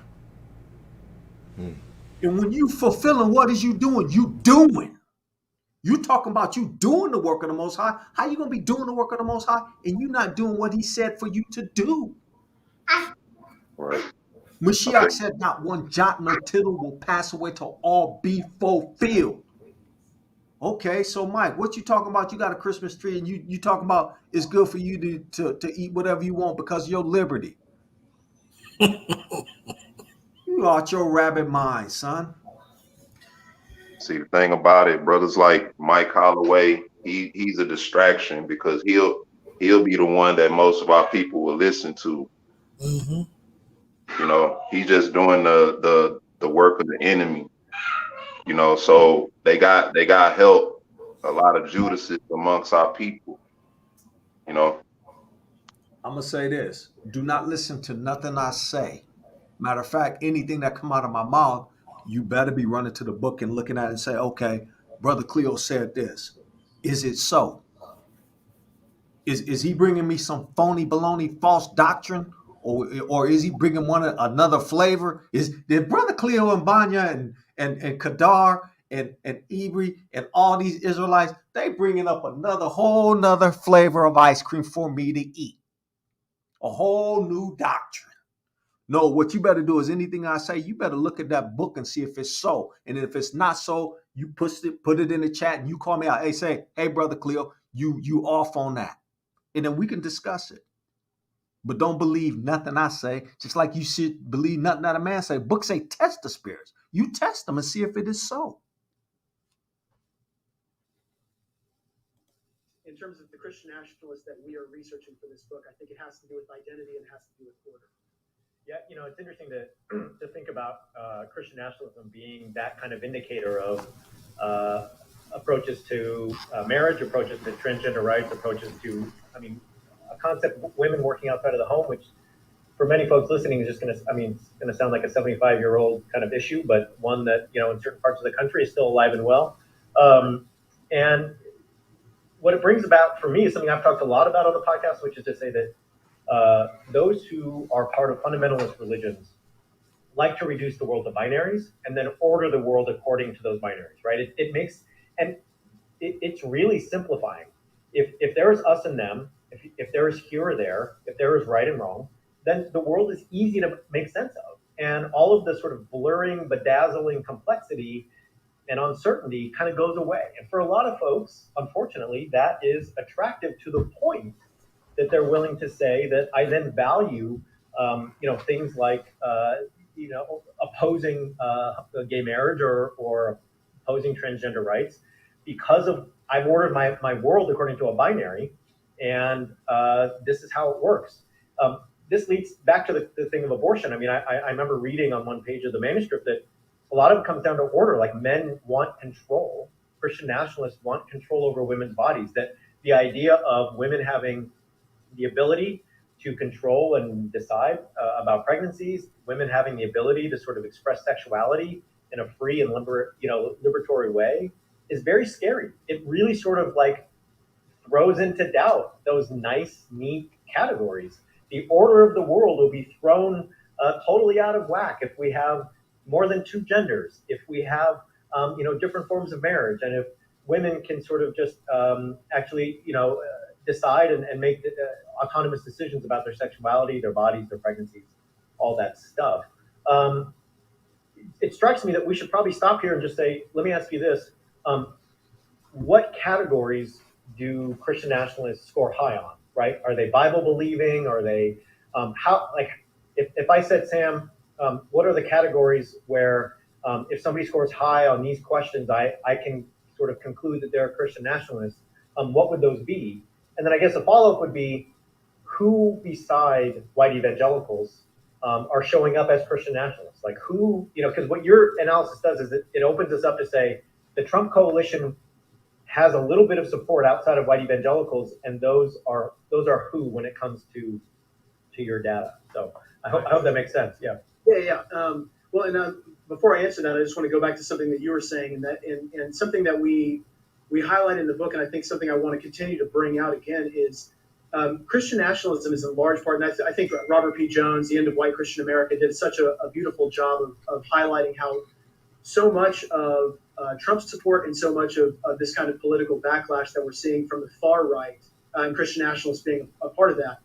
And when you fulfilling, what is you doing? You doing. You talking about you doing the work of the Most High. How you gonna be doing the work of the Most High and you not doing what He said for you to do? Right. Okay. Mashiach said, "Not one jot nor tittle will pass away till all be fulfilled." Okay, so Mike, what you talking about? You got a Christmas tree, and you talking about it's good for you to eat whatever you want because of your liberty. You out your rabbit mind, son. See, the thing about it, brothers like Mike Holloway, he's a distraction because he'll be the one that most of our people will listen to. Mm-hmm. You know, he's just doing the work of the enemy. You know, so they got help, a lot of Judases amongst our people. You know, I'm gonna say this: do not listen to nothing I say. Matter of fact, anything that come out of my mouth, you better be running to the book and looking at it and say, "Okay, Brother Cleo said this. Is it so? Is he bringing me some phony baloney false doctrine, or is he bringing another flavor? Did Brother Cleo and Banya and Kadar and Ibri and all these Israelites, they bringing up another whole nother flavor of ice cream for me to eat, a whole new doctrine? No, what you better do is anything I say, you better look at that book and see if it's so. And if it's not so, you put it in the chat and you call me out. Hey, say, hey, Brother Cleo, you off on that. And then we can discuss it. But don't believe nothing I say, just like you should believe nothing that a man say. Books say test the spirits. You test them and see if it is so. In terms of the Christian nationalists that we are researching for this book, I think it has to do with identity and it has to do with order. Yeah, it's interesting to think about Christian nationalism being that kind of indicator of approaches to marriage, approaches to transgender rights, approaches to, a concept of women working outside of the home, which for many folks listening is just going to sound like a 75-year-old kind of issue, but one that, in certain parts of the country is still alive and well. And what it brings about for me is something I've talked a lot about on the podcast, which is to say that those who are part of fundamentalist religions like to reduce the world to binaries and then order the world according to those binaries, right? It's really simplifying. If there is us and them, if there is here or there, if there is right and wrong, then the world is easy to make sense of. And all of the sort of blurring, bedazzling complexity and uncertainty kind of goes away. And for a lot of folks, unfortunately, that is attractive to the point that they're willing to say that I then value, things like, opposing gay marriage or opposing transgender rights because of I've ordered my world according to a binary, and this is how it works. This leads back to the thing of abortion. I remember reading on one page of the manuscript that a lot of it comes down to order. Like, men want control. Christian nationalists want control over women's bodies. That the idea of women having the ability to control and decide about pregnancies, women having the ability to sort of express sexuality in a free and liberatory way is very scary. It really sort of like throws into doubt those nice, neat categories. The order of the world will be thrown totally out of whack if we have more than two genders, if we have different forms of marriage, and if women can sort of just actually decide and make autonomous decisions about their sexuality, their bodies, their pregnancies, all that stuff. It strikes me that we should probably stop here and just say, let me ask you this. What categories do Christian nationalists score high on, right? Are they Bible believing? Are they, if I said, Sam, what are the categories where if somebody scores high on these questions, I can sort of conclude that they're a Christian nationalist? What would those be? And then I guess a follow-up would be, who beside white evangelicals are showing up as Christian nationalists? Like who, because what your analysis does is it opens us up to say the Trump coalition has a little bit of support outside of white evangelicals, and those are who when it comes to your data. So I hope that makes sense. Yeah. Yeah. Before I answer that, I just want to go back to something that you were saying, and something that we highlight in the book, and I think something I want to continue to bring out again is Christian nationalism is in large part, and I think Robert P. Jones, The End of White Christian America, did such a beautiful job of highlighting how so much of Trump's support and so much of this kind of political backlash that we're seeing from the far right, and Christian nationalists being a part of that,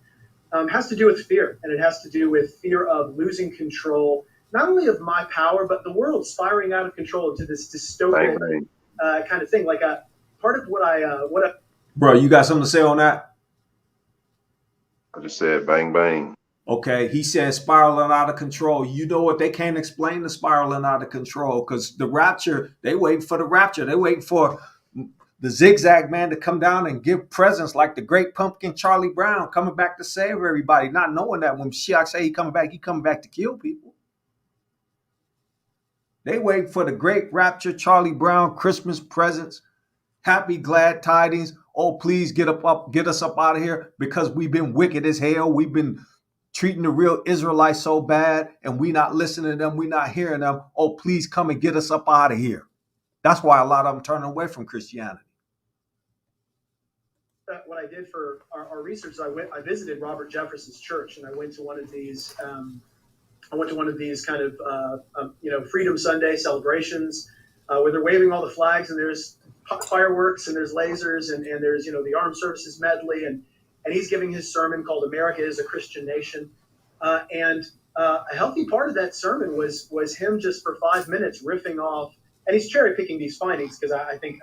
has to do with fear. And it has to do with fear of losing control, not only of my power, but the world spiraling out of control into this dystopian kind of thing. Like part of what Bro, you got something to say on that? I just said bang bang. Okay, he said spiraling out of control. You know what? They can't explain the spiraling out of control because the rapture, they waiting for the rapture. They waiting for the zigzag man to come down and give presents like the great pumpkin Charlie Brown coming back to save everybody, not knowing that when Mashiach say he coming back to kill people. They wait for the great rapture, Charlie Brown, Christmas presents, happy, glad tidings. Oh, please get us up out of here because we've been wicked as hell. We've been treating the real Israelites so bad and we not listening to them. We not hearing them. Oh, please come and get us up out of here. That's why a lot of them turning away from Christianity. What I did for our research, I visited Robert Jefferson's church, and I went to one of these. Kind of Freedom Sunday celebrations where they're waving all the flags, and there's fireworks, and there's lasers, and there's the armed services medley, and he's giving his sermon called "America is a Christian Nation," and a healthy part of that sermon was him just for 5 minutes riffing off, and he's cherry picking these findings because I think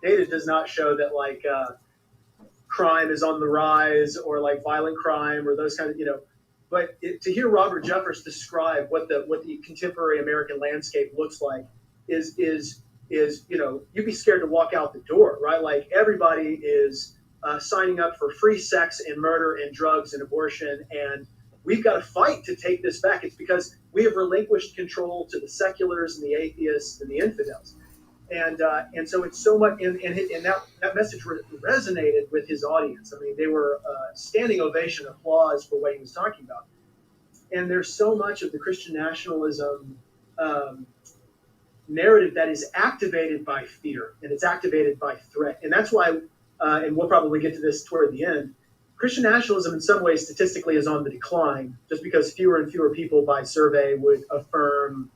data does not show that crime is on the rise or like violent crime or those kind of But to hear Robert Jefferson describe what the contemporary American landscape looks like is you'd be scared to walk out the door, right? Like everybody is signing up for free sex and murder and drugs and abortion, and we've got to fight to take this back. It's because we have relinquished control to the seculars and the atheists and the infidels, and so it's so much, and that message resonated with his audience. I mean, they were standing ovation, applause for what he was talking about. And there's so much of the Christian nationalism narrative that is activated by fear, and it's activated by threat. And that's why, and we'll probably get to this toward the end, Christian nationalism in some ways statistically is on the decline, just because fewer and fewer people by survey would affirm,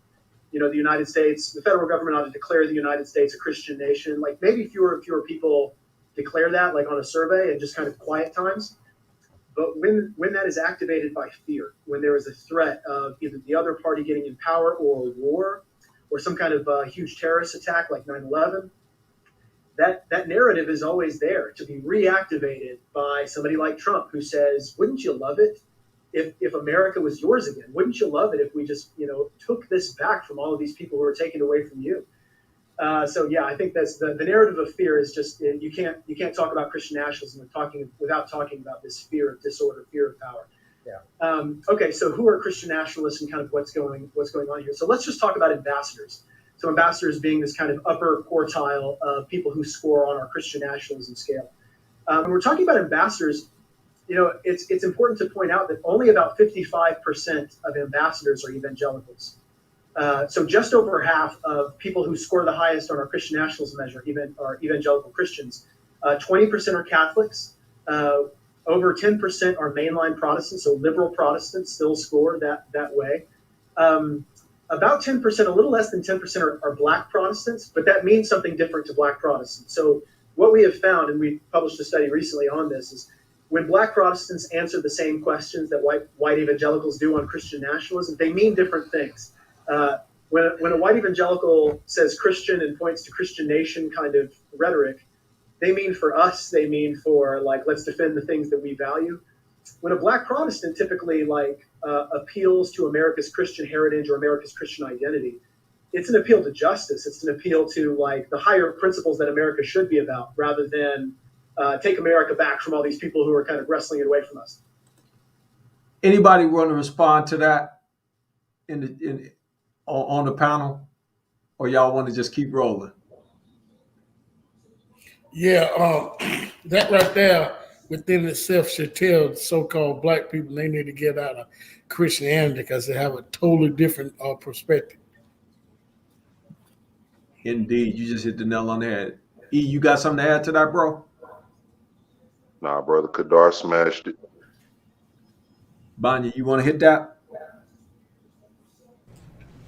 the United States, the federal government ought to declare the United States a Christian nation. Like maybe fewer and fewer people declare that, like on a survey and just kind of quiet times. But when that is activated by fear, when there is a threat of either the other party getting in power or war or some kind of huge terrorist attack like 9/11, that narrative is always there to be reactivated by somebody like Trump, who says, wouldn't you love it if America was yours again? Wouldn't you love it if we just took this back from all of these people who are taken away from you? So yeah, I think that's the narrative of fear is just you can't talk about Christian nationalism without talking about this fear of disorder, fear of power. Yeah. Okay, so who are Christian nationalists and kind of what's going on here? So let's just talk about ambassadors. So ambassadors being this kind of upper quartile of people who score on our Christian nationalism scale. When we're talking about ambassadors, it's important to point out that only about 55% of ambassadors are evangelicals. So just over half of people who score the highest on our Christian nationalism measure are evangelical Christians. 20% are Catholics. Over 10% are mainline Protestants, so liberal Protestants still score that way. About 10%, a little less than 10% are Black Protestants, but that means something different to Black Protestants. So what we have found, and we published a study recently on this, is when Black Protestants answer the same questions that white evangelicals do on Christian nationalism, they mean different things. When a white evangelical says Christian and points to Christian nation kind of rhetoric, they mean for us, they mean for let's defend the things that we value. When a Black Protestant typically appeals to America's Christian heritage or America's Christian identity, it's an appeal to justice. It's an appeal to the higher principles that America should be about, rather than take America back from all these people who are kind of wrestling it away from us. Anybody want to respond to that on the panel, or y'all want to just keep rolling? Yeah, that right there within itself should tell the so-called Black people they need to get out of Christianity because they have a totally different perspective. Indeed, you just hit the nail on the head. E, you got something to add to that, bro? Nah, brother Kadar smashed it. Banya, you want to hit that?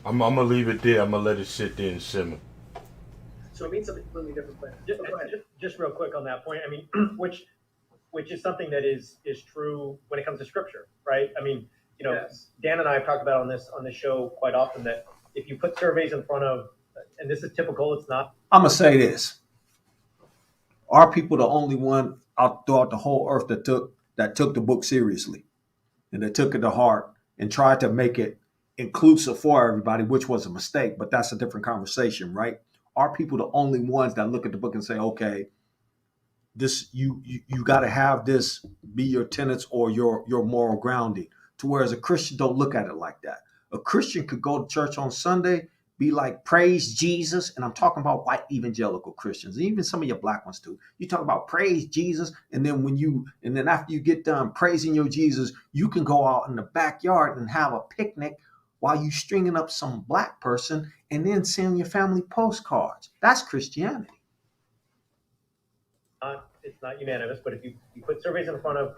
I'm gonna leave it there. I'm gonna let it sit there and simmer. So it means something completely different. But Just, go ahead. just real quick on that point. I mean, which is something that is true when it comes to scripture, right? I mean, Yes. Dan and I have talked about on this show quite often that if you put surveys in front of, and this is typical, it's not. I'm gonna say this: Are people the only one out throughout the whole earth that took the book seriously and that took it to heart and tried to make it inclusive for everybody, which was a mistake, but that's a different conversation, right? Are people the only ones that look at the book and say, okay, this you got to have this be your tenets or your moral grounding, to whereas a Christian don't look at it like that. A Christian could go to church on Sunday, be like, praise Jesus, and I'm talking about white evangelical Christians, and even some of your black ones too. You talk about praise Jesus, and then after you get done praising your Jesus, you can go out in the backyard and have a picnic while you stringing up some black person and then send your family postcards. That's Christianity. It's not unanimous, but if you put surveys in front of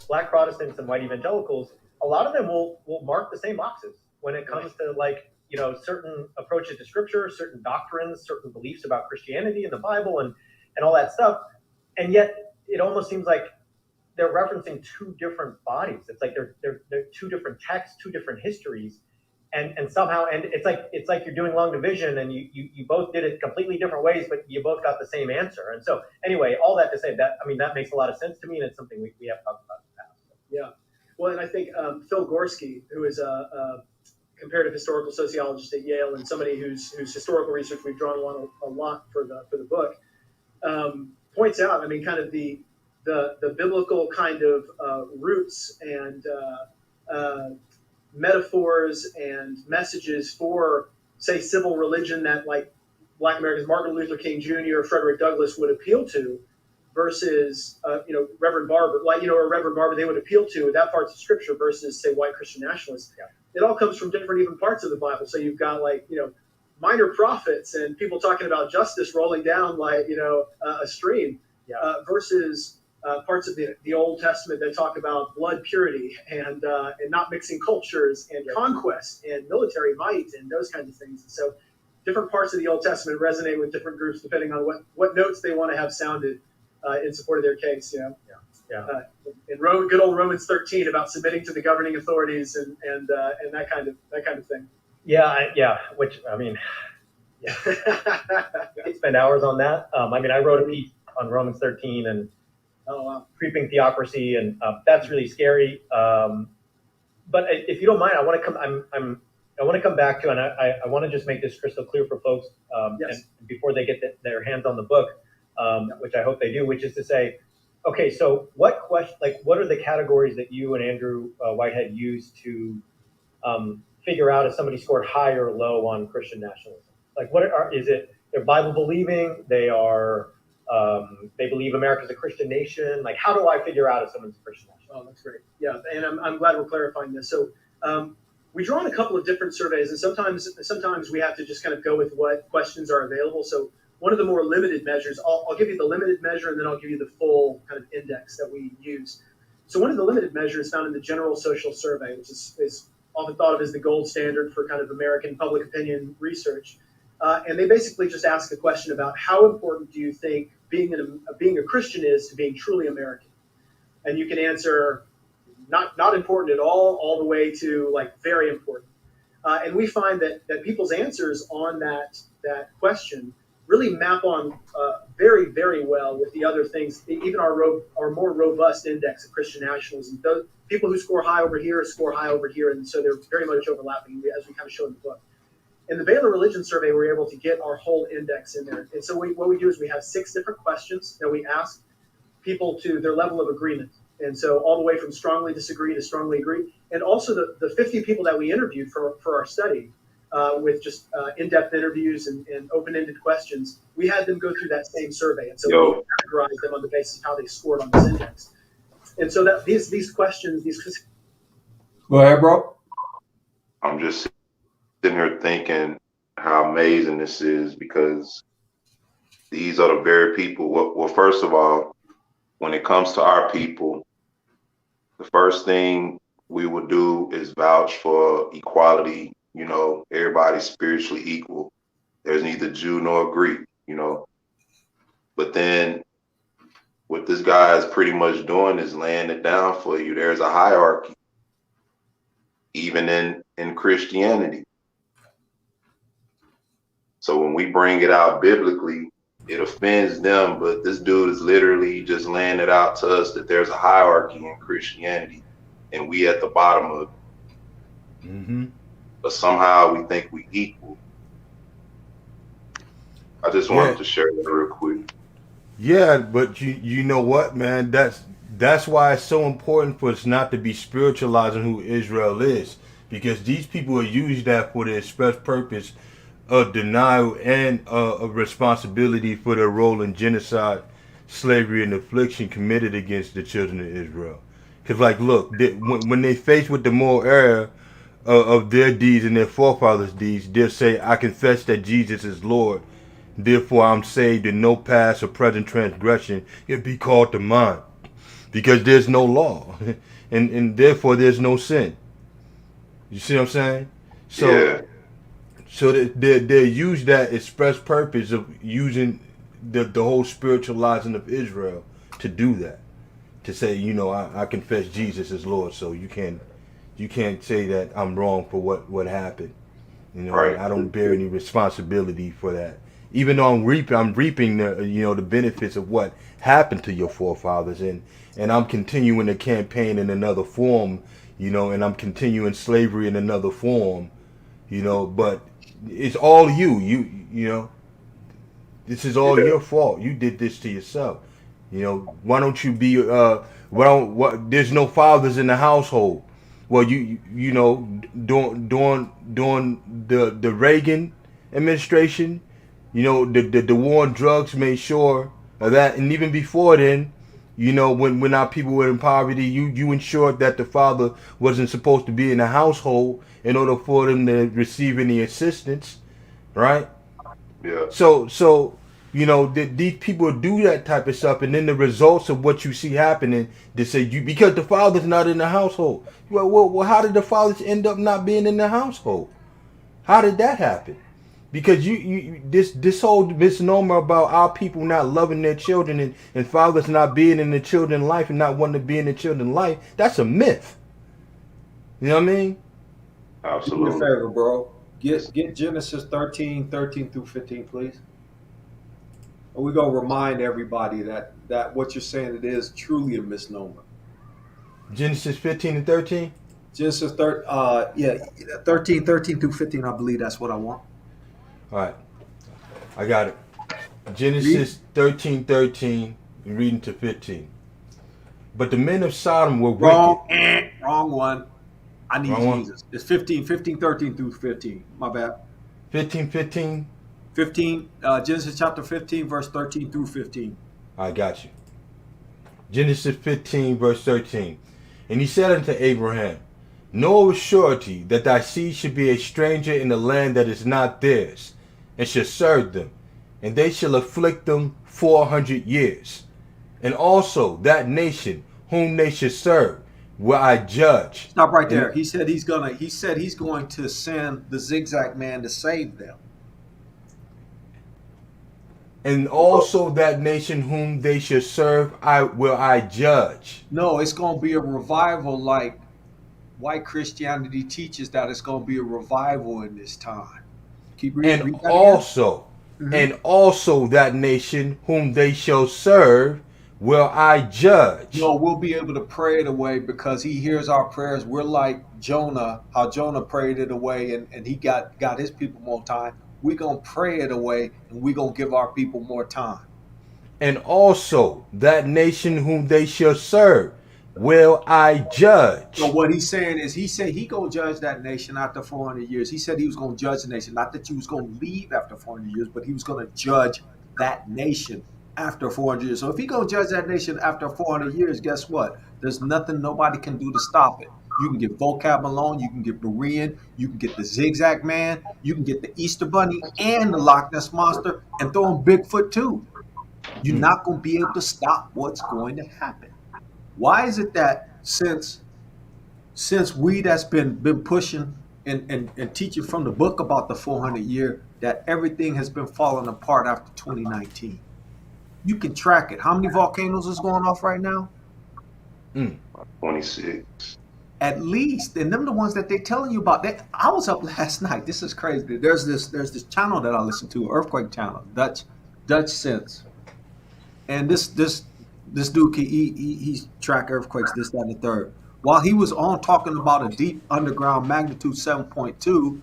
black Protestants and white evangelicals, a lot of them will mark the same boxes when it comes to certain approaches to scripture, certain doctrines, certain beliefs about Christianity and the Bible and all that stuff. And yet it almost seems like they're referencing two different bodies. It's like they're two different texts, two different histories. And somehow, and it's like you're doing long division, and you both did it completely different ways, but you both got the same answer. And so, anyway, all that to say that, I mean, that makes a lot of sense to me, and it's something we have talked about in the past. Yeah. Well, and I think Phil Gorski, who is a comparative historical sociologist at Yale and somebody whose historical research we've drawn on a lot for the book, points out, I mean, kind of the biblical kind of roots and metaphors and messages for, say, civil religion that like Black Americans, Martin Luther King Jr. or Frederick Douglass would appeal to, versus Reverend Barber, or Reverend Barber, they would appeal to that parts of Scripture versus, say, white Christian nationalists. Yeah. It all comes from different even parts of the Bible. So you've got minor prophets and people talking about justice rolling down a stream, versus parts of the Old Testament that talk about blood purity and not mixing cultures and conquest and military might and those kinds of things. And so different parts of the Old Testament resonate with different groups depending on what notes they want to have sounded in support of their case. In good old Romans 13 about submitting to the governing authorities and that kind of thing. Which I mean, we could spend hours on that. I mean, I wrote a piece on Romans 13 and creeping theocracy, and that's really scary. But if you don't mind, I want to come. I want to come back to, and I want to just make this crystal clear for folks, and before they get their hands on the book, which I hope they do, which is to say, okay, so what are the categories that you and Andrew Whitehead used to figure out if somebody scored high or low on Christian nationalism? Like, is it they're Bible believing, they believe America's a Christian nation? Like, how do I figure out if someone's a Christian nationalist? Oh, that's great. Yeah, and I'm glad we're clarifying this. So we draw on a couple of different surveys, and sometimes we have to just kind of go with what questions are available. So one of the more limited measures, I'll give you the limited measure, and then I'll give you the full kind of index that we use. So one of the limited measures found in the General Social Survey, which is often thought of as the gold standard for kind of American public opinion research. And they basically just ask a question about how important do you think being a Christian is to being truly American? And you can answer not important at all the way to very important. And we find that people's answers on that question really map on very, very well with the other things, even our more robust index of Christian nationalism. Those people who score high over here score high over here, and so they're very much overlapping, as we kind of show in the book. In the Baylor Religion Survey, we're able to get our whole index in there. And so what we do is we have 6 different questions that we ask people to their level of agreement. And so all the way from strongly disagree to strongly agree. And also the 50 people that we interviewed for our study, with just in-depth interviews and open-ended questions, we had them go through that same survey. And so we categorized them on the basis of how they scored on this index. And so that these questions, Go ahead, bro. I'm just sitting here thinking how amazing this is, because these are the very people. Well, first of all, when it comes to our people, the first thing we will do is vouch for equality. You know, everybody's spiritually equal. There's neither Jew nor Greek, you know. But then what this guy is pretty much doing is laying it down for you. There's a hierarchy, even in Christianity. So when we bring it out biblically, it offends them, but this dude is literally just laying it out to us that there's a hierarchy in Christianity, and we at the bottom of it. Mm-hmm. But somehow we think we equal. I just wanted to share that real quick. Yeah, but you know what, man? That's why it's so important for us not to be spiritualizing who Israel is, because these people are used that for the express purpose of denial and of responsibility for their role in genocide, slavery, and affliction committed against the children of Israel. Because, like, look, when they faced with the moral error of their deeds and their forefathers' deeds, they'll say, "I confess that Jesus is Lord. Therefore, I'm saved, and no past or present transgression can be called to mind, because there's no law, and therefore there's no sin." You see what I'm saying? So, Yeah. so they use that express purpose of using the whole spiritualizing of Israel to do that, to say, you know, I confess Jesus as Lord, so you can't say that I'm wrong for what happened. You know, Right. I don't bear any responsibility for that. Even though I'm reaping the the benefits of what happened to your forefathers, and I'm continuing the campaign in another form, and I'm continuing slavery in another form, but it's all you. This is all Yeah. your fault. You did this to yourself. Why don't you be there's no fathers in the household. Well, during the Reagan administration, the war on drugs made sure of that, and even before then, when our people were in poverty, you ensured that the father wasn't supposed to be in the household in order for them to receive any assistance, right? Yeah. So these people do that type of stuff, and then the results of what you see happening, they say because the father's not in the household. Well, how did the fathers end up not being in the household? How did that happen? Because this whole misnomer about our people not loving their children and fathers not being in the children's life and not wanting to be in the children's life, that's a myth. You know what I mean? Do me a Absolutely. favor, bro. Get Genesis 13 through 15, please. And we're gonna remind everybody that what you're saying, it is truly a misnomer. Genesis 15 and 13. Genesis 13 through 15, I believe that's what I want. All right, I got it. Read. Genesis 13, reading to 15. But the men of Sodom were Wrong. wicked. Wrong one. I need Wrong one. Jesus. It's 15, 13 through 15. My bad. 15. 15, Genesis chapter 15, verse 13 through 15. I got you. Genesis 15, verse 13. And he said unto Abraham, know of surety that thy seed should be a stranger in the land that is not theirs, and shall serve them, and they shall afflict them 400 years. And also that nation whom they shall serve will I judge. Stop right there. He said he's going to send the zigzag man to save them. And also that nation whom they shall serve will I judge. No, it's going to be a revival, like white Christianity teaches that it's going to be a revival in this time. Keep reading. And also, and also that nation whom they shall serve will I judge. No, we'll be able to pray it away because he hears our prayers. We're like Jonah, how Jonah prayed it away and he got his people more time. We're going to pray it away and we're going to give our people more time. And also that nation whom they shall serve will I judge. So what he's saying is, he said he going to judge that nation after 400 years. He said he was going to judge the nation. Not that you was going to leave after 400 years, but he was going to judge that nation after 400 years. So if he going to judge that nation after 400 years, guess what? There's nothing nobody can do to stop it. You can get vocab alone, you can get Berean, you can get the Zigzag Man, you can get the Easter Bunny and the Loch Ness Monster, and throw in Bigfoot too. You're not going to be able to stop what's going to happen. Why is it that since we that's been pushing and teaching from the book about the 400 year, that everything has been falling apart after 2019? You can track it. How many volcanoes is going off right now? 26. At least, and them the ones that they're telling you about. I was up last night. This is crazy. There's this channel that I listen to, Earthquake Channel, Dutch Sense, and this dude he's track earthquakes, this, that, and the third. While he was on talking about a deep underground magnitude 7.2,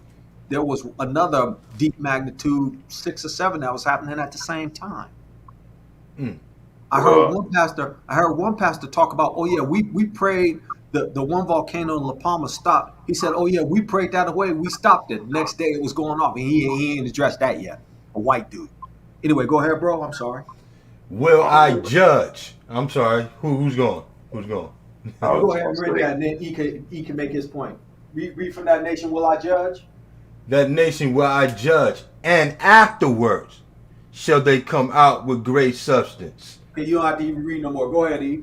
there was another deep magnitude 6 or 7 that was happening at the same time. I heard one pastor talk about, oh yeah, we prayed the one volcano in La Palma stopped. He said, oh yeah, we prayed that away. We stopped it. Next day it was going off, and he ain't addressed that yet. A white dude. Anyway, go ahead, bro. I'm sorry. Will I judge? I'm sorry. Who's going? Who's going? Go ahead and read that, and then he can make his point. Read from that nation. Will I judge? That nation will I judge, and afterwards shall they come out with great substance. Okay, you don't have to even read no more. Go ahead, E.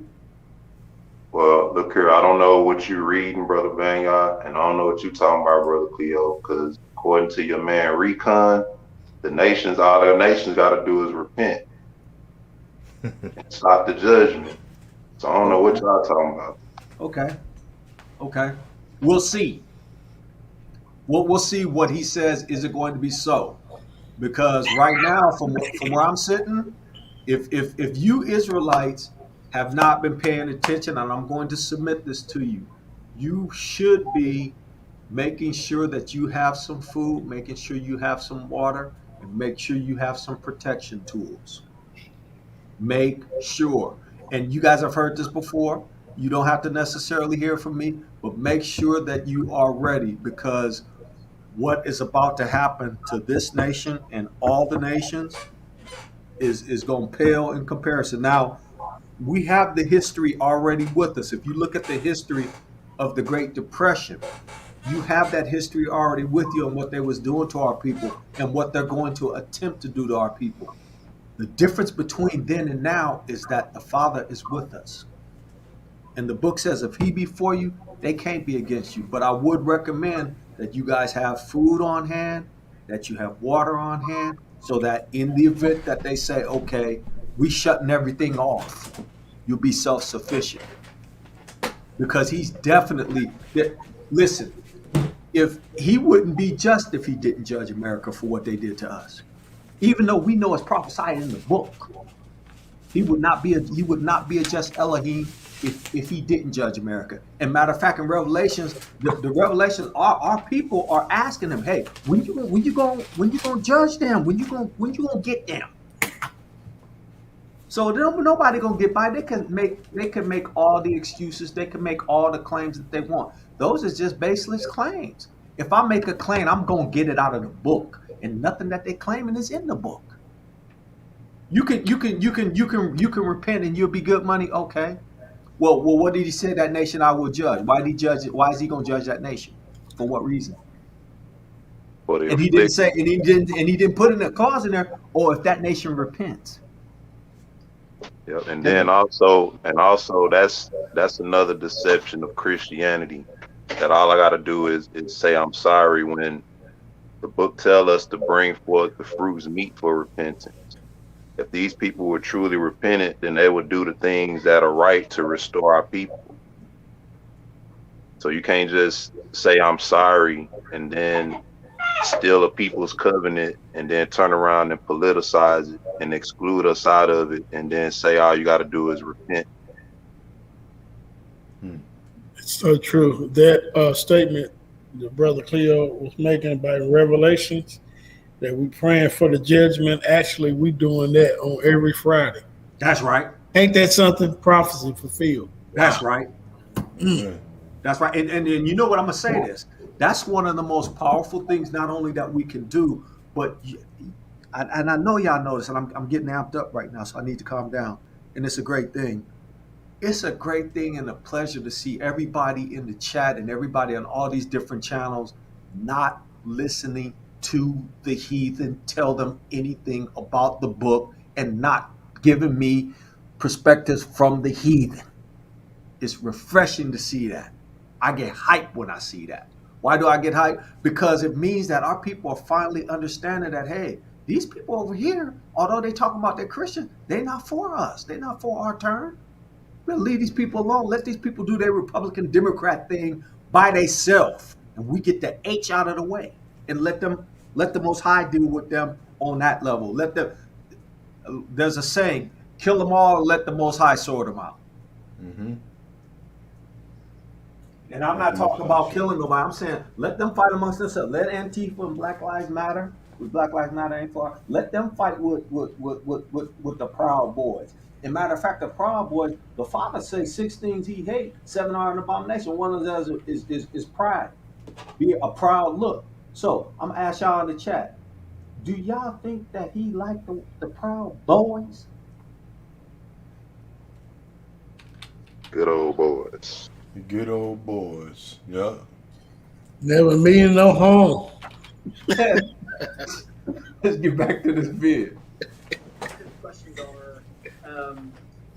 Well, look here, I don't know what you're reading, Brother Banya, and I don't know what you're talking about, Brother Cleo, because according to your man Recon, all the nations got to do is repent and stop the judgment. So I don't know what y'all talking about. Okay. We'll see. We'll see what he says. Is it going to be so? Because right now, from where I'm sitting, if you Israelites have not been paying attention, and I'm going to submit this to you, you should be making sure that you have some food, making sure you have some water, and make sure you have some protection tools. Make sure. And you guys have heard this before. You don't have to necessarily hear from me, but make sure that you are ready, because what is about to happen to this nation and all the nations is going to pale in comparison. Now, we have the history already with us. If you look at the history of the Great Depression, you have that history already with you on what they was doing to our people and what they're going to attempt to do to our people. The difference between then and now is that the Father is with us. And the book says, if he be for you, they can't be against you. But I would recommend that you guys have food on hand, that you have water on hand, so that in the event that they say, okay, we shutting everything off, you'll be self-sufficient. Because he's definitely, listen, if he wouldn't be just if he didn't judge America for what they did to us. Even though we know it's prophesied in the book, he would not be a just Elohim if he didn't judge America. And matter of fact, in Revelations, the Revelation, our people are asking him, hey, when you gonna judge them? When you gonna get them? So nobody gonna get by. They can make all the excuses. They can make all the claims that they want. Those are just baseless claims. If I make a claim, I'm gonna get it out of the book, and nothing that they claiming is in the book. You can repent and you'll be good money. Okay. Well, what did he say? That nation I will judge. Why did he judge it? Why is he gonna judge that nation? For what reason? And he didn't say, and he didn't put in a clause in there, or if that nation repents. Yep. And then also that's another deception of Christianity, that all I gotta do is say I'm sorry, when the book tells us to bring forth the fruits meet for repentance. If these people were truly repentant, then they would do the things that are right to restore our people. So you can't just say I'm sorry and then steal a people's covenant and then turn around and politicize it and exclude us out of it and then say all you got to do is repent. It's so true. That statement the brother Cleo was making about Revelations, that we praying for the judgment. Actually, we doing that on every Friday. That's right. Ain't that something? Prophecy fulfilled. That's right. That's right. And you know what, I'm gonna say this. That's one of the most powerful things, not only that we can do, but and I know y'all know this, and I'm getting amped up right now, so I need to calm down. And it's a great thing. It's a great thing and a pleasure to see everybody in the chat and everybody on all these different channels not listening to the heathen tell them anything about the book and not giving me perspectives from the heathen. It's refreshing to see that. I get hyped when I see that. Why do I get hyped? Because it means that our people are finally understanding that, hey, these people over here, although they talk about they're Christian, they're not for us. They're not for our turn. We'll leave these people alone. Let these people do their Republican Democrat thing by themselves. And we get the H out of the way and let the Most High deal with them on that level. There's a saying, kill them all and let the Most High sort them out. Mm-hmm. And I'm not talking about killing nobody. I'm saying let them fight amongst themselves. Let Antifa and Black Lives Matter, with Black Lives Matter ain't for, let them fight with the Proud Boys. And matter of fact, the Proud Boys, the father says 6 things he hates, 7 are an abomination. One of those is pride. Be a proud look. So I'm gonna ask y'all in the chat, do y'all think that he liked the Proud Boys? Good old boys. The good old boys. Yeah. Never mean no harm. Let's get back to this vid. Questions are,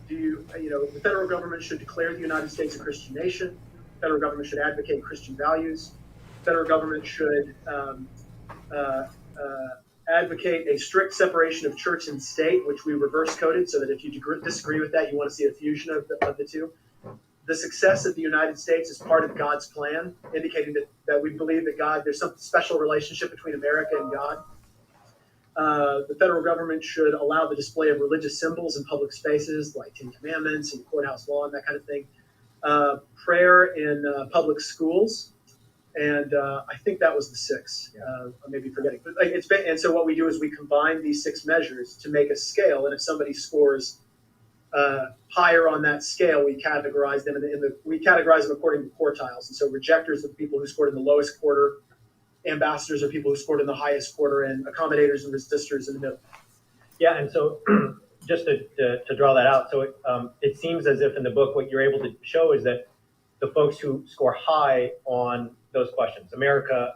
the federal government should declare the United States a Christian nation. The federal government should advocate Christian values. The federal government should advocate a strict separation of church and state, which we reverse coded so that if you disagree with that, you want to see a fusion of the two. The success of the United States is part of God's plan, indicating that we believe that there's some special relationship between America and God. The federal government should allow the display of religious symbols in public spaces like 10 Commandments and courthouse lawn, that kind of thing. Prayer in public schools. And I think that was the 6. I may be forgetting. But and so what we do is we combine these 6 measures to make a scale. And if somebody scores higher on that scale, we categorize them we categorize them according to quartiles. And so rejectors are the people who scored in the lowest quarter, ambassadors are people who scored in the highest quarter, and accommodators and resistors in the middle. Yeah, and so just to draw that out, so it seems as if in the book what you're able to show is that the folks who score high on those questions, America,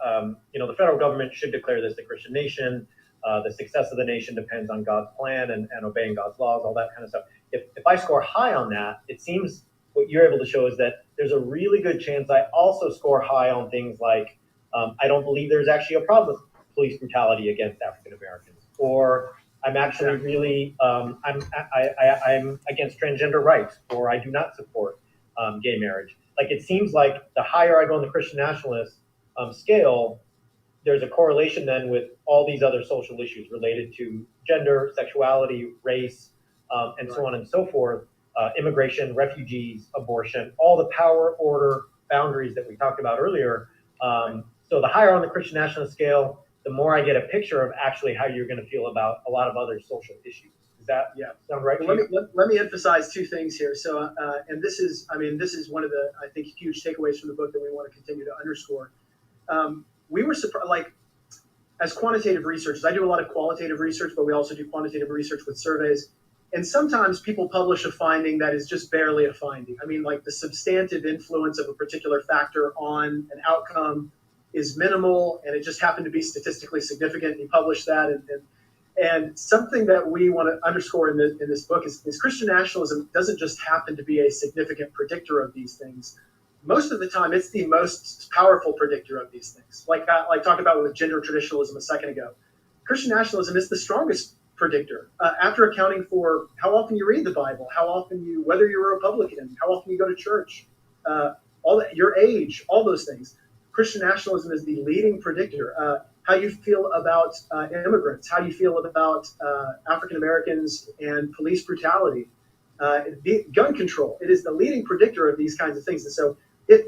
the federal government should declare this a Christian nation. The success of the nation depends on God's plan and obeying God's laws, all that kind of stuff. If I score high on that, it seems what you're able to show is that there's a really good chance I also score high on things like I don't believe there's actually a problem with police brutality against African Americans, or I'm actually really I'm against transgender rights, or I do not support gay marriage. Like it seems like the higher I go on the Christian nationalist scale, there's a correlation then with all these other social issues related to gender, sexuality, race, and so on and so forth, immigration, refugees, abortion, all the power order boundaries that we talked about earlier. So the higher on the Christian nationalist scale, the more I get a picture of actually how you're going to feel about a lot of other social issues. Does that sound right? Let me emphasize 2 things here. So, and this is one of the, I think, huge takeaways from the book that we want to continue to underscore. We were surprised, like, as quantitative researchers, I do a lot of qualitative research, but we also do quantitative research with surveys. And sometimes people publish a finding that is just barely a finding. I mean, like the substantive influence of a particular factor on an outcome is minimal, and it just happened to be statistically significant. You publish that, and something that we want to underscore in this book is Christian nationalism doesn't just happen to be a significant predictor of these things. Most of the time, it's the most powerful predictor of these things. Like talked about with gender traditionalism a second ago, Christian nationalism is the strongest predictor. After accounting for how often you read the Bible, whether you're a Republican, how often you go to church, all that, your age, all those things. Christian nationalism is the leading predictor. How you feel about immigrants, how you feel about African Americans and police brutality, gun control. It is the leading predictor of these kinds of things. And so it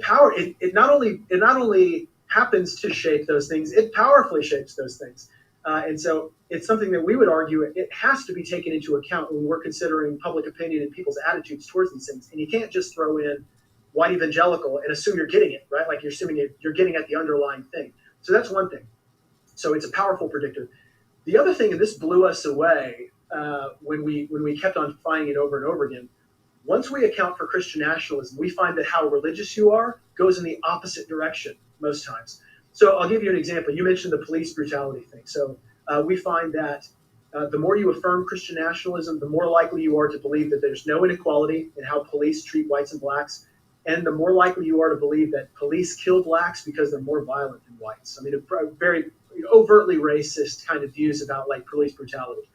not only happens to shape those things, it powerfully shapes those things. And so it's something that we would argue it has to be taken into account when we're considering public opinion and people's attitudes towards these things. And you can't just throw in white evangelical and assume you're getting it, right? Like you're assuming you're getting at the underlying thing. So that's one thing. So it's a powerful predictor. The other thing, and this blew us away when we kept on finding it over and over again, once we account for Christian nationalism, we find that how religious you are goes in the opposite direction most times. So I'll give you an example. You mentioned the police brutality thing. So we find that The more you affirm Christian nationalism, the more likely you are to believe that there's no inequality in how police treat whites and blacks, and the more likely you are to believe that police kill blacks because they're more violent than whites. I mean, very overtly racist kind of views about like police brutality.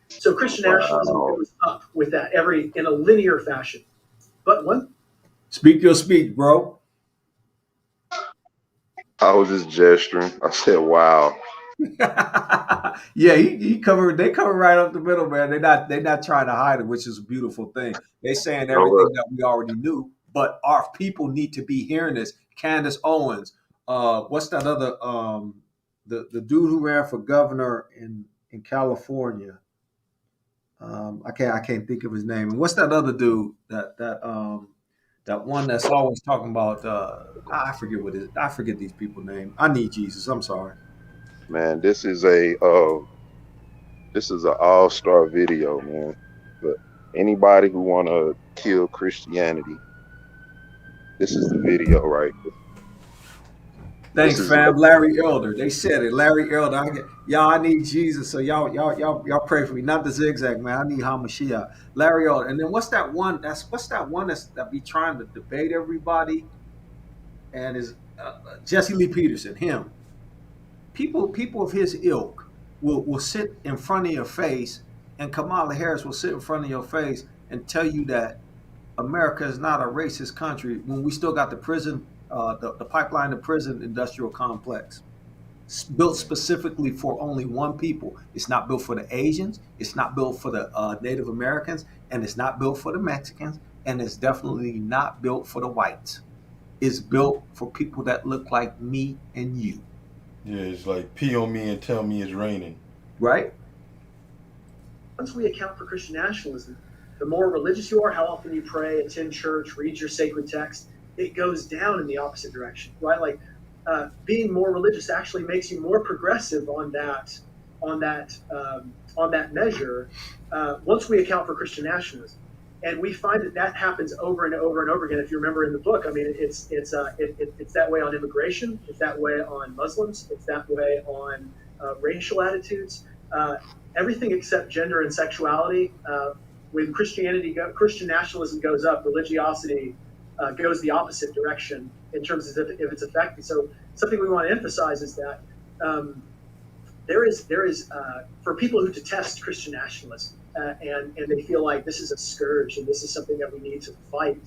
So Christian nationalism Wow. goes up with that in a linear fashion. But one Speak your speech, bro. I was just gesturing. I said, wow. Yeah, he covered. They cover right up the middle, man. They're not trying to hide it, which is a beautiful thing. They saying You know what? everything that we already knew, but our people need to be hearing this. Candace Owens, what's that other the dude who ran for governor in California? I can't think of his name. And what's that other dude that one that's always talking about I forget what it is. I forget these people's name. I need Jesus. I'm sorry. Man, this is an all-star video, man. But anybody who wanna kill Christianity, this is the video right here. This Thanks, is fam. Larry Elder. They said it. Larry Elder. Y'all, I need Jesus. So y'all pray for me. Not the zigzag, man. I need Hamashiach. Larry Elder. And then what's that one? What's that one that be trying to debate everybody? And is Jesse Lee Peterson. Him. People of his ilk will sit in front of your face, and Kamala Harris will sit in front of your face and tell you that America is not a racist country when we still got the prison, the pipeline to prison industrial complex built specifically for only one people. It's not built for the Asians. It's not built for the Native Americans, and it's not built for the Mexicans, and it's definitely not built for the whites. It's built for people that look like me and you, Yeah, it's like pee on me and tell me it's raining. right? once we account for Christian nationalism, the more religious you are, how often you pray, attend church, read your sacred text, it goes down in the opposite direction, right? Like being more religious actually makes you more progressive on that measure. Once we account for Christian nationalism, and we find that happens over and over and over again. If you remember in the book, I mean, it's that way on immigration, it's that way on Muslims, it's that way on racial attitudes, everything except gender and sexuality. When Christian nationalism goes up, religiosity goes the opposite direction in terms of if it's effective. So something we want to emphasize is that there is for people who detest Christian nationalism and they feel like this is a scourge and this is something that we need to fight.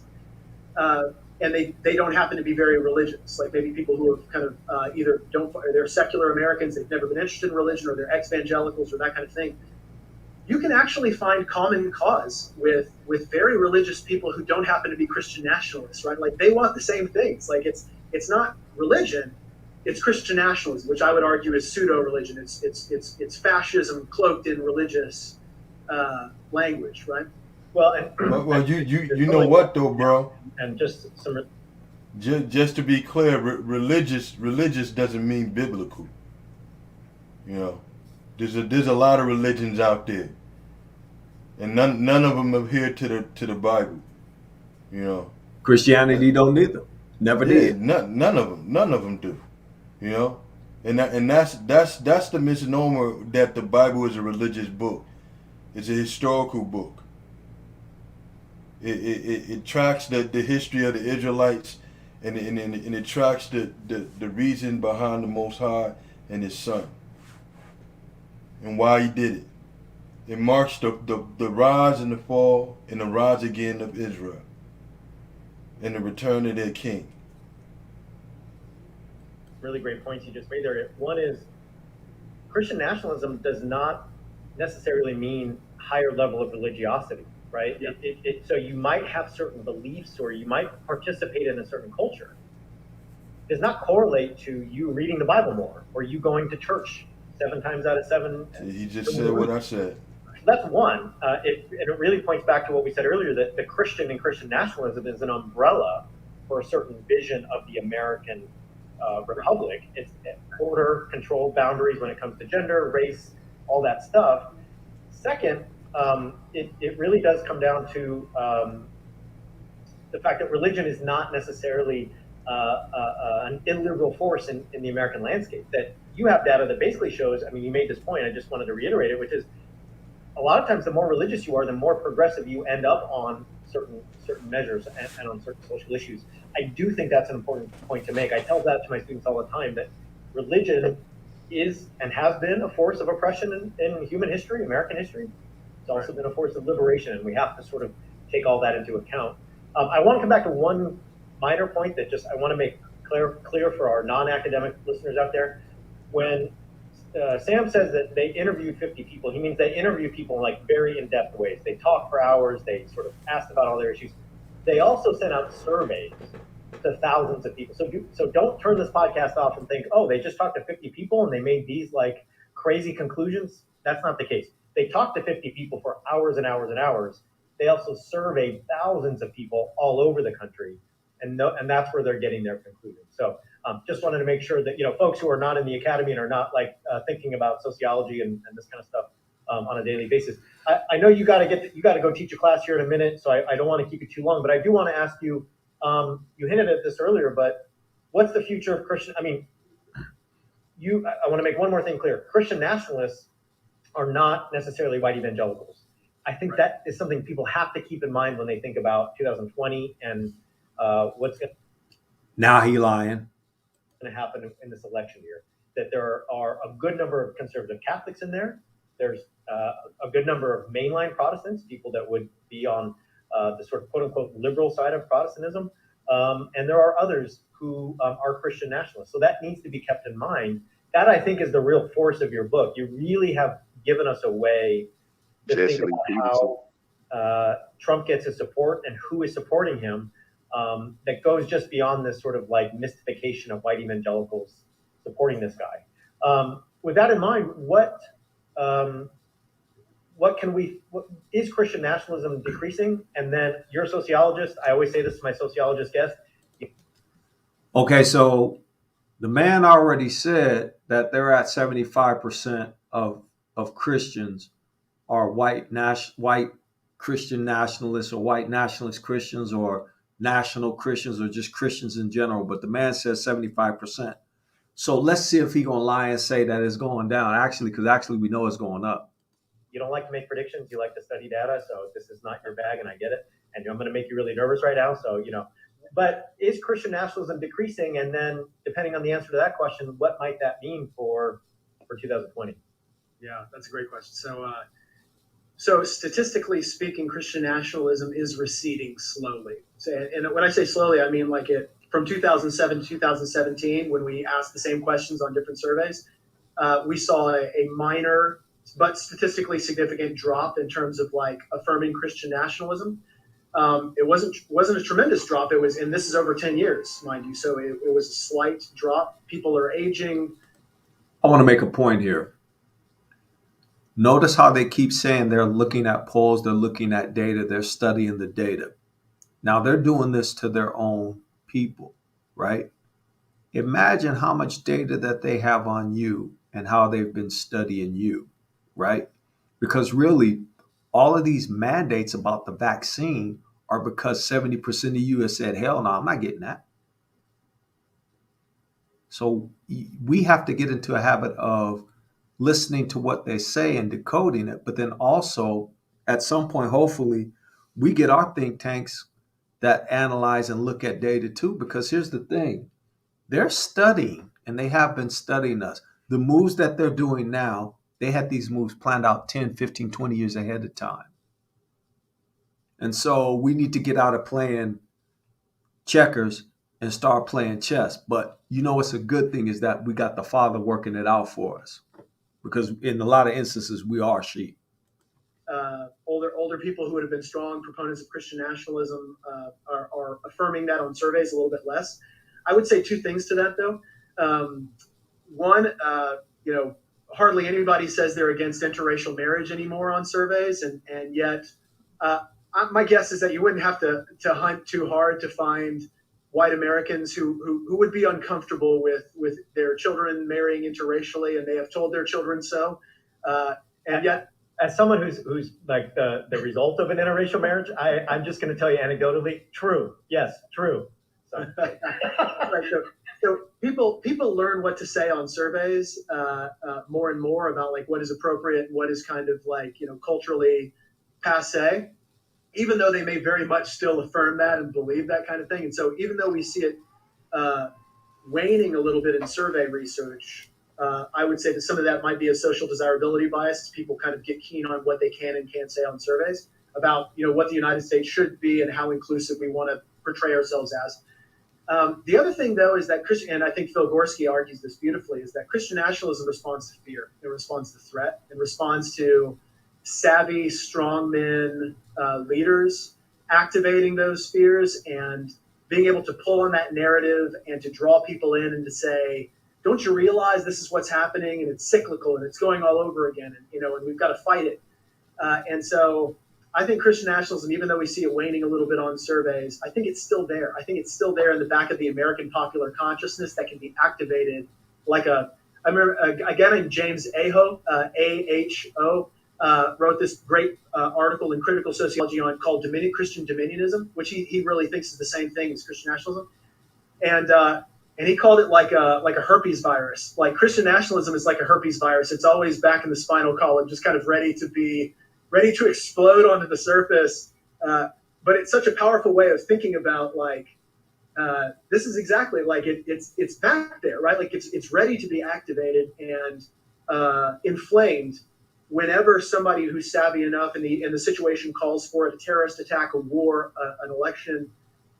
And they don't happen to be very religious, like maybe people who have kind of either they're secular Americans, they've never been interested in religion, or they're ex-evangelicals or that kind of thing. You can actually find common cause with very religious people who don't happen to be Christian nationalists, right? Like they want the same things. Like it's not religion, it's Christian nationalism, which I would argue is pseudo-religion. It's fascism cloaked in religious language, right? Well, and Well, you know what though, bro? and just some Just to be clear, religious doesn't mean biblical. You know, there's a lot of religions out there, and none of them adhere to the Bible. You know, Christianity don't either. Never did. none of them do. You know, and that's the misnomer that the Bible is a religious book. It's a historical book. It tracks the history of the Israelites, and it tracks the reason behind the Most High and His Son, and why He did it. It marks the rise and the fall and the rise again of Israel, and the return of their King. really great points you just made there. One is Christian nationalism does not necessarily mean higher level of religiosity, right? Yeah. So you might have certain beliefs or you might participate in a certain culture. It does not correlate to you reading the Bible more or you going to church 7 times out of 7. He just said what I said. That's one. It really points back to what we said earlier, that the Christian and Christian nationalism is an umbrella for a certain vision of the American republic. It's order, control, boundaries when it comes to gender, race, all that stuff. Second, it really does come down to the fact that religion is not necessarily an illiberal force in the American landscape. That you have data that basically shows, I mean, you made this point, I just wanted to reiterate it, which is a lot of times the more religious you are, the more progressive you end up on certain measures and on certain social issues. I do think that's an important point to make. I tell that to my students all the time, that religion is and has been a force of oppression in human history, American history. It's also been a force of liberation, and we have to sort of take all that into account. I want to come back to one minor point that just I want to make clear for our non-academic listeners out there. When Sam says that they interviewed 50 people, he means they interviewed people in like very in-depth ways. They talked for hours. They sort of asked about all their issues. They also sent out surveys to thousands of people. So don't turn this podcast off and think, oh, they just talked to 50 people and they made these like crazy conclusions. That's not the case. They talked to 50 people for hours and hours and hours. They also surveyed thousands of people all over the country, and that's where they're getting their conclusions. So just wanted to make sure that, folks who are not in the academy and are not like thinking about sociology and this kind of stuff on a daily basis. I know you got to go teach a class here in a minute, so I don't want to keep you too long, but I do want to ask you, you hinted at this earlier, but what's the future of Christian? I mean, I want to make one more thing clear. Christian nationalists are not necessarily white evangelicals. I think that is something people have to keep in mind when they think about 2020 and what's going to happen in this election year. That there are a good number of conservative Catholics in there. There's a good number of mainline Protestants, people that would be on the sort of quote unquote liberal side of Protestantism. And there are others who are Christian nationalists. So that needs to be kept in mind. That, I think, is the real force of your book. You really have given us a way to think about how Trump gets his support and who is supporting him, that goes just beyond this sort of like mystification of white evangelicals supporting this guy. With that in mind, what is Christian nationalism decreasing? And then you're a sociologist. I always say this to my sociologist guests. Okay, so the man already said that they're at 75% of Christians are white Christian nationalists or white nationalist Christians or national Christians or just Christians in general. But the man says 75%. So let's see if he's going to lie and say that it's going down, because we know it's going up. You don't like to make predictions. You like to study data. So this is not your bag, and I get it. And I'm going to make you really nervous right now. So, but is Christian nationalism decreasing? And then depending on the answer to that question, what might that mean for 2020? Yeah, that's a great question. So statistically speaking, Christian nationalism is receding slowly. And when I say slowly, I mean like from 2007 to 2017, when we asked the same questions on different surveys, we saw a minor but statistically significant drop in terms of like affirming Christian nationalism. It wasn't a tremendous drop. It was, and this is over 10 years, mind you. So it was a slight drop. People are aging. I want to make a point here. Notice how they keep saying they're looking at polls, they're looking at data, they're studying the data. Now they're doing this to their own people, right? Imagine how much data that they have on you and how they've been studying you, right? Because really, all of these mandates about the vaccine are because 70% of you have said, hell no, I'm not getting that. So we have to get into a habit of listening to what they say and decoding it, but then also at some point, hopefully, we get our think tanks that analyze and look at data too, because here's the thing. They're studying, and they have been studying us. The moves that they're doing now, they had these moves planned out 10, 15, 20 years ahead of time. And so we need to get out of playing checkers and start playing chess. But what's a good thing is that we got the Father working it out for us, because in a lot of instances, we are sheep. Older people who would have been strong proponents of Christian nationalism are affirming that on surveys a little bit less. I would say two things to that, though. One, hardly anybody says they're against interracial marriage anymore on surveys, and yet my guess is that you wouldn't have to hunt too hard to find white Americans who would be uncomfortable with their children marrying interracially, and they have told their children so. And yet, as someone who's like the result of an interracial marriage, I'm just going to tell you anecdotally, true. Yes, true. So. Right, people learn what to say on surveys more and more about like what is appropriate and what is kind of like culturally passe, even though they may very much still affirm that and believe that kind of thing. And so even though we see it waning a little bit in survey research, I would say that some of that might be a social desirability bias. People kind of get keen on what they can and can't say on surveys about what the United States should be and how inclusive we want to portray ourselves as. The other thing, though, is that Christian, and I think Phil Gorski argues this beautifully, is that Christian nationalism responds to fear. It responds to threat. It responds to savvy, strongmen leaders activating those fears and being able to pull on that narrative and to draw people in and to say, don't you realize this is what's happening and it's cyclical and it's going all over again, and we've got to fight it. And so I think Christian nationalism, even though we see it waning a little bit on surveys, I think it's still there. I think it's still there in the back of the American popular consciousness that can be activated like I remember a guy named James Aho, A-H-O, wrote this great article in Critical Sociology called Christian Dominionism, which he really thinks is the same thing as Christian nationalism. And he called it like a herpes virus. Like Christian nationalism is like a herpes virus. It's always back in the spinal column, just kind of ready to explode onto the surface. But it's such a powerful way of thinking about this is exactly like it's back there, right? Like it's ready to be activated and inflamed whenever somebody who's savvy enough and the situation calls for it, a terrorist attack, a war, an election,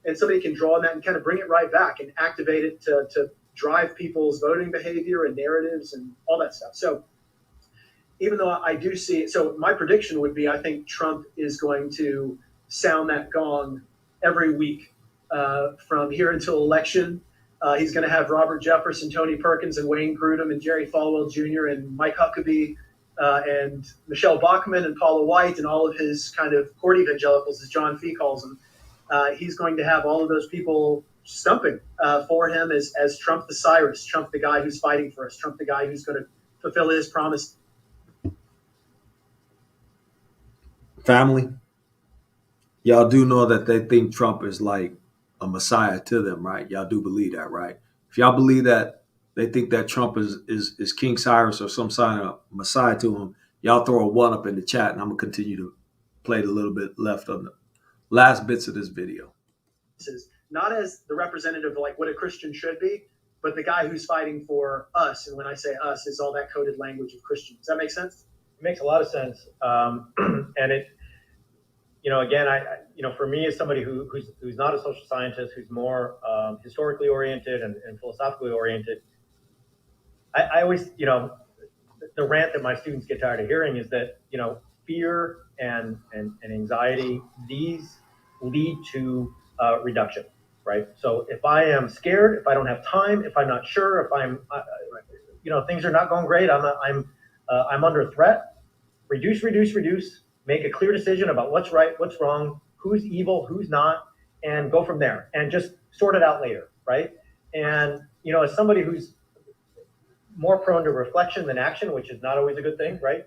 and somebody can draw on that and kind of bring it right back and activate it to drive people's voting behavior and narratives and all that stuff. So even though I do see it, so my prediction would be I think Trump is going to sound that gong every week from here until election. He's going to have Robert Jefferson, Tony Perkins, and Wayne Grudem, and Jerry Falwell Jr., and Mike Huckabee, and Michelle Bachmann, and Paula White, and all of his kind of court evangelicals, as John Fee calls them. He's going to have all of those people stumping for him as Trump the Cyrus, Trump the guy who's fighting for us, Trump the guy who's going to fulfill his promise. Family, y'all do know that they think Trump is like a messiah to them, right? Y'all do believe that, right? If y'all believe that, they think that Trump is King Cyrus or some sign of messiah to him, y'all throw a one up in the chat, and I'm gonna continue to play the little bit left on the last bits of this video. Not as the representative of like what a Christian should be, but the guy who's fighting for us. And when I say us, it's all that coded language of Christian. Does that make sense? It makes a lot of sense. And it, again, for me as somebody who's not a social scientist, who's more historically oriented and philosophically oriented, I always, the rant that my students get tired of hearing is that, fear and anxiety, these lead to reduction, right? So if I am scared, if I don't have time, if I'm not sure, if I'm, things are not going great, I'm under threat. Reduce, make a clear decision about what's right, what's wrong, who's evil, who's not, and go from there and just sort it out later, right? And, as somebody who's more prone to reflection than action, which is not always a good thing, right?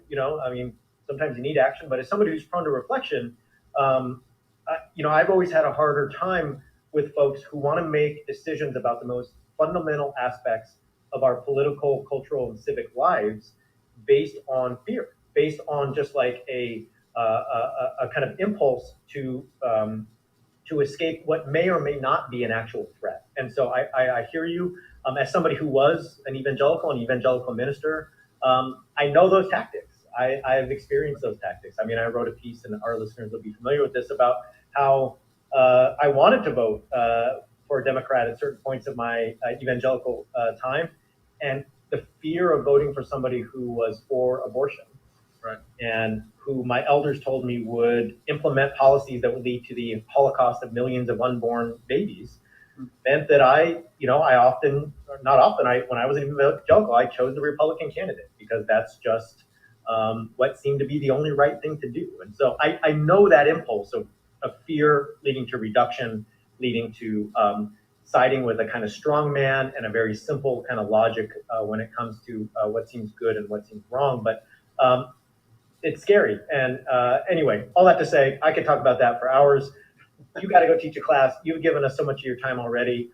Sometimes you need action, but as somebody who's prone to reflection, I've always had a harder time with folks who want to make decisions about the most fundamental aspects of our political, cultural, and civic lives based on fear, based on just like a kind of impulse to escape what may or may not be an actual threat. And so I hear you. As somebody who was an evangelical minister, I know those tactics. I've experienced those tactics. I wrote a piece, and our listeners will be familiar with this, about how I wanted to vote for a Democrat at certain points of my evangelical time, and the fear of voting for somebody who was for abortion, right, and who my elders told me would implement policies that would lead to the Holocaust of millions of unborn babies, meant that when I was an evangelical, I chose the Republican candidate because that's just what seemed to be the only right thing to do. And so I know that impulse of fear leading to reduction, leading to siding with a kind of strong man and a very simple kind of logic when it comes to what seems good and what seems wrong. But it's scary. And anyway, all that to say, I could talk about that for hours. You got to go teach a class. You've given us so much of your time already.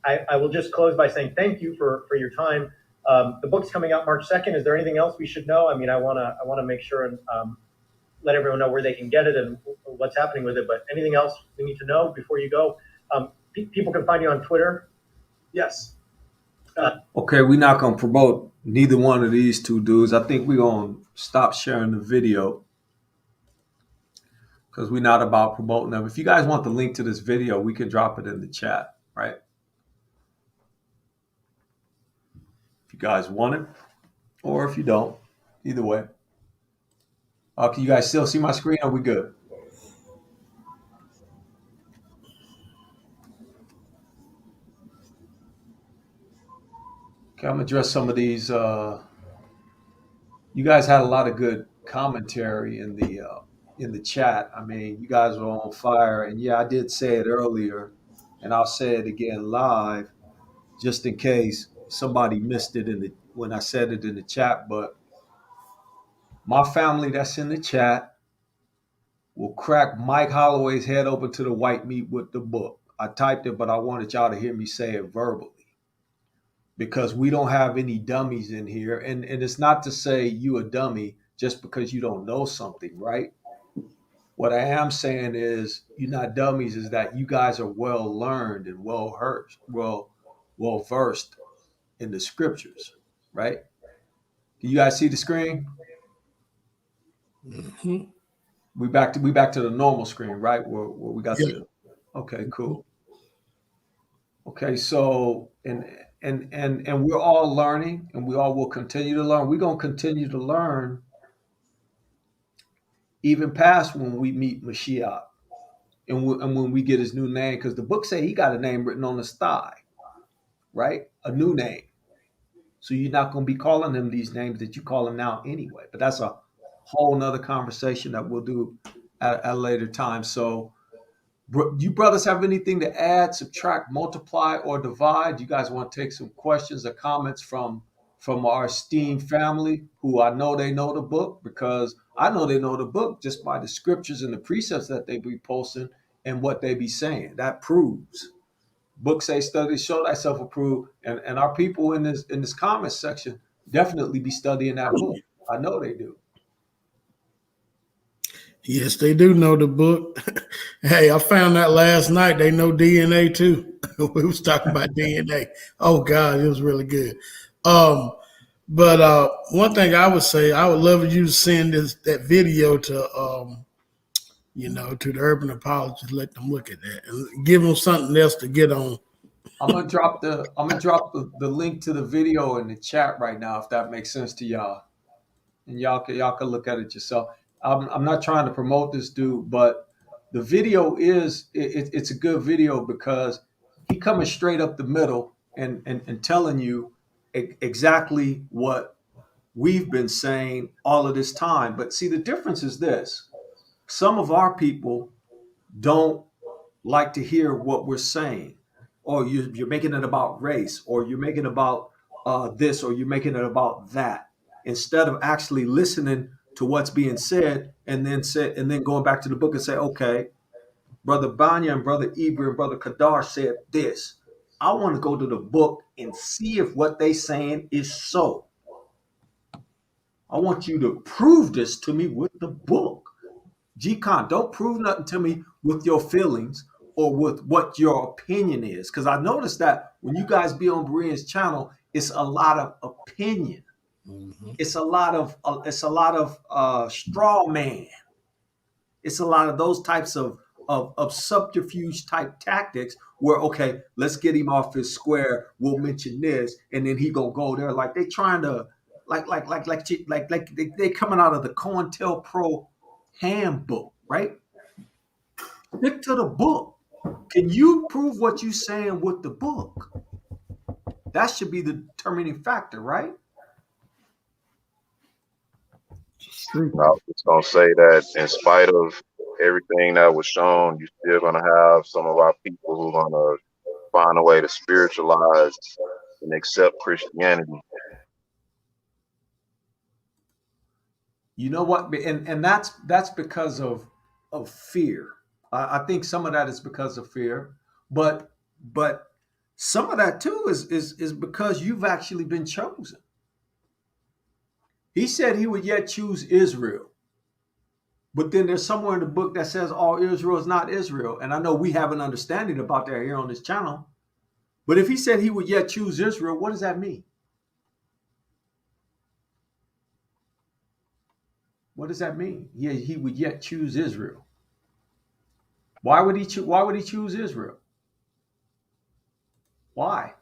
I will just close by saying thank you for your time. The book's coming out March 2nd. Is there anything else we should know? I mean, I wanna make sure and let everyone know where they can get it and what's happening with it. But anything else we need to know before you go? People can find you on Twitter. Yes. Okay, we're not gonna promote neither one of these two dudes. I think we're gonna stop sharing the video because we're not about promoting them. If you guys want the link to this video, we can drop it in the chat, right? If you guys want it, or if you don't, either way. Can you guys still see my screen? Are we good? Okay, I'm gonna address some of these. You guys had a lot of good commentary in the chat. I mean, you guys were on fire, and yeah, I did say it earlier, and I'll say it again live, just in case somebody missed it when I said it in the chat. But my family that's in the chat will crack Mike Holloway's head open to the white meat with the book. I typed it, but I wanted y'all to hear me say it verbally because we don't have any dummies in here. And it's not to say you a dummy just because you don't know something, right? What I am saying is you're not dummies, is that you guys are well learned and well versed in the scriptures, right? Can you guys see the screen? Mm-hmm. We back to the normal screen, right? Where we got Yeah. okay, cool. Okay, so and we're all learning, and we all will continue to learn. We're gonna continue to learn even past when we meet Mashiach and when we get his new name, because the book say he got a name written on his thigh, right? A new name. So you're not gonna be calling him these names that you call him now anyway. But that's a whole nother conversation that we'll do at a later time. So you brothers have anything to add, subtract, multiply, or divide? You guys want to take some questions or comments from our esteemed family, who I know they know the book, because I know they know the book just by the scriptures and the precepts that they be posting and what they be saying. That proves. Book say, study, show thyself approved, and our people in this comment section definitely be studying that book. I know they do. Yes, they do know the book. Hey, I found out last night they know DNA too. We was talking about DNA. Oh God, it was really good. But one thing I would say, I would love you to send that video to to the urban apologists, let them look at that and give them something else to get on. I'm gonna drop the link to the video in the chat right now, if that makes sense to y'all, and y'all can look at it yourself. I'm not trying to promote this dude, but the video it's a good video because he coming straight up the middle and telling you exactly what we've been saying all of this time. But see, the difference is this: some of our people don't like to hear what we're saying, or you're making it about race, or you're making it about this, or you're making it about that, instead of actually listening to what's being said and then going back to the book and say, okay, Brother Banya and Brother Ibra and Brother Kadar said this. I want to go to the book and see if what they saying is so. I want you to prove this to me with the book. G-Con, don't prove nothing to me with your feelings or with what your opinion is. Because I noticed that when you guys be on Berean's channel, it's a lot of opinion. Mm-hmm. It's a lot of straw man. It's a lot of those types of subterfuge type tactics where, okay, let's get him off his square. We'll mention this, and then he gonna go there like they trying to like they coming out of the COINTELPRO handbook, right? Stick to the book. Can you prove what you saying with the book? That should be the determining factor, right? I was just gonna say that in spite of everything that was shown, you're still gonna have some of our people who are gonna find a way to spiritualize and accept Christianity. You know what? And that's because of fear. I think some of that is because of fear, but Some of that too is because you've actually been chosen. He said he would yet choose Israel. But then there's somewhere in the book that says all Israel is not Israel. And I know we have an understanding about that here on this channel. But if he said he would yet choose Israel, what does that mean? What does that mean? He would yet choose Israel. Why would he choose Israel? Why?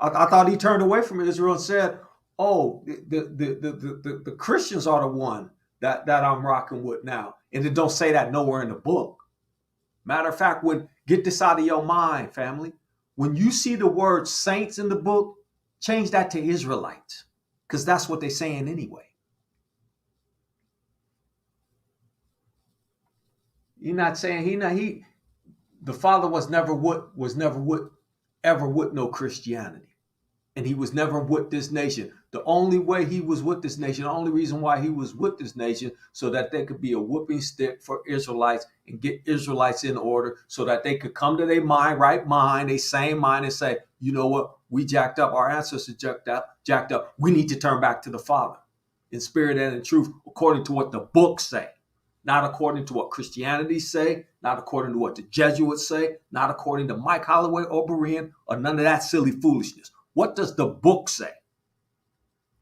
I thought he turned away from Israel and said, "Oh, the Christians are the one that I'm rocking with now." And it don't say that nowhere in the book. Matter of fact, get this out of your mind, family. When you see the word saints in the book, change that to Israelites, because that's what they're saying anyway. You're not saying the Father was never ever with no Christianity. And he was never with this nation. The only way he was with this nation, the only reason why he was with this nation, so that they could be a whooping stick for Israelites and get Israelites in order, so that they could come to their right mind, their same mind, and say, you know what, we jacked up, our ancestors jacked up. We need to turn back to the Father in spirit and in truth, according to what the books say. Not according to what Christianity say, not according to what the Jesuits say, not according to Mike Holloway or Berean, or none of that silly foolishness. What does the book say?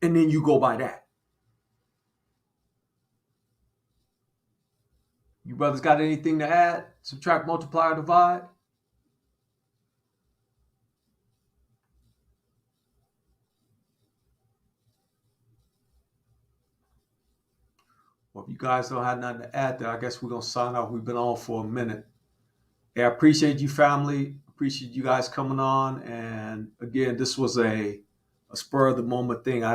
And then you go by that. You brothers got anything to add? Subtract, multiply, or divide? Well, if you guys don't have nothing to add there, I guess we're going to sign off. We've been on for a minute. Yeah, I appreciate you, family. Appreciate you guys coming on. And again, this was a spur of the moment thing. I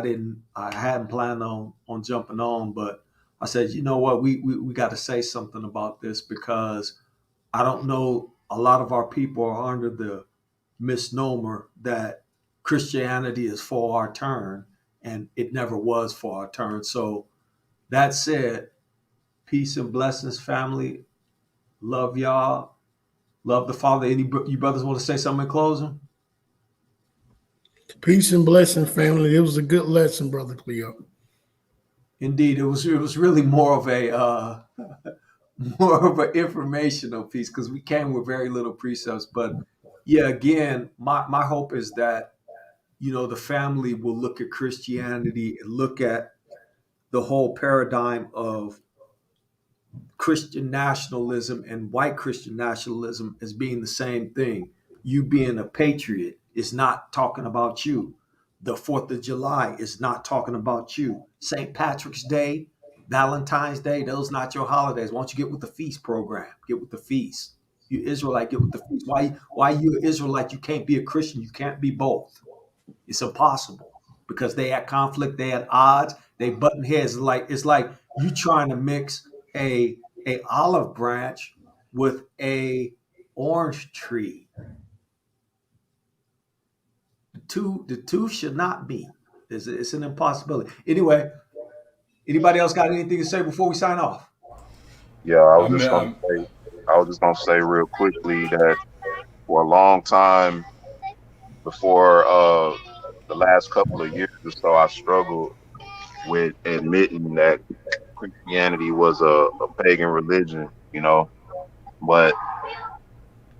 hadn't planned on jumping on, but I said, you know what, we got to say something about this, because I don't know, a lot of our people are under the misnomer that Christianity is for our turn, and it never was for our turn. So that said, peace and blessings, family. Love y'all. Love the Father. You brothers want to say something in closing? Peace and blessing, family. It was a good lesson, Brother Cleo. Indeed, it was really more of a more of an informational piece, because we came with very little precepts. But yeah, again, my hope is that, you know, the family will look at Christianity and look at the whole paradigm of Christian nationalism and white Christian nationalism as being the same thing. You being a patriot is not talking about you. The 4th of July is not talking about you. St. Patrick's Day, Valentine's Day, those not your holidays. Why don't you get with the feast program? Get with the feast. You Israelite, get with the feast. Why you an Israelite? You can't be a Christian. You can't be both. It's impossible, because they at conflict, they at odds, they button heads. It's like you trying to mix a olive branch with a orange tree. The two should not be. It's an impossibility. Anyway, anybody else got anything to say before we sign off? Yeah, I was just gonna say real quickly that for a long time, before the last couple of years or so, I struggled with admitting that Christianity was a pagan religion, you know. But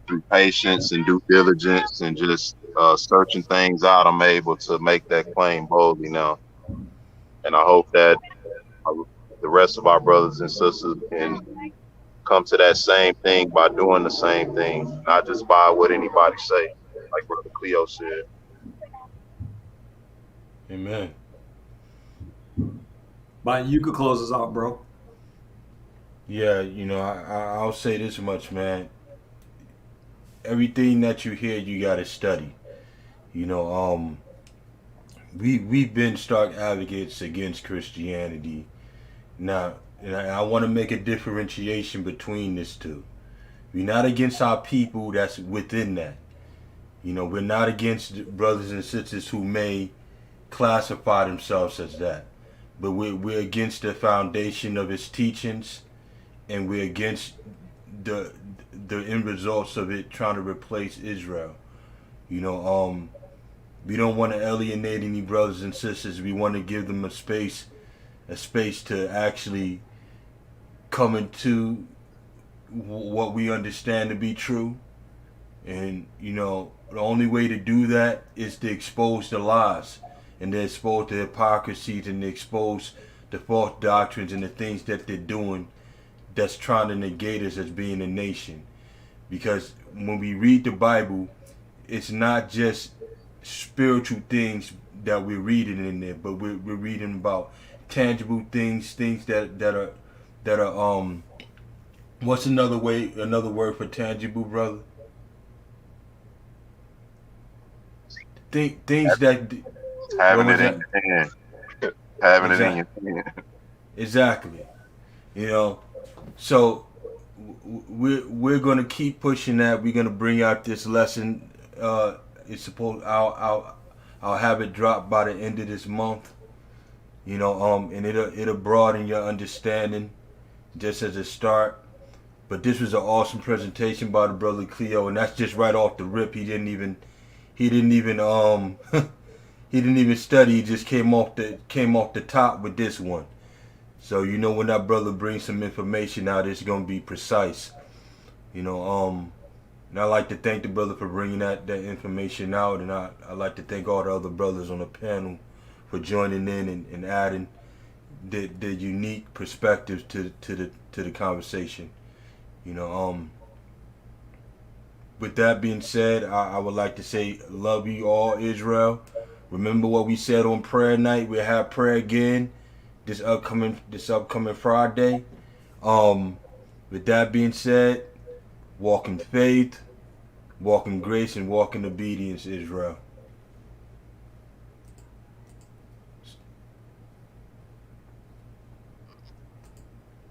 through patience and due diligence and just searching things out, I'm able to make that claim boldly now. And I hope that the rest of our brothers and sisters can come to that same thing by doing the same thing, not just by what anybody say, like Brother Cleo said. Amen. Biden, you could close us out, bro. Yeah, you know, I'll say this much, man. Everything that you hear, you gotta study. You know, we've been stark advocates against Christianity. Now, and I want to make a differentiation between these two. We're not against our people that's within that. You know, we're not against brothers and sisters who may classify themselves as that. But we're against the foundation of its teachings, and we're against the end results of it trying to replace Israel. You know, we don't want to alienate any brothers and sisters. We want to give them a space to actually come into what we understand to be true. And you know, the only way to do that is to expose the lies and to expose the hypocrisies and to expose the false doctrines and the things that they're doing that's trying to negate us as being a nation. Because when we read the Bible, it's not just spiritual things that we're reading in there, but we're reading about tangible things, things that are what's another word for tangible, brother? Things that what Having was it in that? your hand. Having it in Exactly. your hand. Exactly. You know, so we're gonna keep pushing that. We're gonna bring out this lesson. It's supposed I'll have it dropped by the end of this month. You know, and it'll broaden your understanding just as a start. But this was an awesome presentation by the brother Cleo, and that's just right off the rip. He didn't even he didn't even study. He just came off the top with this one. So you know when that brother brings some information out, it's gonna be precise. You know, and I like to thank the brother for bringing that information out, and I like to thank all the other brothers on the panel for joining in and adding the unique perspectives to the conversation. You know, with that being said, I would like to say love you all, Israel. Remember what we said on prayer night. We'll have prayer again this upcoming Friday. With that being said, walk in faith, walk in grace, and walk in obedience, Israel.